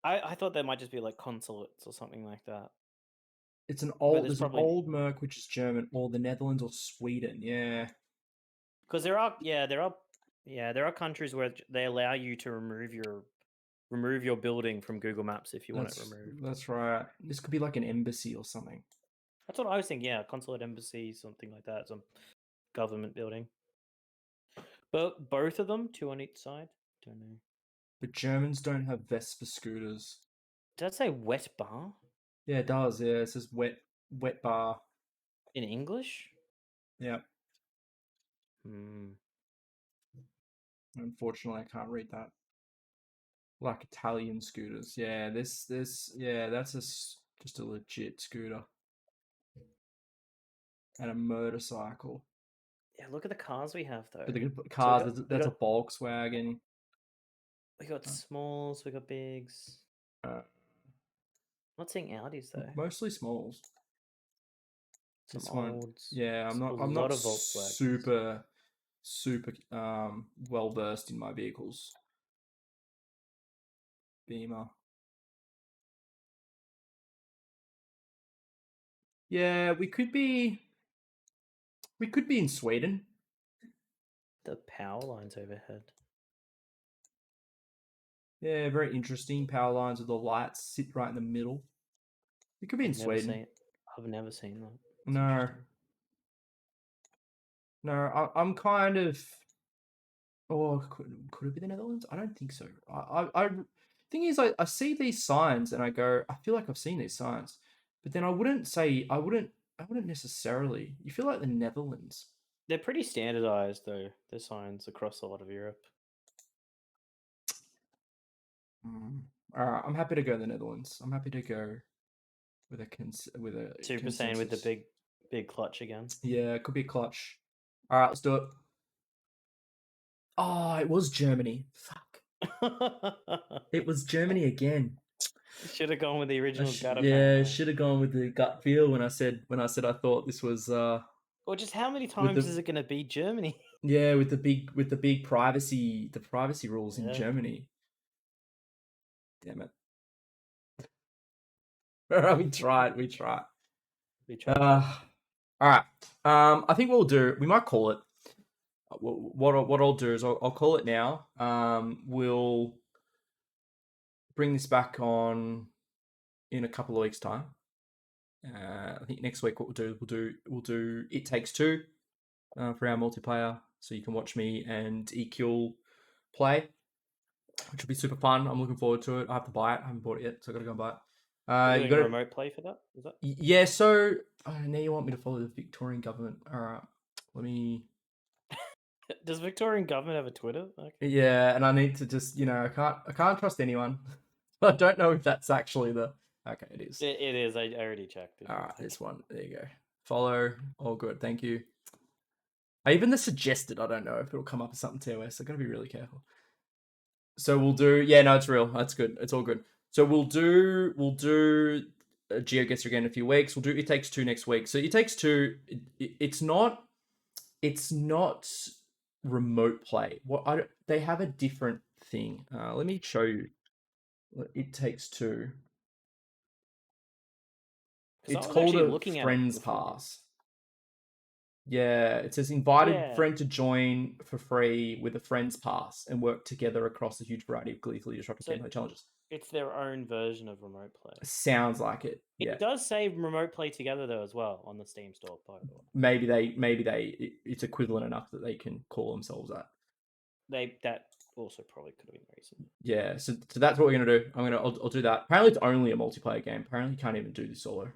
I thought there might just be like consulates or something like that. It's an there's an old Merc which is German, or the Netherlands or Sweden. Yeah, because there are countries where they allow you to remove your building from Google Maps if you want it removed. That's right. This could be like an embassy or something. That's what I was thinking. Yeah, consulate, embassy, something like that. Some government building. But both of them, two on each side. Don't know. But Germans don't have Vespa scooters. Did I say wet bar? Yeah, it does. Yeah, it says wet bar. In English? Yeah. Hmm. Unfortunately, I can't read that. Like Italian scooters. Yeah, that's just a legit scooter. And a motorcycle. Yeah, look at the cars we have though. But the cars, that's a Volkswagen. We got smalls, we got bigs. Not seeing Audis though. Mostly smalls. Some olds. Yeah, I'm not super well versed in my vehicles. Beamer. Yeah, we could be in Sweden. The power lines overhead. Yeah, very interesting. Power lines with the lights sit right in the middle. We could be in Sweden. I've never seen that. No, I'm kind of. Oh, could it be the Netherlands? I don't think so. I thing is, I see these signs and I go, I feel like I've seen these signs, but then I wouldn't necessarily. You feel like the Netherlands. They're pretty standardized though. Their signs across a lot of Europe. All right, I'm happy to go to the Netherlands. I'm happy to go with a Super Saiyan with the big clutch again. Yeah, it could be a clutch. All right, let's do it. Oh, it was Germany. Fuck. It was Germany again. Should have gone with the original gut. Yeah, should have gone with the gut feel when I said I thought this was. Or just how many times is it going to be Germany? Yeah, with the big privacy rules in Germany. Damn it. We tried. All right. I think what we'll do, we might call it. What I'll do is I'll call it now. We'll bring this back on in a couple of weeks' time. I think next week what we'll do It Takes Two for our multiplayer. so you can watch me and Ekiel play, which will be super fun. I'm looking forward to it. I have to buy it. I haven't bought it yet, so I got to go and buy it. You're You doing got to remote play for that? Is that? yeah. So now you want me to follow the Victorian government? All right, let me. Does Victorian government have a Twitter? Okay. Yeah, and I need to just I can't trust anyone. I don't know if that's actually the. Okay, it is. It is. I already checked. All right, this one. There you go. Follow. All good. Thank you. I even the suggested. I don't know if it'll come up as something TOS. I gotta be really careful. So we'll do. Yeah, no, it's real. That's good. It's all good. So we'll do Geoguessr again in a few weeks. We'll do It Takes Two next week. So It Takes Two. It's not remote play. They have a different thing. Let me show you. It Takes Two. It's called a friends pass. Yeah, it says invited friend to join for free with a friends pass and work together across a huge variety of gleefully disruptive gameplay challenges. It's their own version of remote play. Sounds like it. Yeah. It does say remote play together though as well on the Steam store. By the way. Maybe it's equivalent enough that they can call themselves that. That also probably could have been reason. Yeah, so that's what we're gonna do. I'll do that. Apparently, it's only a multiplayer game. Apparently, you can't even do this solo.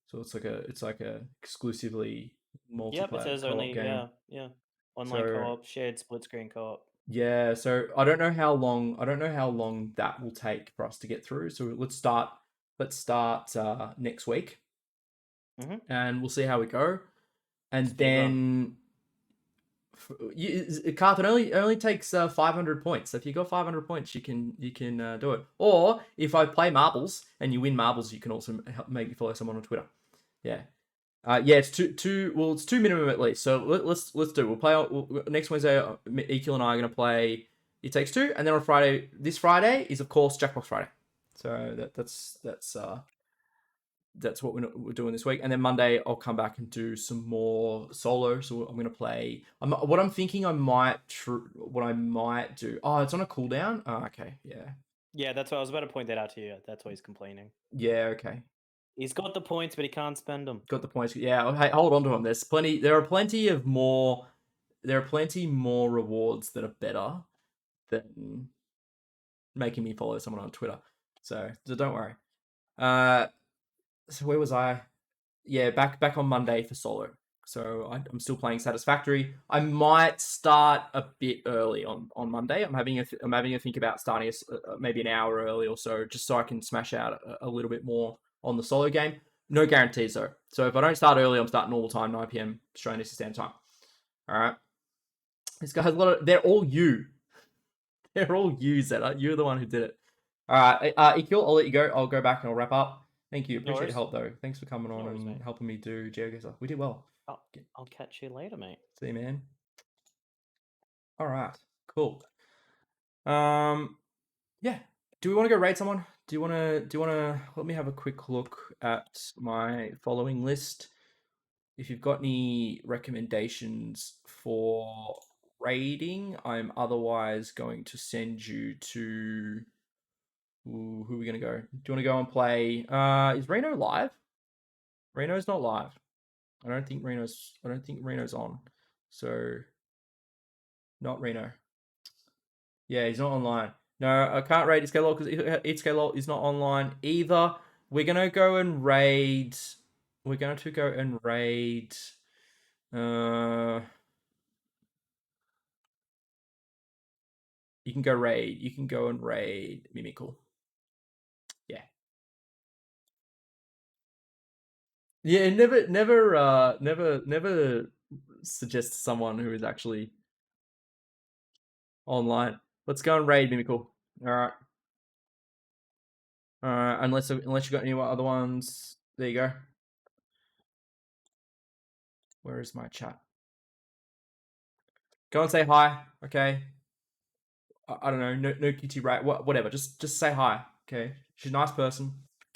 So it's like a exclusively multiplayer. Yep, it says only game. Yeah. Online co-op, shared split screen co-op. Yeah, so I don't know how long that will take for us to get through. So let's start next week, and we'll see how we go. And then, Carth, it only takes 500 points. So if you got 500 points, you can do it. Or if I play marbles and you win marbles, you can also make me follow someone on Twitter. Yeah. Yeah, it's two. Well, it's 2 minimum at least. So let's do. We'll play next Wednesday. Ekiel and I are going to play It Takes Two, and then on Friday. This Friday is of course Jackbox Friday. So that's what we're doing this week. And then Monday I'll come back and do some more solo. So I'm going to play. What I'm thinking I might do. Oh, it's on a cooldown. Oh, okay, yeah. Yeah, that's what I was about to point that out to you. That's why he's complaining. Yeah, okay. He's got the points, but he can't spend them. Got the points. Yeah, hey, hold on to them. There are plenty more rewards that are better than making me follow someone on Twitter. So don't worry. So where was I? Yeah, back on Monday for solo. So I'm still playing Satisfactory. I might start a bit early on Monday. I'm having a think about starting maybe an hour early or so, just so I can smash out a little bit more on the solo game. No guarantees though. So if I don't start early, I'm starting normal time, 9 p.m. Australian Eastern Standard Time. All right. This guy has a lot of. They're all you. They're all you, Zeta. You're the one who did it. All right, Ekiel, I'll let you go. I'll go back and I'll wrap up. Thank you. Appreciate your help though. Thanks for coming on and helping me do Geoguessr. We did well. I'll catch you later, mate. See you, man. All right. Cool. Yeah. Do we want to go raid someone? Do you want to let me have a quick look at my following list? If you've got any recommendations for raiding, I'm otherwise going to send you to who are we going to go? Do you want to go and play is Reno live? Reno's not live. I don't think Reno's on. So not Reno. Yeah, he's not online. No, I can't raid Itskalo because Itskalo is not online either. We're gonna go and raid. We're going to go and raid. You can go raid. You can go and raid Mimical. Yeah. Yeah, never suggest to someone who is actually online. Let's go and raid Mimical. All right. Unless you got any other ones. There you go. Where is my chat? Go and say hi. Okay. I don't know. No QT right. Whatever. Just say hi. Okay. She's a nice person.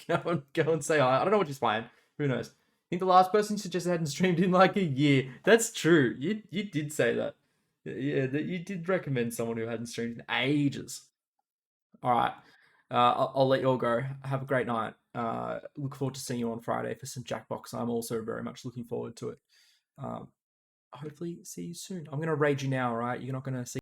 Go and say hi. I don't know what she's playing. Who knows? I think the last person you suggested hadn't streamed in like a year. That's true. You did say that. Yeah, that you did recommend someone who hadn't streamed in ages. All right. I'll let you all go. Have a great night. Look forward to seeing you on Friday for some Jackbox. I'm also very much looking forward to it. hopefully see you soon. I'm gonna raid you now, all right? You're not gonna see